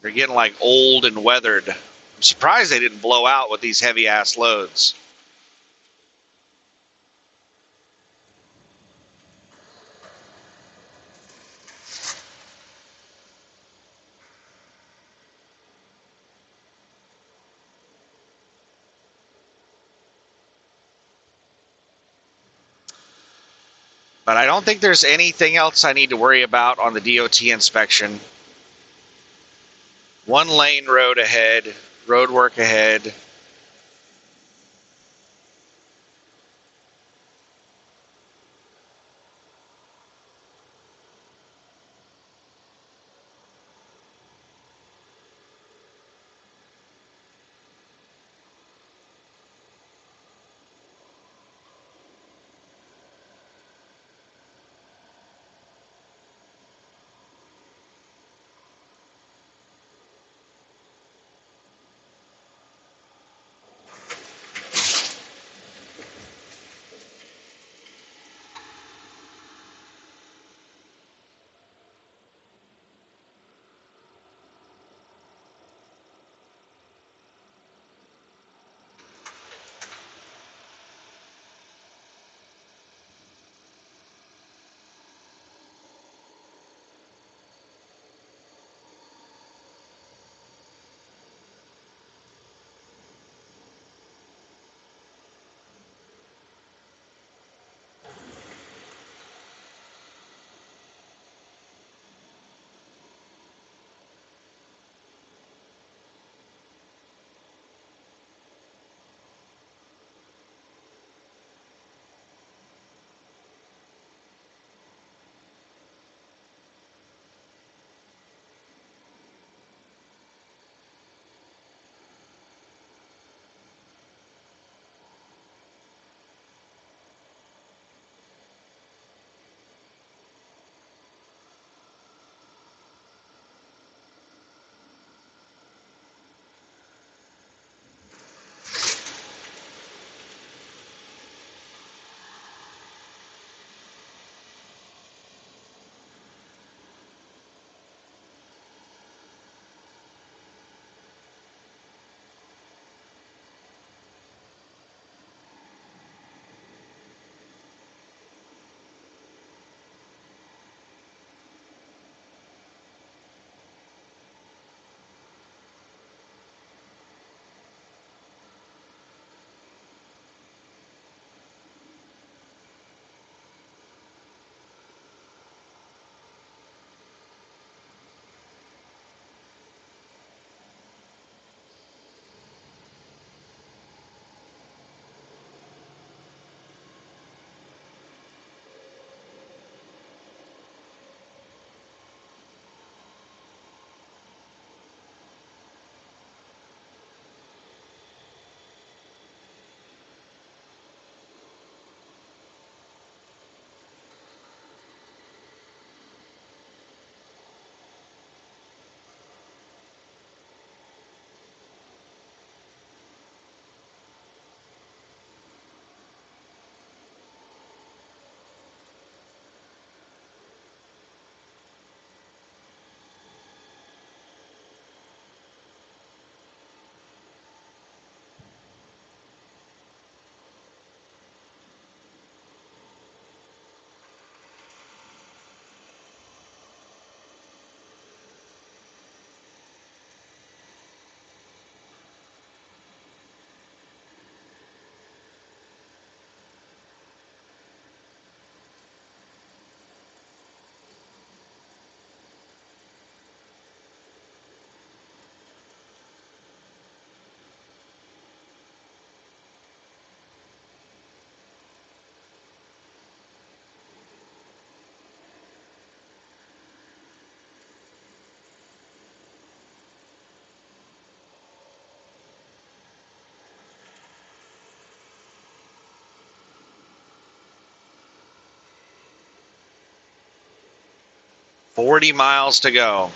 They're getting like old and weathered. I'm surprised they didn't blow out with these heavy ass loads. But I don't think there's anything else I need to worry about on the DOT inspection. 1 lane road ahead, road work ahead. 40 miles to go.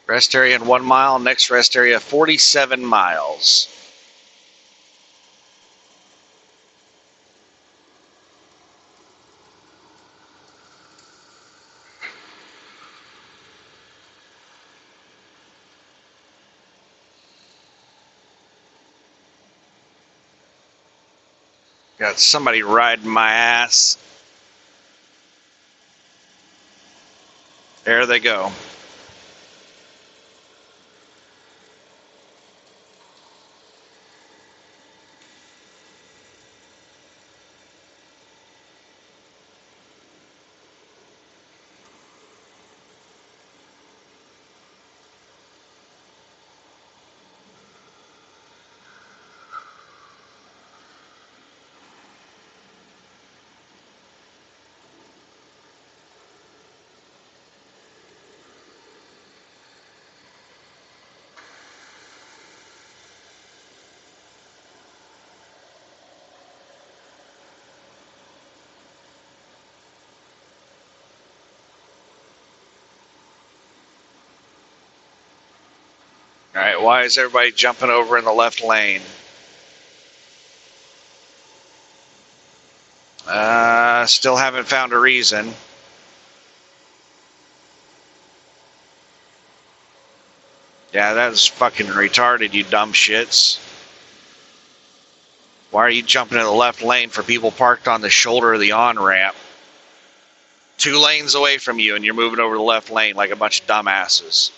Rest area in 1 mile, next rest area 47 miles. Got somebody riding my ass. There they go. All right, why is everybody jumping over in the left lane? Still haven't found a reason. Yeah, that's fucking retarded, you dumb shits. Why are you jumping in the left lane for people parked on the shoulder of the on-ramp? 2 lanes away from you and you're moving over the left lane like a bunch of dumbasses.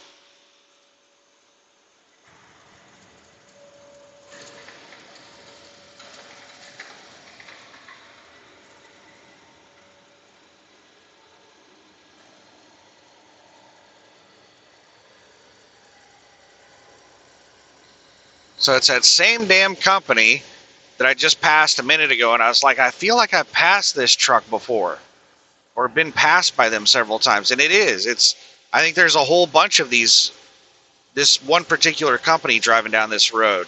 So it's that same damn company that I just passed a minute ago, and I was like, I feel like I've passed this truck before or been passed by them several times, and it is. I think there's a whole bunch of this one particular company driving down this road.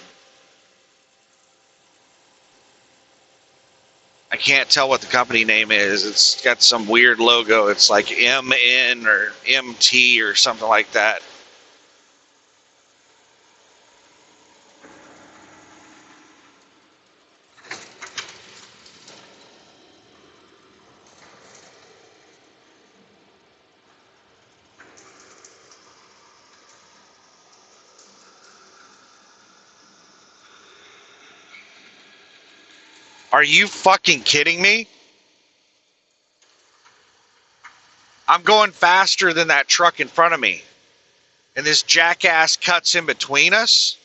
I can't tell what the company name is. It's got some weird logo. It's like MN or MT or something like that. Are you fucking kidding me? I'm going faster than that truck in front of me. And this jackass cuts in between us?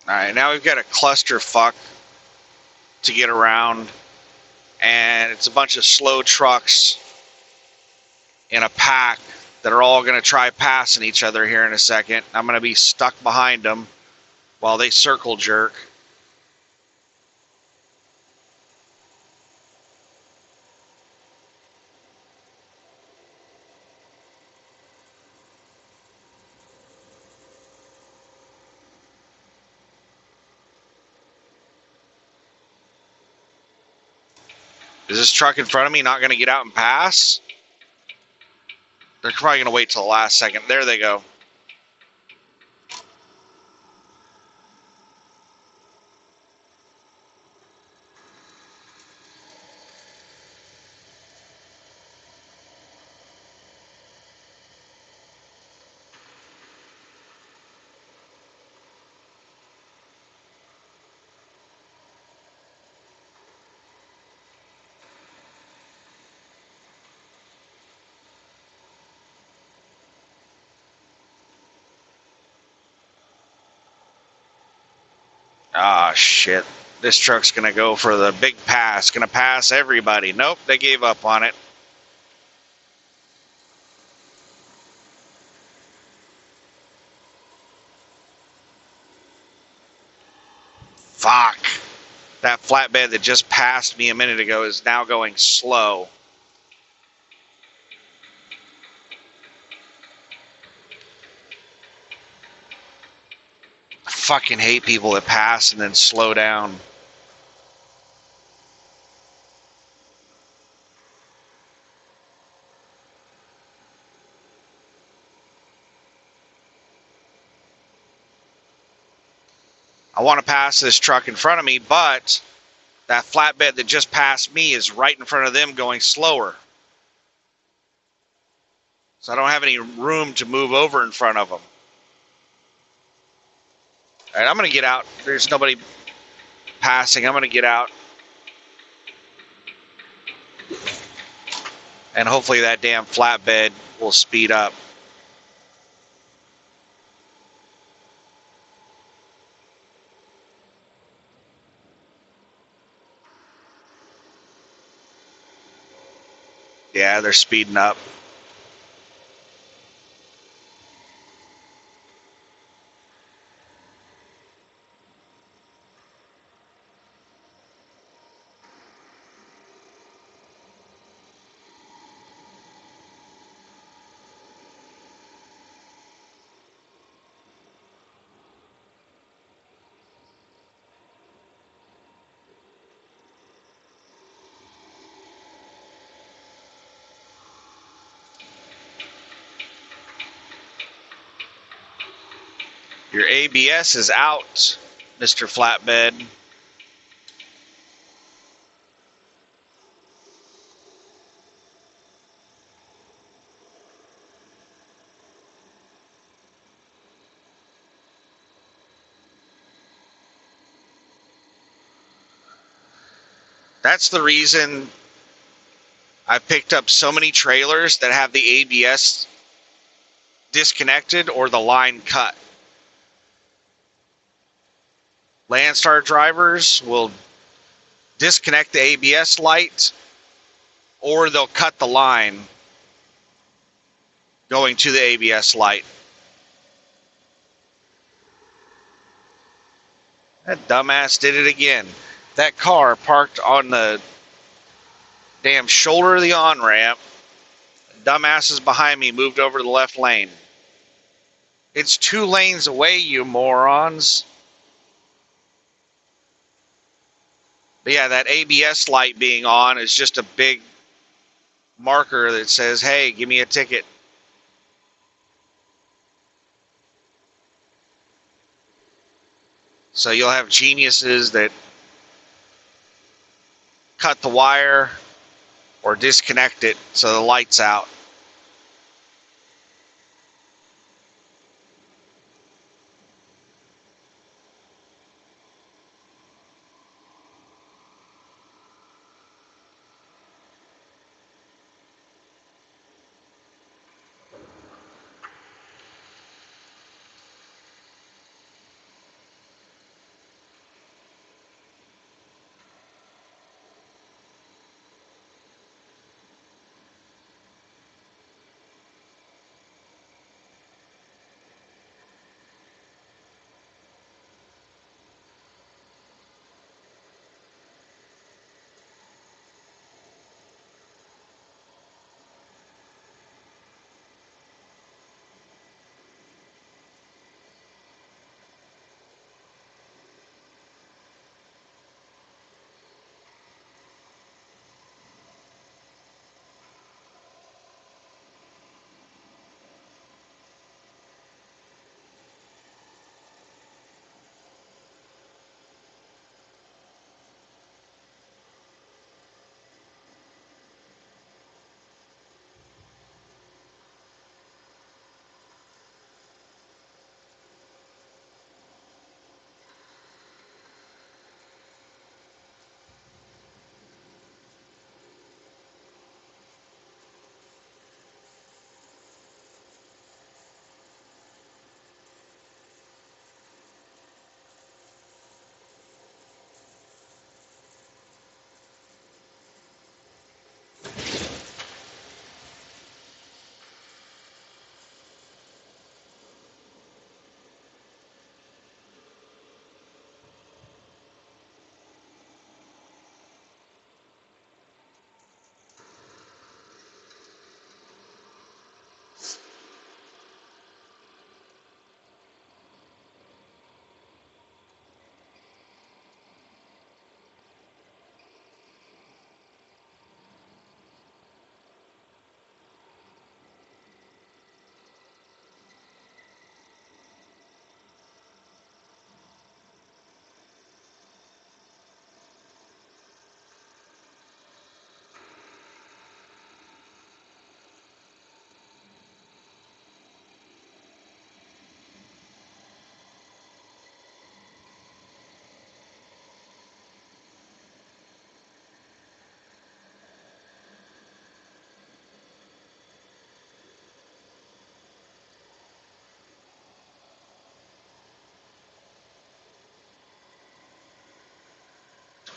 Alright, now we've got a clusterfuck to get around. And it's a bunch of slow trucks in a pack that are all going to try passing each other here in a second. I'm going to be stuck behind them while they circle jerk. Is this truck in front of me not going to get out and pass? They're probably going to wait till the last second. There they go. Ah, shit. This truck's going to go for the big pass. Going to pass everybody. Nope, they gave up on it. Fuck. That flatbed that just passed me a minute ago is now going slow. I fucking hate people that pass and then slow down. I want to pass this truck in front of me, but that flatbed that just passed me is right in front of them going slower. So I don't have any room to move over in front of them. All right, I'm going to get out. There's nobody passing. I'm going to get out. And hopefully that damn flatbed will speed up. Yeah, they're speeding up. Your ABS is out, Mr. Flatbed. That's the reason I picked up so many trailers that have the ABS disconnected or the line cut. Landstar drivers will disconnect the ABS light or they'll cut the line going to the ABS light. That dumbass did it again. That car parked on the damn shoulder of the on-ramp. Dumbasses behind me moved over to the left lane. It's 2 lanes away, you morons. But yeah, that ABS light being on is just a big marker that says, hey, give me a ticket. So you'll have geniuses that cut the wire or disconnect it so the light's out.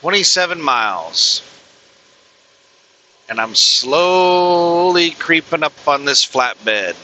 27 miles. And I'm slowly creeping up on this flatbed.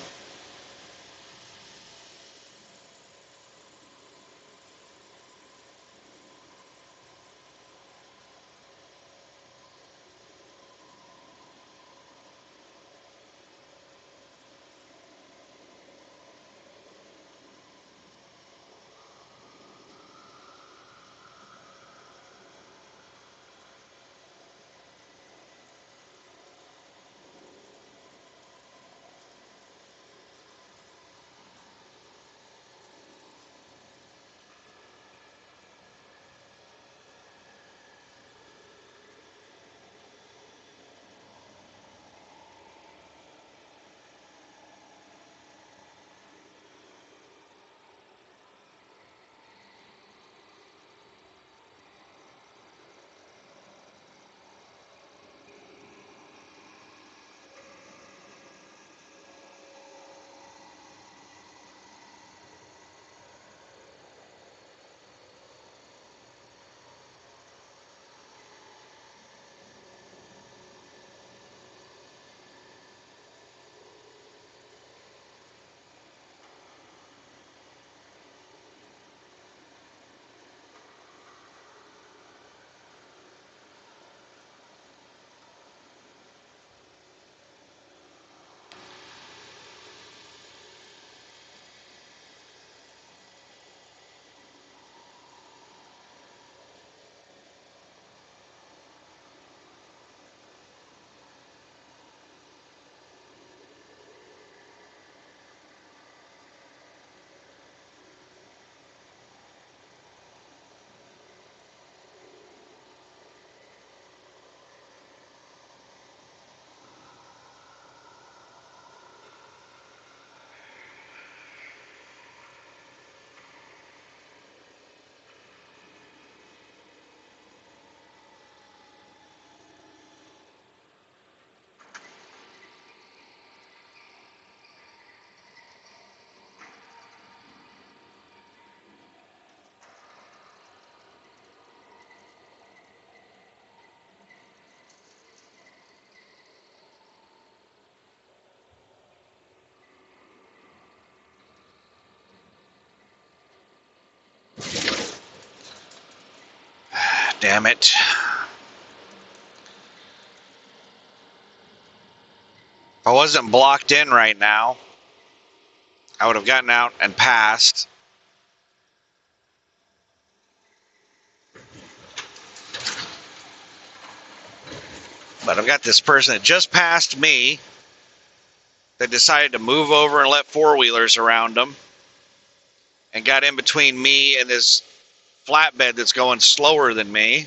Damn it. If I wasn't blocked in right now, I would have gotten out and passed. But I've got this person that just passed me that decided to move over and let four-wheelers around them and got in between me and this flatbed that's going slower than me.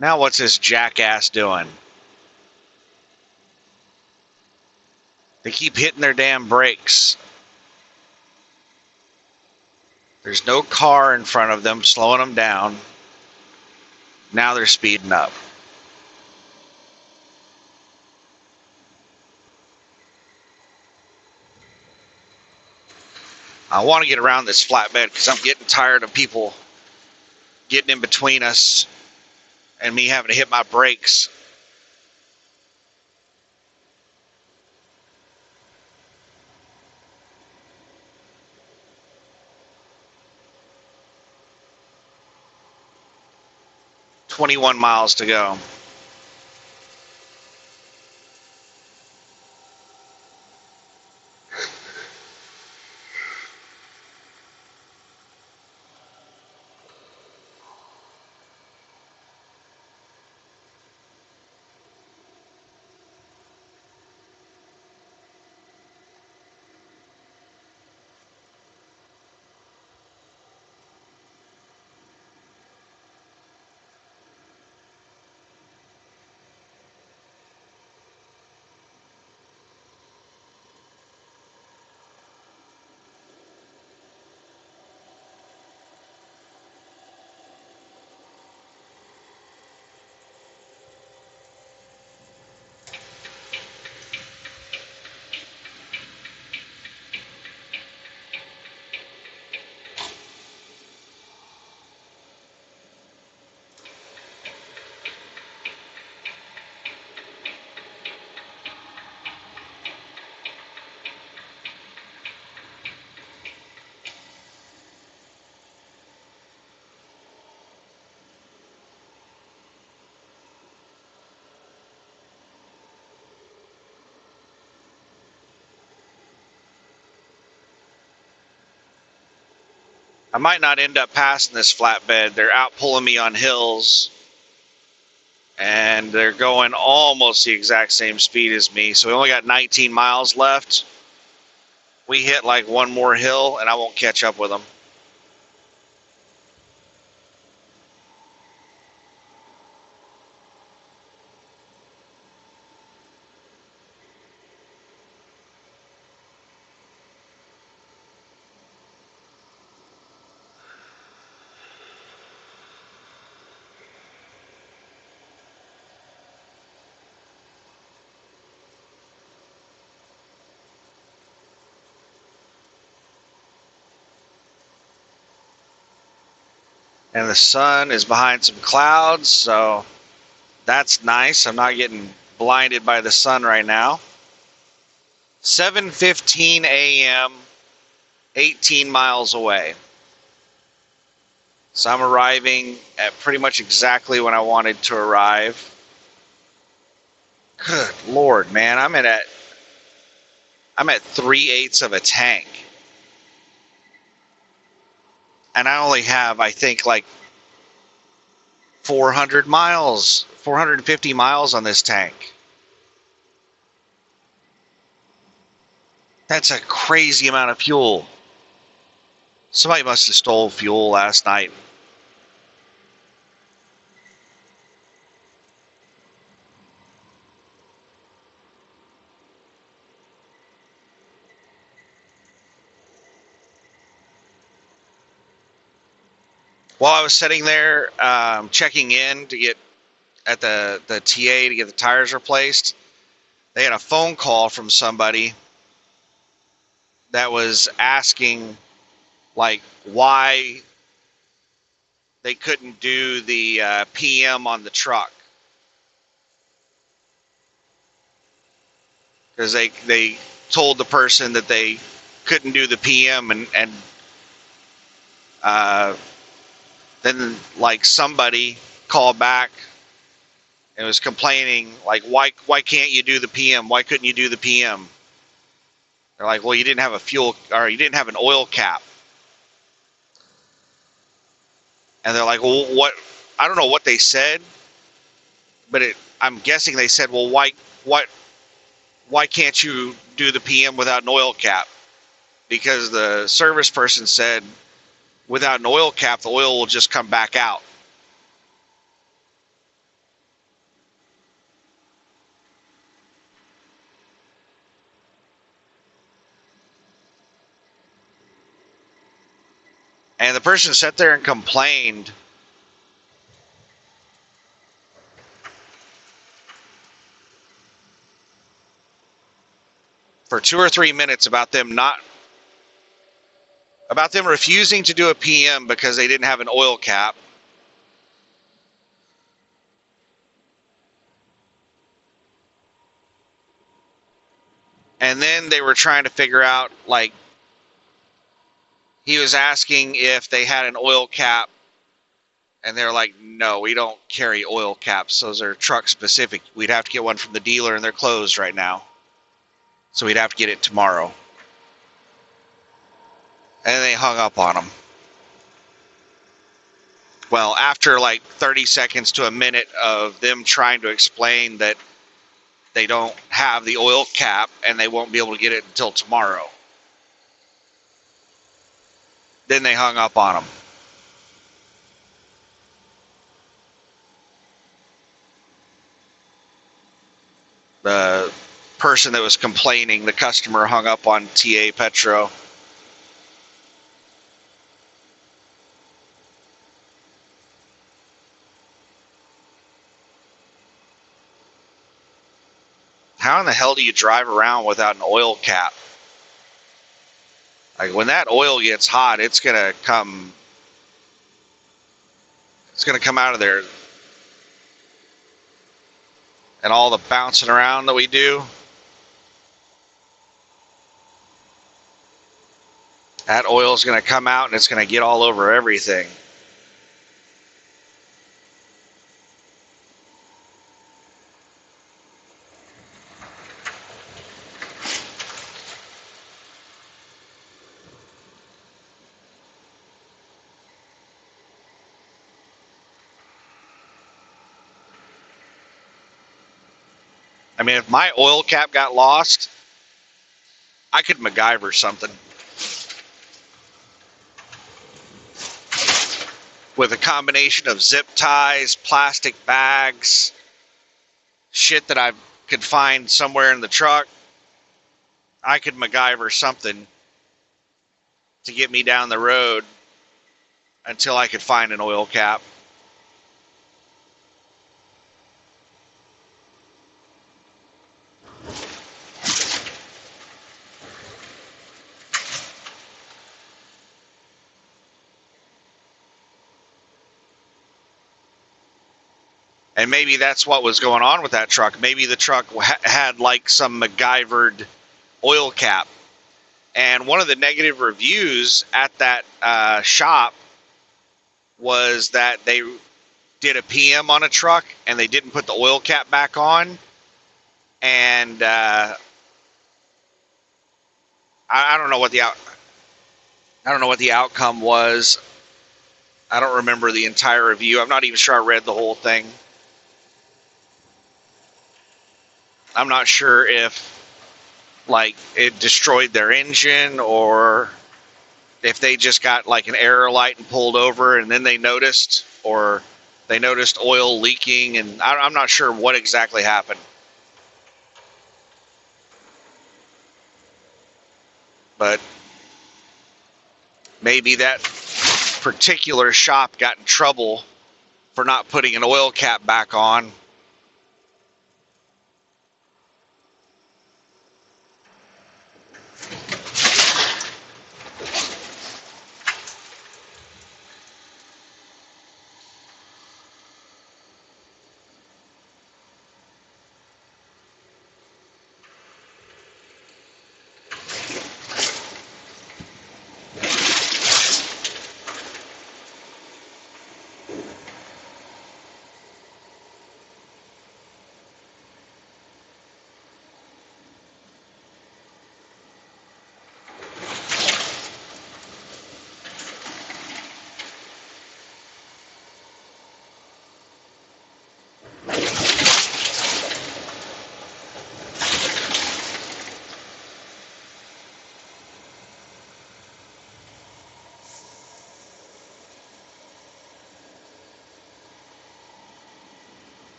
Now what's this jackass doing? They keep hitting their damn brakes. There's no car in front of them slowing them down. Now they're speeding up. I want to get around this flatbed because I'm getting tired of people getting in between us and me having to hit my brakes. "21 miles to go." I might not end up passing this flatbed. They're out pulling me on hills, and they're going almost the exact same speed as me. So we only got 19 miles left. We hit like one more hill, and I won't catch up with them. And the sun is behind some clouds, so that's nice. I'm not getting blinded by the sun right now. 7:15 a.m., 18 miles away. So I'm arriving at pretty much exactly when I wanted to arrive. Good Lord, man, I'm at 3/8 of a tank. And I only have, I think, like 450 miles on this tank. That's a crazy amount of fuel. Somebody must have stole fuel last night. While I was sitting there checking in to get at the TA to get the tires replaced, they had a phone call from somebody that was asking like why they couldn't do the PM on the truck, because they told the person that they couldn't do the PM, and then like somebody called back and was complaining like why can't you do the PM? Why couldn't you do the PM? They're like, well, you didn't have a fuel, or you didn't have an oil cap. And they're like, well, what? I don't know what they said, but I'm guessing they said, well, why can't you do the PM without an oil cap? Because the service person said without an oil cap, the oil will just come back out. And the person sat there and complained for 2 or 3 minutes about them refusing to do a PM because they didn't have an oil cap. And then they were trying to figure out, like, he was asking if they had an oil cap, and they're like, no, we don't carry oil caps. Those are truck specific. We'd have to get one from the dealer, and they're closed right now. So we'd have to get it tomorrow. And they hung up on him. Well, after like 30 seconds to a minute of them trying to explain that they don't have the oil cap and they won't be able to get it until tomorrow, then they hung up on him. The person that was complaining, the customer, hung up on TA Petro. How in the hell do you drive around without an oil cap? Like, when that oil gets hot, it's gonna come out of there. And all the bouncing around that we do, that oil is gonna come out and it's gonna get all over everything. I mean, if my oil cap got lost, I could MacGyver something. With a combination of zip ties, plastic bags, shit that I could find somewhere in the truck, I could MacGyver something to get me down the road until I could find an oil cap. And maybe that's what was going on with that truck. Maybe the truck had like some MacGyvered oil cap. And one of the negative reviews at that shop was that they did a PM on a truck and they didn't put the oil cap back on. And I don't know what the outcome was. I don't remember the entire review. I'm not even sure I read the whole thing. I'm not sure if like it destroyed their engine or if they just got like an error light and pulled over and then they noticed, or they noticed oil leaking, and I'm not sure what exactly happened. But maybe that particular shop got in trouble for not putting an oil cap back on.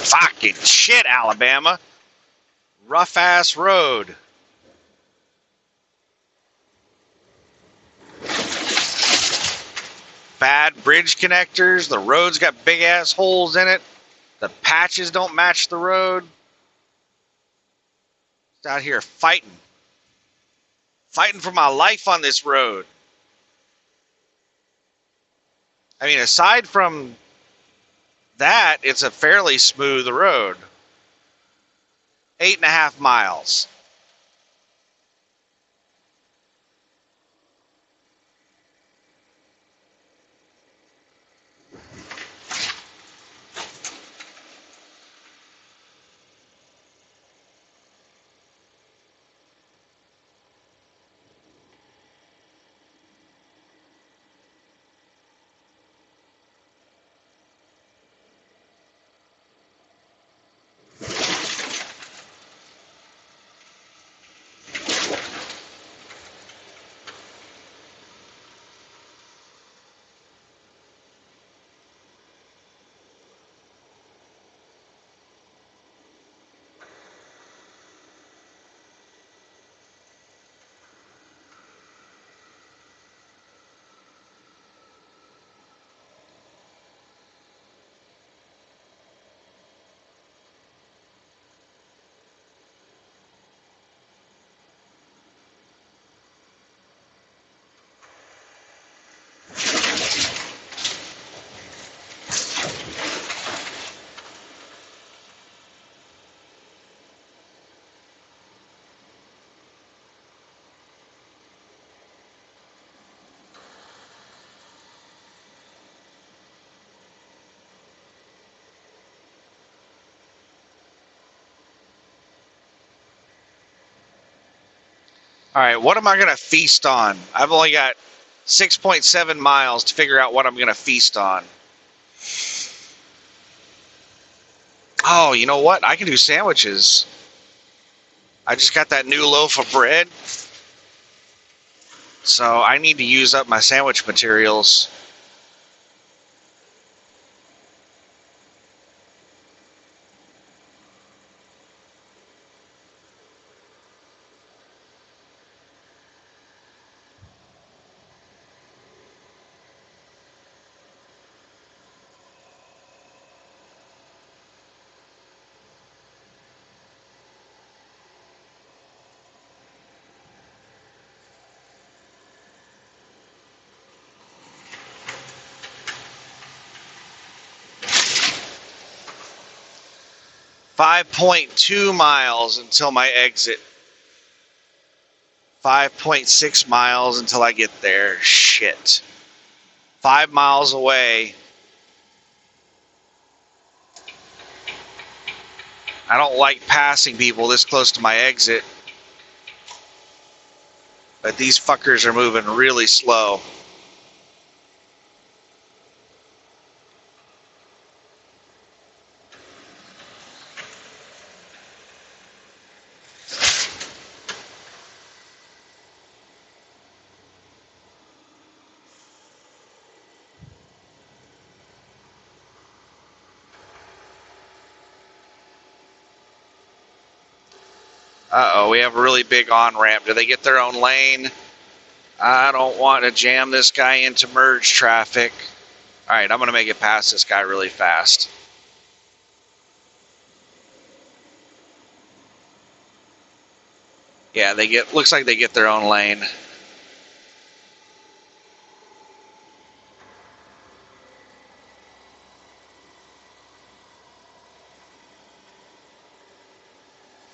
Fucking shit, Alabama. Rough ass road. Bad bridge connectors. The road's got big ass holes in it. The patches don't match the road. It's out here fighting for my life on this road. I mean, aside from that, it's a fairly smooth road. 8.5 miles. All right, what am I going to feast on? I've only got 6.7 miles to figure out what I'm going to feast on. Oh, you know what? I can do sandwiches. I just got that new loaf of bread. So I need to use up my sandwich materials. .2 miles until my exit. 5.6 miles until I get there. Shit. 5 miles away. I don't like passing people this close to my exit. But these fuckers are moving really slow. Uh-oh, we have a really big on-ramp. Do they get their own lane? I don't want to jam this guy into merge traffic. All right, I'm going to make it past this guy really fast. Yeah, looks like they get their own lane.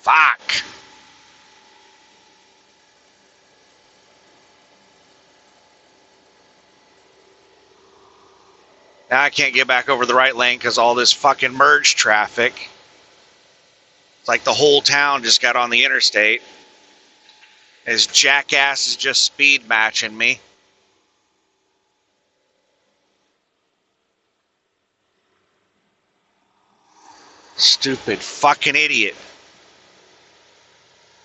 Fuck. Now I can't get back over the right lane because all this fucking merge traffic. It's like the whole town just got on the interstate. His jackass is just speed matching me. Stupid fucking idiot.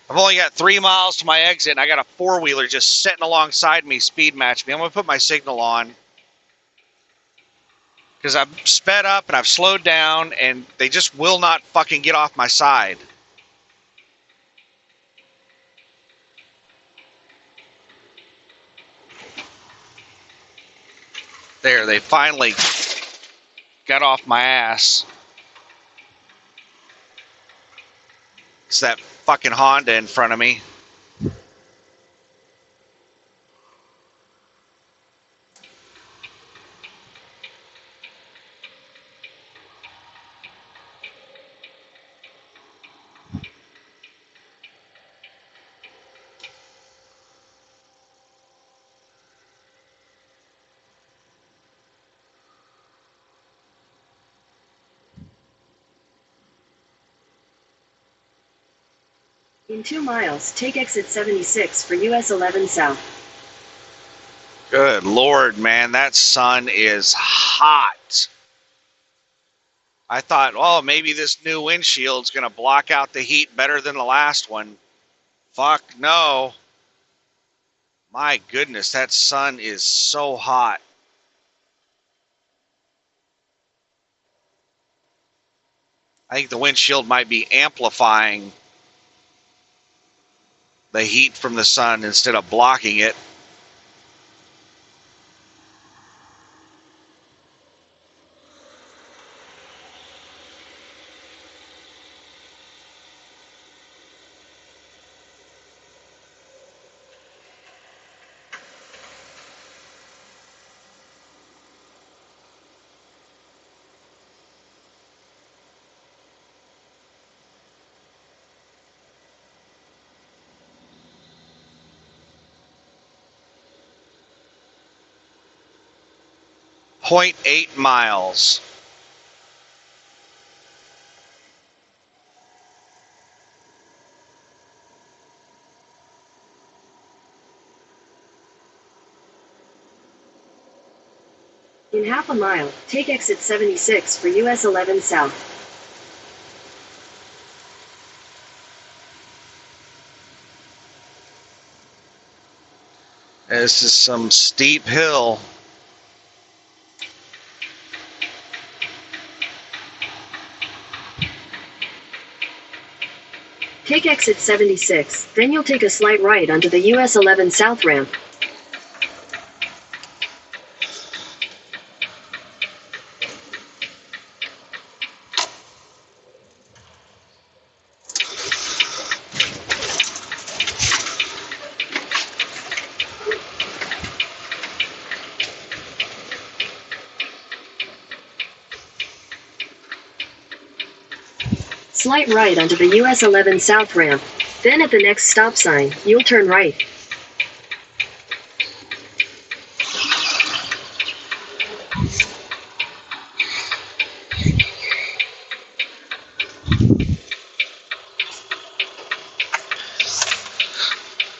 I've only got 3 miles to my exit and I got a four-wheeler just sitting alongside me, speed match me. I'm going to put my signal on. Because I've sped up and I've slowed down and they just will not fucking get off my side. There, they finally got off my ass. It's that fucking Honda in front of me. In 2 miles, take exit 76 for US 11 South. Good Lord, man, that sun is hot. I thought, oh, maybe this new windshield's going to block out the heat better than the last one. Fuck no. My goodness, that sun is so hot. I think the windshield might be amplifying the heat from the sun instead of blocking it. .8 miles. In half a mile, take exit 76 for US 11 South. This is some steep hill. Take exit 76, then you'll take a slight right onto the US 11 South ramp. Slight right onto the US 11 South ramp. Then at the next stop sign, you'll turn right.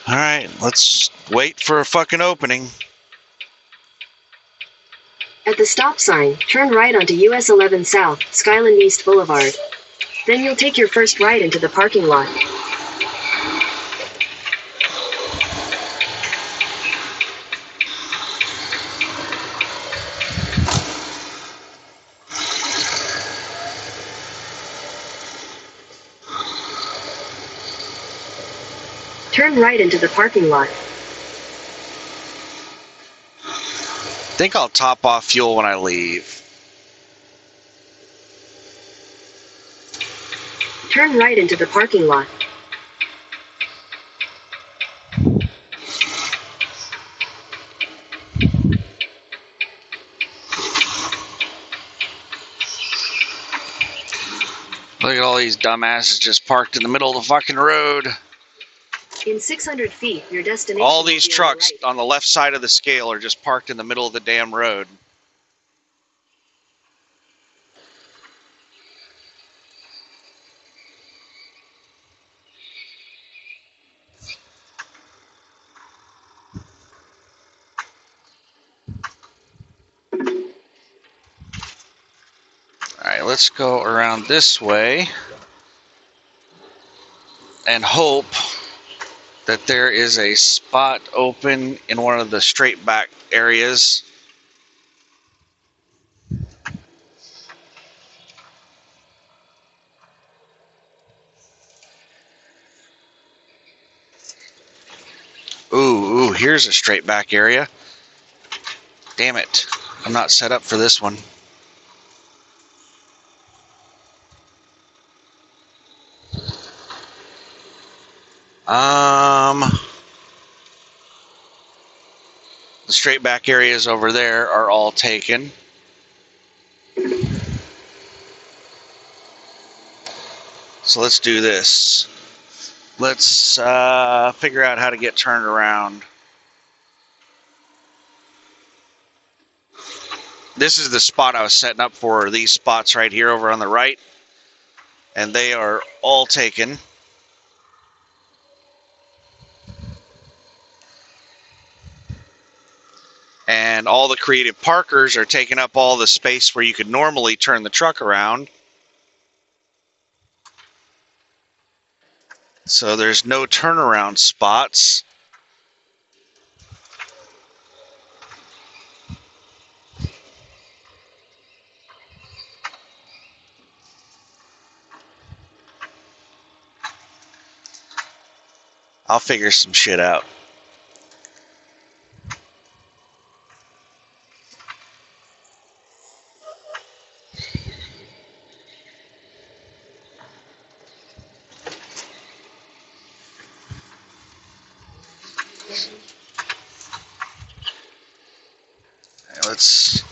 Alright, let's wait for a fucking opening. At the stop sign, turn right onto US 11 South, Skyland East Boulevard. Then you'll take your first right into the parking lot. Turn right into the parking lot. Think I'll top off fuel when I leave. Turn right into the parking lot. Look at all these dumbasses just parked in the middle of the fucking road. In 600 feet, your destination. All these will be trucks on on the left side of the scale are just parked in the middle of the damn road. Alright, let's go around this way and hope that there is a spot open in one of the straight back areas. Ooh, here's a straight back area. Damn it. I'm not set up for this one. The straight back areas over there are all taken. So let's do this. Let's figure out how to get turned around. This is the spot I was setting up for, these spots right here over on the right. And they are all taken. And all the creative parkers are taking up all the space where you could normally turn the truck around. So there's no turnaround spots. I'll figure some shit out. Let's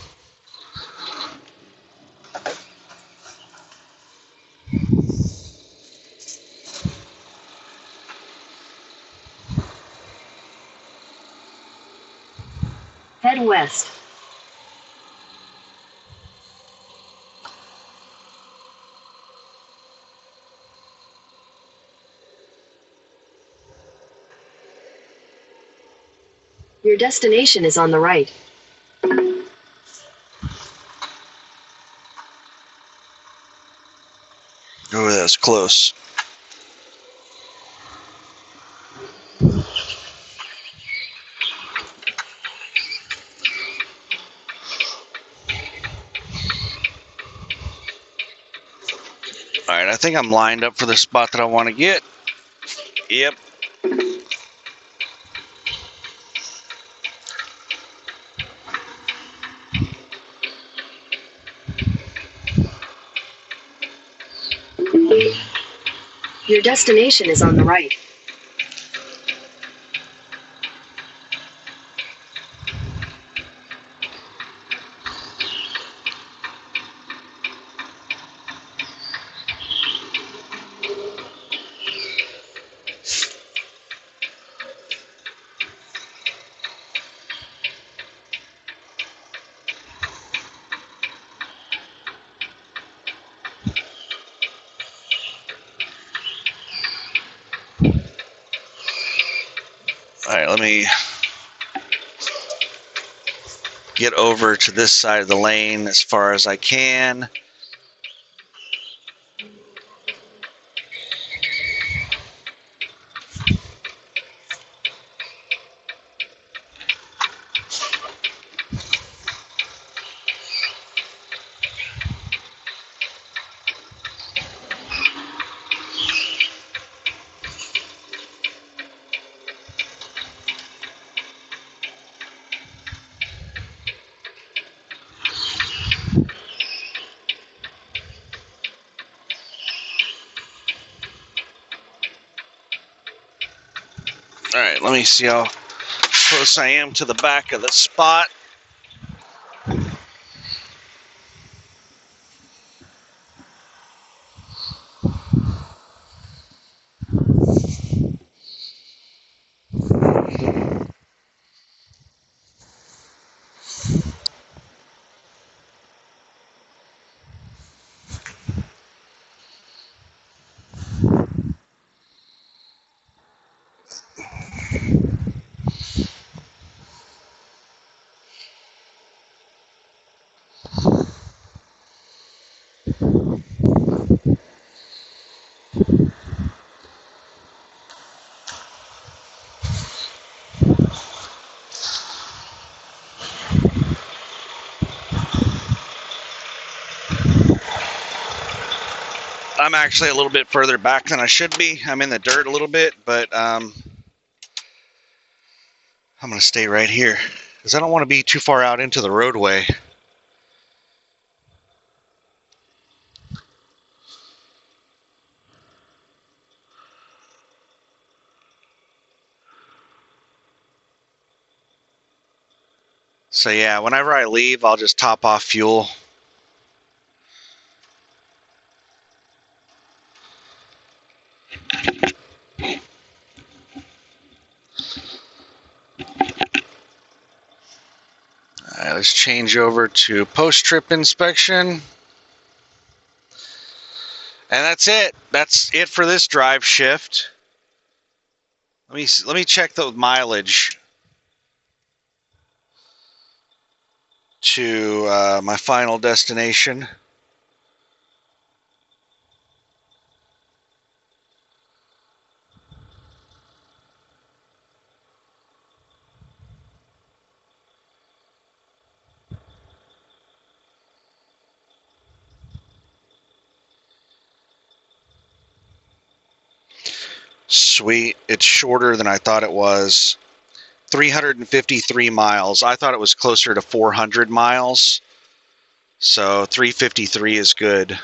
head west. Your destination is on the right. that was close. Alright, I think I'm lined up for the spot that I want to get. Yep. Your destination is on the right. Alright, let me get over to this side of the lane as far as I can. Alright, let me see how close I am to the back of the spot. I'm actually a little bit further back than I should be. I'm in the dirt a little bit, but I'm going to stay right here because I don't want to be too far out into the roadway. So yeah, whenever I leave, I'll just top off fuel. All right, let's change over to post-trip inspection. And that's it. That's it for this drive shift. Let me check the mileage to my final destination. Sweet. It's shorter than I thought it was. 353 miles. I thought it was closer to 400 miles. So 353 is good.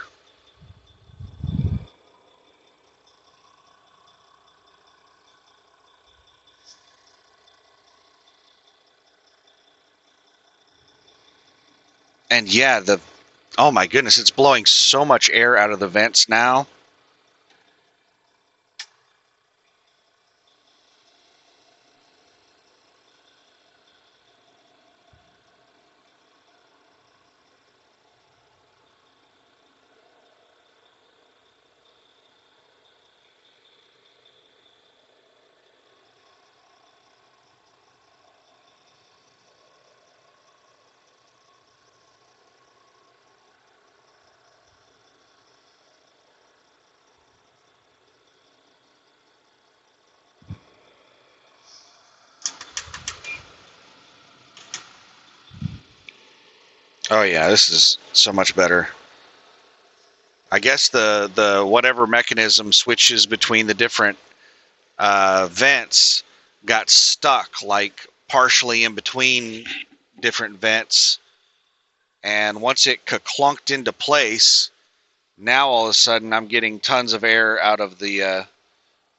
And yeah, oh my goodness, it's blowing so much air out of the vents now. Oh yeah, this is so much better. I guess the whatever mechanism switches between the different vents got stuck, like partially in between different vents, and once it clunked into place, now all of a sudden I'm getting tons of air out of the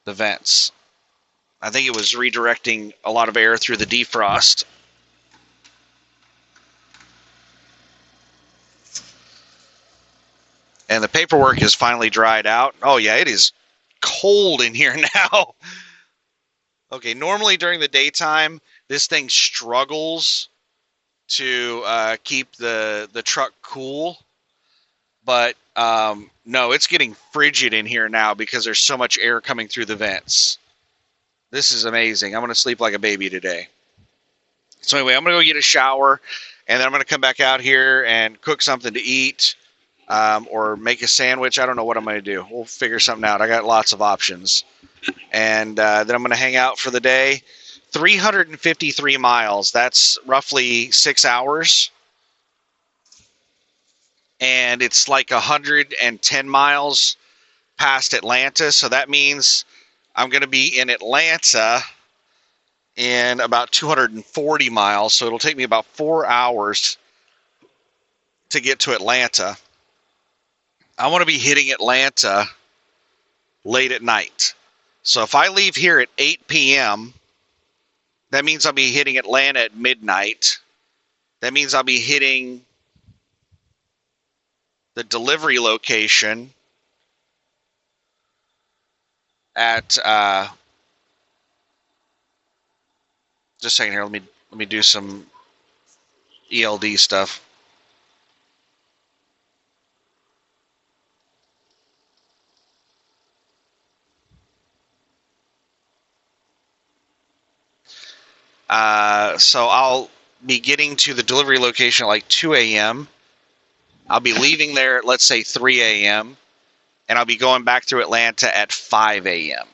vents. I think it was redirecting a lot of air through the defrost. And the paperwork is finally dried out. Oh yeah, it is cold in here now. Okay, normally during the daytime, this thing struggles to keep the truck cool. But no, it's getting frigid in here now because there's so much air coming through the vents. This is amazing. I'm going to sleep like a baby today. So anyway, I'm going to go get a shower, and then I'm going to come back out here and cook something to eat, or make a sandwich. I don't know what I'm going to do. We'll figure something out. I got lots of options. And then I'm going to hang out for the day. 353 miles. That's roughly 6 hours. And it's like 110 miles past Atlanta. So that means I'm going to be in Atlanta in about 240 miles. So it'll take me about 4 hours to get to Atlanta. I want to be hitting Atlanta late at night. So if I leave here at 8 p.m., that means I'll be hitting Atlanta at midnight. That means I'll be hitting the delivery location at just a second here. Let me do some ELD stuff. So I'll be getting to the delivery location at like 2 a.m. I'll be leaving there at, let's say, 3 a.m. And I'll be going back through Atlanta at 5 a.m.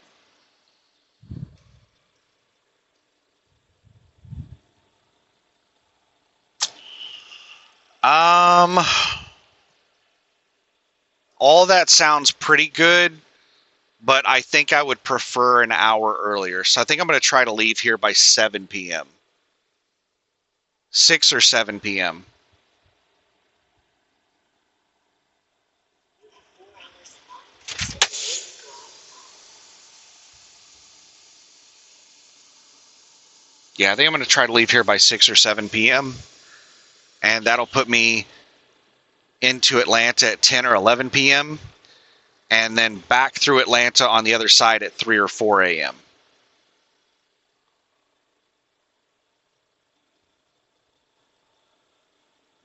All that sounds pretty good, but I think I would prefer an hour earlier. So I think I'm going to try to leave here by 7 p.m. 6 or 7 p.m. Yeah, I think I'm going to try to leave here by 6 or 7 p.m. And that'll put me into Atlanta at 10 or 11 p.m. and then back through Atlanta on the other side at 3 or 4 a.m.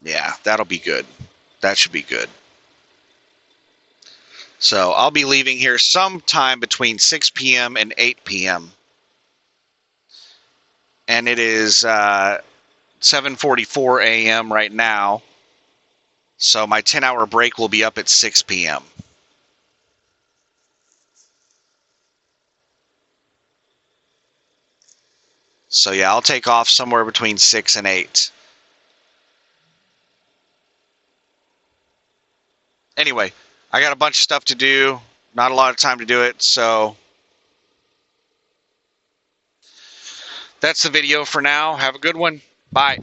Yeah, that'll be good. That should be good. So I'll be leaving here sometime between 6 p.m. and 8 p.m. And it is 7:44 a.m. right now. So my 10-hour break will be up at 6 p.m. So yeah, I'll take off somewhere between 6 and 8. Anyway, I got a bunch of stuff to do. Not a lot of time to do it, so that's the video for now. Have a good one. Bye.